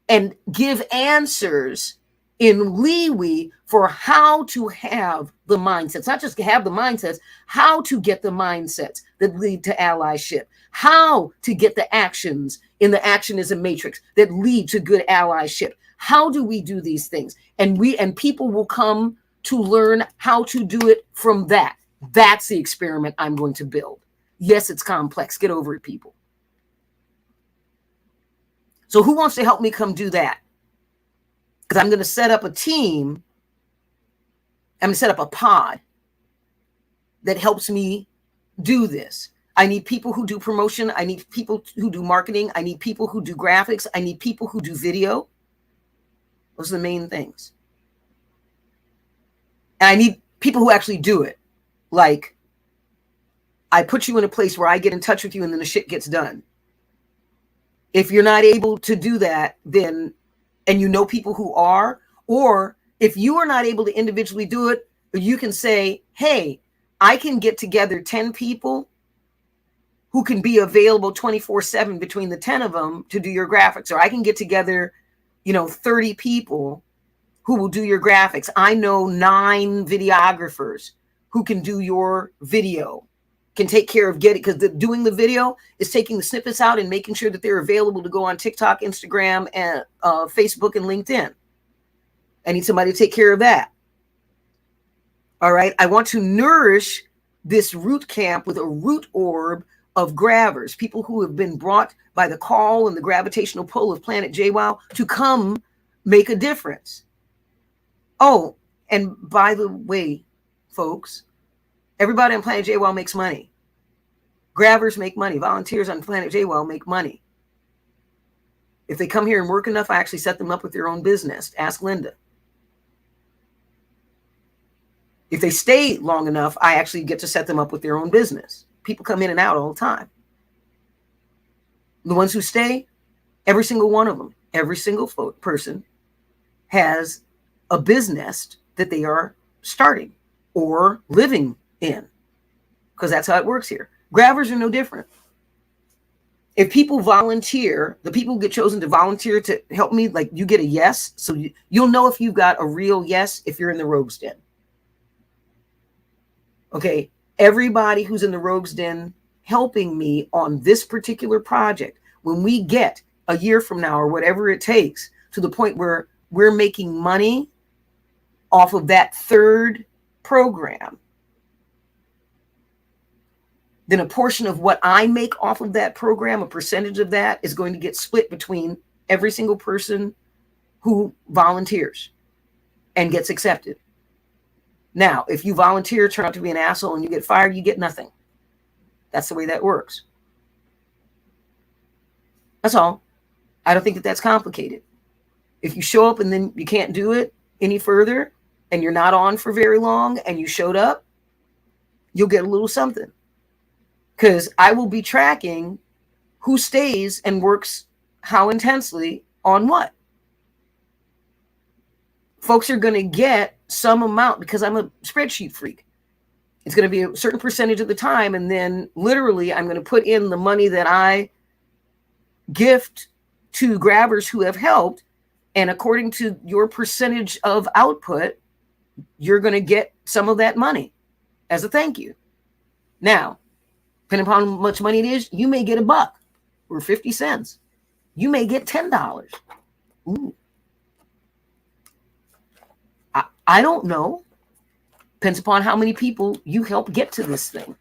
and give answers in Liwi for how to have the mindsets, not just have the mindsets, how to get the mindsets that lead to allyship, how to get the actions in the actionism matrix that lead to good allyship. How do we do these things? And people will come to learn how to do it from that. That's the experiment I'm going to build. Yes, it's complex. Get over it, people. So who wants to help me come do that? Because I'm going to set up a team. I'm going to set up a pod that helps me do this. I need people who do promotion. I need people who do marketing. I need people who do graphics. I need people who do video. Those are the main things. And I need people who actually do it. Like, I put you in a place where I get in touch with you and then the shit gets done. If you're not able to do that, then, and you know people who are, or if you are not able to individually do it, you can say, hey, I can get together 10 people who can be available 24/7 between the 10 of them to do your graphics. Or I can get together, 30 people who will do your graphics. I know 9 videographers who can do your video, can take care of getting, because doing the video is taking the snippets out and making sure that they're available to go on TikTok, Instagram, and Facebook and LinkedIn. I need somebody to take care of that. All right. I want to nourish this root camp with a root orb of grabbers, people who have been brought by the call and the gravitational pull of Planet JWoww to come make a difference. Oh, and by the way, folks, everybody on Planet JWoww makes money. Grabbers make money. Volunteers on Planet JWoww make money. If they come here and work enough, I actually set them up with their own business. Ask Linda. If they stay long enough, I actually get to set them up with their own business. People come in and out all the time. The ones who stay, every single one of them, every single person has a business that they are starting or living in, because that's how it works here. Grabbers are no different. If people volunteer, the people who get chosen to volunteer to help me, like, you get a yes. So you'll know if you've got a real yes if you're in the Rogues Den. Okay, everybody who's in the Rogues Den helping me on this particular project, when we get a year from now or whatever it takes to the point where we're making money off of that third program, then a portion of what I make off of that program, a percentage of that, is going to get split between every single person who volunteers and gets accepted. Now, if you volunteer, turn out to be an asshole, and you get fired, you get nothing. That's the way that works. That's all. I don't think that that's complicated. If you show up and then you can't do it any further, and you're not on for very long, and you showed up, you'll get a little something. Because I will be tracking who stays and works how intensely on what. Folks are going to get some amount, because I'm a spreadsheet freak. It's going to be a certain percentage of the time, and then literally I'm going to put in the money that I gift to grabbers who have helped, and according to your percentage of output, you're going to get some of that money as a thank you. Now, depending upon how much money it is, you may get $1 or 50 cents. You may get $10. Ooh. I don't know. Depends upon how many people you help get to this thing.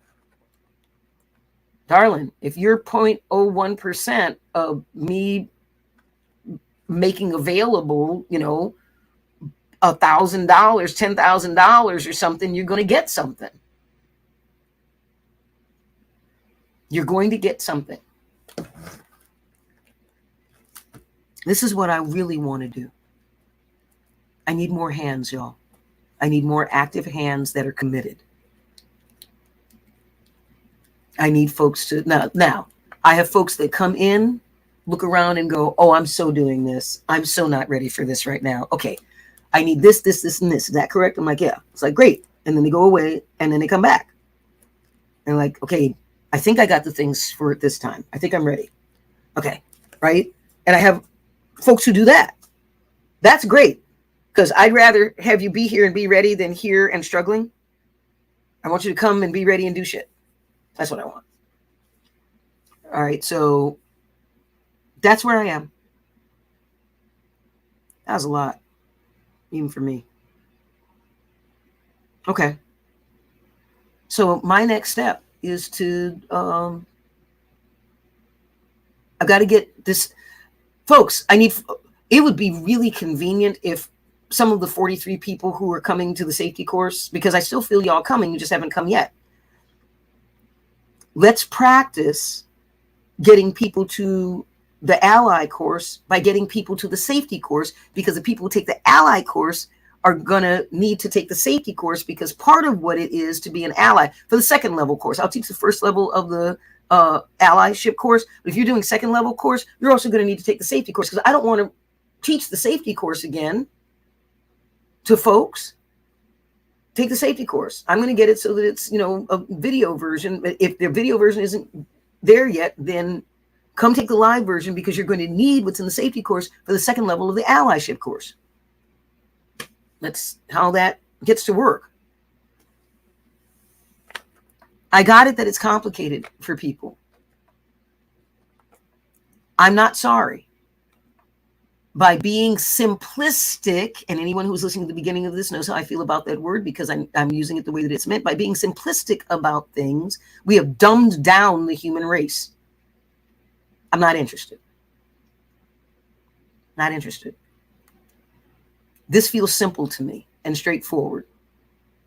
Darling, if you're 0.01% of me making available, $1,000, $10,000 or something, you're going to get something. You're going to get something. This is what I really want to do. I need more hands, y'all. I need more active hands that are committed. I need folks to, now, I have folks that come in look around and go, oh, I'm so doing this. I'm so not ready for this right now. Okay, I need this, this, this, and this. Is that correct? I'm like, yeah. It's like, great. And then they go away and then they come back. And like, okay, I think I got the things for it this time. I think I'm ready. Okay, right? And I have folks who do that. That's great, because I'd rather have you be here and be ready than here and struggling. I want you to come and be ready and do shit. That's what I want. All right, so that's where I am. That was a lot, even for me. Okay. So my next step is to, I've got to get this, folks, it would be really convenient if some of the 43 people who are coming to the safety course, because I still feel y'all coming, you just haven't come yet. Let's practice getting people to the ally course by getting people to the safety course, because the people who take the ally course are going to need to take the safety course, because part of what it is to be an ally for the second level course. I'll teach the first level of the allyship course. But if you're doing second level course, you're also going to need to take the safety course, because I don't want to teach the safety course again to folks. Take the safety course. I'm going to get it so that it's, a video version. But if the video version isn't there yet, then come take the live version, because you're going to need what's in the safety course for the second level of the allyship course. That's how that gets to work. I got it that it's complicated for people. I'm not sorry. By being simplistic, and anyone who's listening to the beginning of this knows how I feel about that word, because I'm using it the way that it's meant. By being simplistic about things, we have dumbed down the human race. I'm not interested. Not interested. This feels simple to me and straightforward.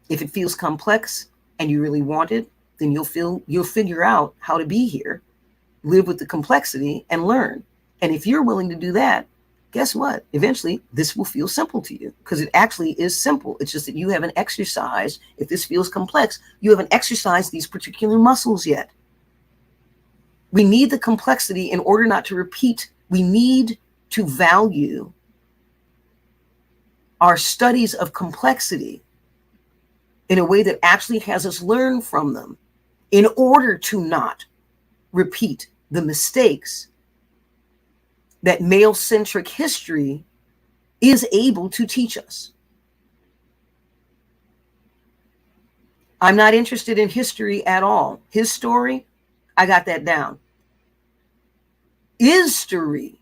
If it feels complex and you really want it, then you'll figure out how to be here, live with the complexity, and learn. And if you're willing to do that, guess what? Eventually, this will feel simple to you, because it actually is simple. It's just that you haven't exercised. If this feels complex, you haven't exercised these particular muscles yet. We need the complexity in order not to repeat. We need to value our studies of complexity in a way that actually has us learn from them, in order to not repeat the mistakes that male-centric history is able to teach us. I'm not interested in history at all. His story, I got that down. Is-story,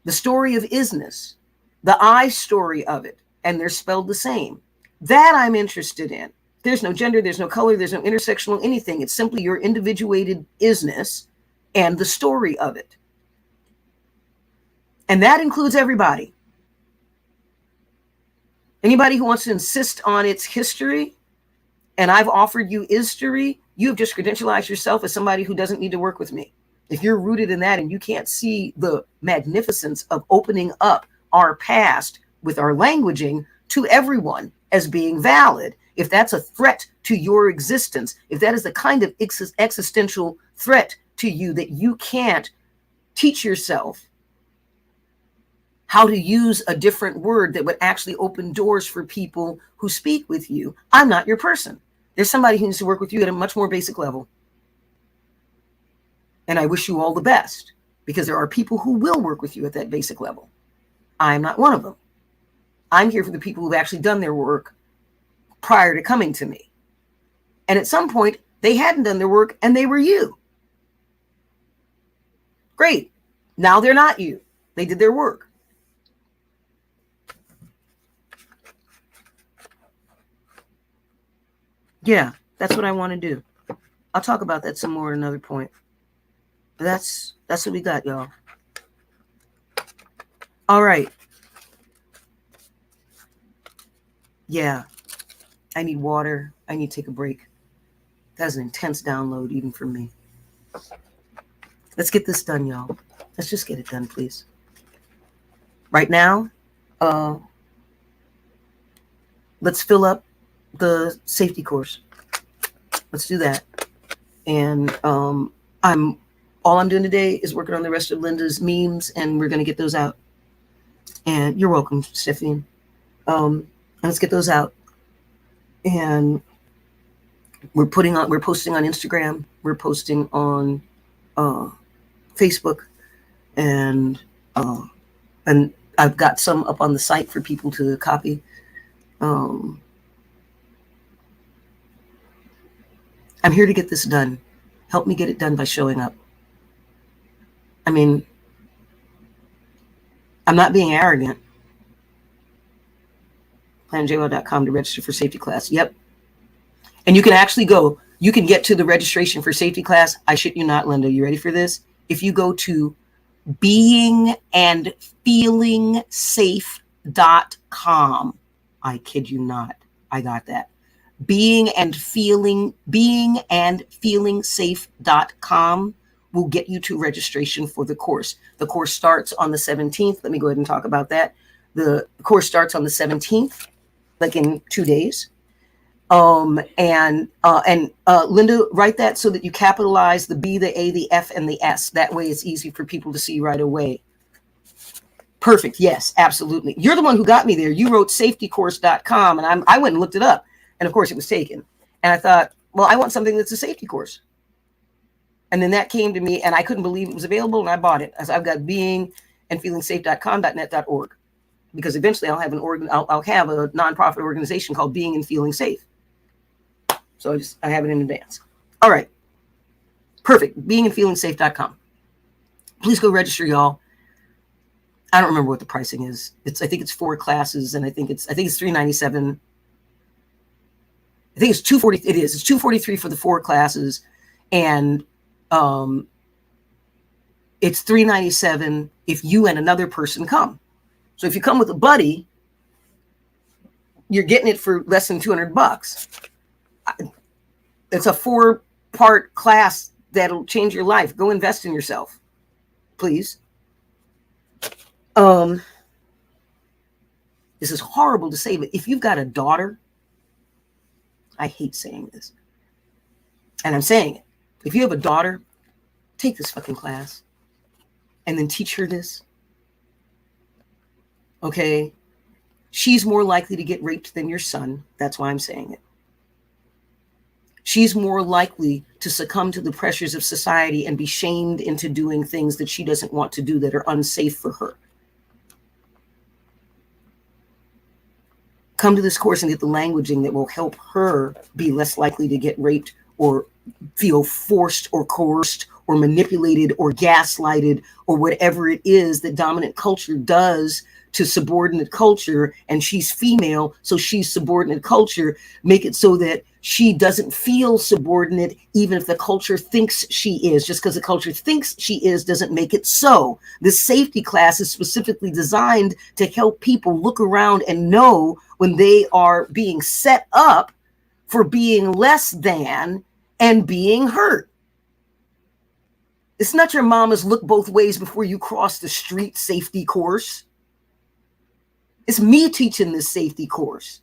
the story of isness, the I story of it, and they're spelled the same. That I'm interested in. There's no gender, there's no color, there's no intersectional anything. It's simply your individuated isness and the story of it. And that includes everybody. Anybody who wants to insist on its history, and I've offered you is-story, you have just credentialized yourself as somebody who doesn't need to work with me. If you're rooted in that and you can't see the magnificence of opening up our past with our languaging to everyone as being valid, if that's a threat to your existence, if that is the kind of existential threat to you that you can't teach yourself how to use a different word that would actually open doors for people who speak with you, I'm not your person. There's somebody who needs to work with you at a much more basic level. And I wish you all the best, because there are people who will work with you at that basic level. I'm not one of them. I'm here for the people who've actually done their work prior to coming to me. And at some point, they hadn't done their work and they were you. Great. Now they're not you. They did their work. Yeah, that's what I want to do. I'll talk about that some more at another point. But that's what we got, y'all. All right. Yeah, I need water. I need to take a break. That's an intense download, even for me. Let's get this done, y'all. Let's just get it done, please. Right now, let's fill up the safety course. Let's do that. And I'm all I'm doing today is working on the rest of Linda's memes, and we're going to get those out. And you're welcome, Stephanie. And let's get those out. And we're posting on Instagram. We're posting on Facebook, and I've got some up on the site for people to copy. I'm here to get this done. Help me get it done by showing up. I mean, I'm not being arrogant. planjwl.com to register for safety class. Yep. And you can actually you can get to the registration for safety class. I shit you not, Linda. You ready for this? If you go to beingandfeelingsafe.com, I kid you not, I got that. beingandfeelingsafe.com will get you to registration for the course. The course starts on the 17th. Let me go ahead and talk about that. The course starts on the 17th, like in 2 days. Linda, write that so that you capitalize the B, the A, the F, and the S. That way it's easy for people to see right away. Perfect. Yes, absolutely. You're the one who got me there. You wrote safetycourse.com, and I went and looked it up. And of course it was taken. And I thought, well, I want something that's a safety course. And then that came to me, and I couldn't believe it was available, and I bought it. I've got beingandfeelingsafe.com.net.org, because eventually I'll have I'll have a nonprofit organization called Being and Feeling Safe. So I have it in advance. All right. Perfect. Beingandfeelingsafe.com. Please go register, y'all. I don't remember what the pricing is. I think it's 4 classes, and I think it's $397. I think it's $240. It is. It's $243 for the 4 classes, and it's $397 if you and another person come. So if you come with a buddy, you're getting it for less than $200. It's a 4-part class that'll change your life. Go invest in yourself, please. This is horrible to say, but if you've got a daughter, I hate saying this, and I'm saying it. If you have a daughter, take this fucking class and then teach her this. Okay? She's more likely to get raped than your son. That's why I'm saying it. She's more likely to succumb to the pressures of society and be shamed into doing things that she doesn't want to do that are unsafe for her. Come to this course and get the languaging that will help her be less likely to get raped or feel forced or coerced or manipulated or gaslighted or whatever it is that dominant culture does to subordinate culture. And she's female, so she's subordinate culture. Make it so that she doesn't feel subordinate, even if the culture thinks she is. Just because the culture thinks she is doesn't make it so. This safety class is specifically designed to help people look around and know when they are being set up for being less than and being hurt. It's not your mama's look both ways before you cross the street safety course. It's me teaching this safety course.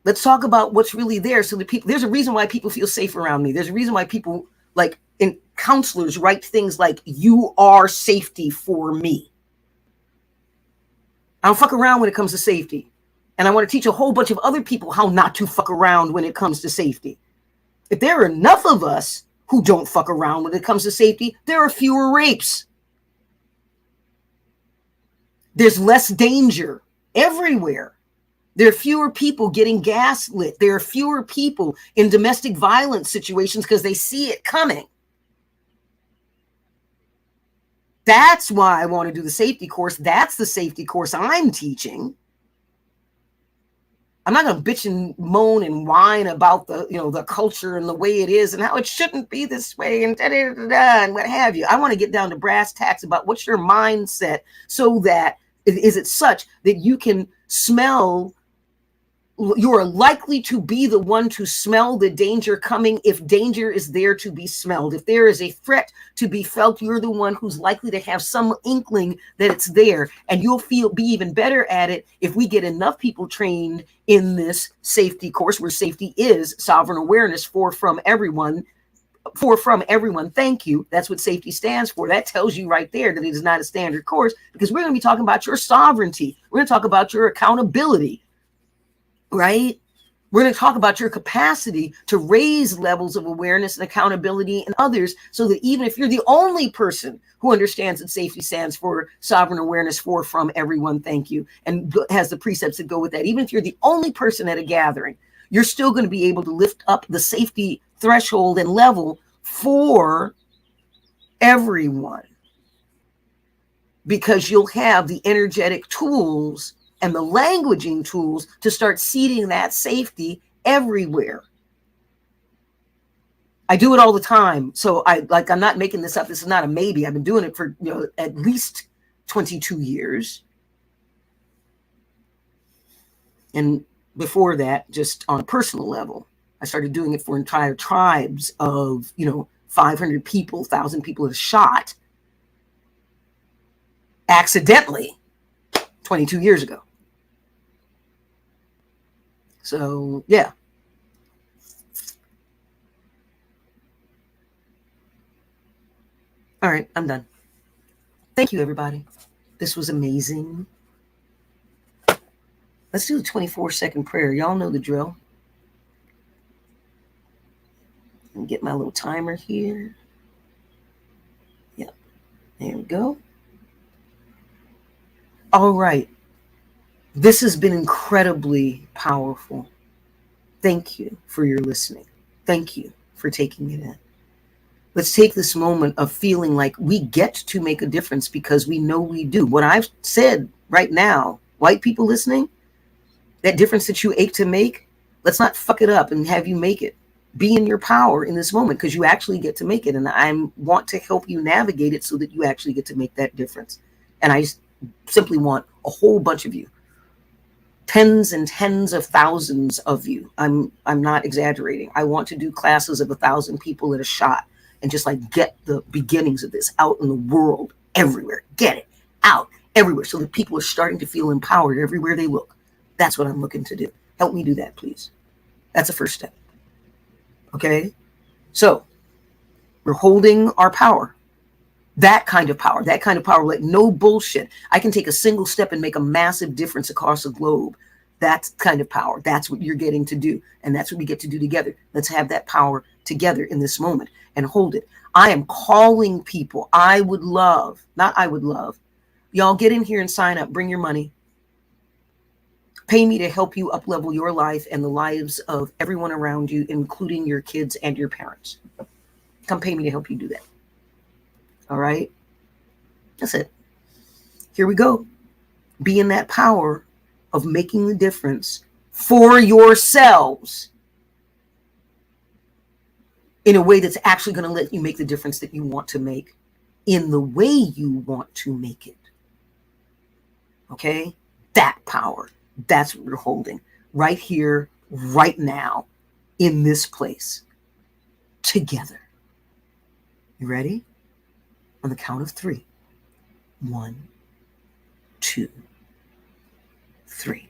Let's talk about what's really there. So that people, there's a reason why people feel safe around me. There's a reason why people, like, in counselors, write things like, "You are safety for me." I don't fuck around when it comes to safety. And I want to teach a whole bunch of other people how not to fuck around when it comes to safety. If there are enough of us who don't fuck around when it comes to safety, there are fewer rapes. There's less danger everywhere. There are fewer people getting gaslit. There are fewer people in domestic violence situations because they see it coming. That's why I want to do the safety course. That's the safety course I'm teaching. I'm not going to bitch and moan and whine about the culture and the way it is and how it shouldn't be this way and and what have you. I want to get down to brass tacks about what's your mindset, so that is it such that you can smell. You are likely to be the one to smell the danger coming if danger is there to be smelled. If there is a threat to be felt, you're the one who's likely to have some inkling that it's there. And you'll be even better at it if we get enough people trained in this safety course, where safety is sovereign awareness from everyone, from everyone, thank you. That's what safety stands for. That tells you right there that it is not a standard course, because we're going to be talking about your sovereignty. We're going to talk about your accountability, right? We're going to talk about your capacity to raise levels of awareness and accountability in others, so that even if you're the only person who understands that safety stands for sovereign awareness, for from everyone, thank you, and has the precepts that go with that, even if you're the only person at a gathering, you're still going to be able to lift up the safety threshold and level for everyone, because you'll have the energetic tools and the languaging tools to start seeding that safety everywhere. I do it all the time. So I'm not making this up. This is not a maybe. I've been doing it for, at least 22 years. And before that, just on a personal level, I started doing it for entire tribes of, 500 people, 1,000 people at a shot, accidentally 22 years ago. So, yeah. All right, I'm done. Thank you, everybody. This was amazing. Let's do the 24-second prayer. Y'all know the drill. Let me get my little timer here. Yep, there we go. All right. This has been incredibly powerful. Thank you for your listening. Thank you for taking it in. Let's take this moment of feeling like we get to make a difference, because we know we do. What I've said right now, white people listening, that difference that you ache to make, let's not fuck it up and have you make it. Be in your power in this moment, because you actually get to make it. And I want to help you navigate it so that you actually get to make that difference. And I simply want a whole bunch of you, tens and tens of thousands of you. I'm not exaggerating. I want to do classes of 1,000 people at a shot, and just get the beginnings of this out in the world everywhere. Get it out everywhere, so that people are starting to feel empowered everywhere they look. That's what I'm looking to do. Help me do that, please. That's the first step. Okay? So we're holding our power. That kind of power, like no bullshit. I can take a single step and make a massive difference across the globe. That's kind of power. That's what you're getting to do. And that's what we get to do together. Let's have that power together in this moment and hold it. I am calling people. Y'all get in here and sign up. Bring your money. Pay me to help you up-level your life and the lives of everyone around you, including your kids and your parents. Come pay me to help you do that. All right? That's it. Here we go. Be in that power of making the difference for yourselves in a way that's actually going to let you make the difference that you want to make, in the way you want to make it. Okay? That power. That's what we're holding right here, right now, in this place, together. You ready? On the count of 3. 1, 2, 3.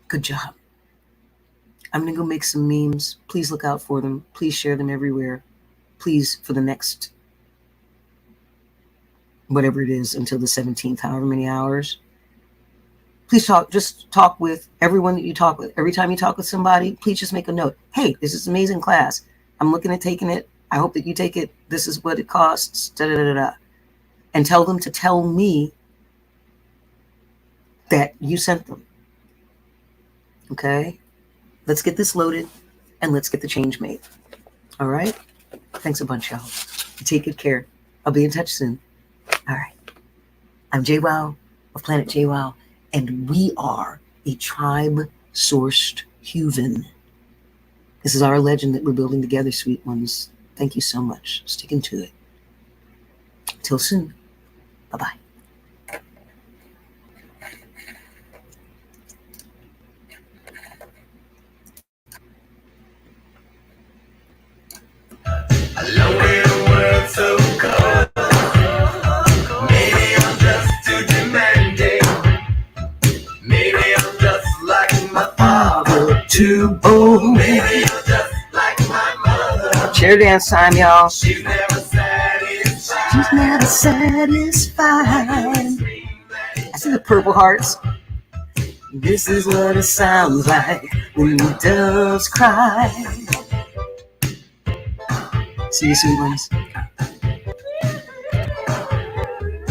Good job. I'm going to go make some memes. Please look out for them. Please share them everywhere. Please, for the next, whatever it is, until the 17th, however many hours, please just talk with everyone that you talk with. Every time you talk with somebody, please just make a note. Hey, this is an amazing class. I'm looking at taking it. I hope that you take it. This is what it costs. Da, da, da, da. And tell them to tell me that you sent them. Okay? Let's get this loaded and let's get the change made. All right? Thanks a bunch, y'all. Take good care. I'll be in touch soon. All right. I'm JWoww of Planet JWoww, and we are a tribe-sourced human. This is our legend that we're building together, sweet ones. Thank you so much. Sticking to it. Till soon. Bye-bye. Alone in a world so cold. Maybe I'm just too demanding. Maybe I'm just like my father, Too bold. maybe I'm just like my mother. Chair dance time, y'all. She's never satisfied. She's never satisfied. I see the Purple Hearts. This is what it sounds like when doves cry. See you, sweet ones.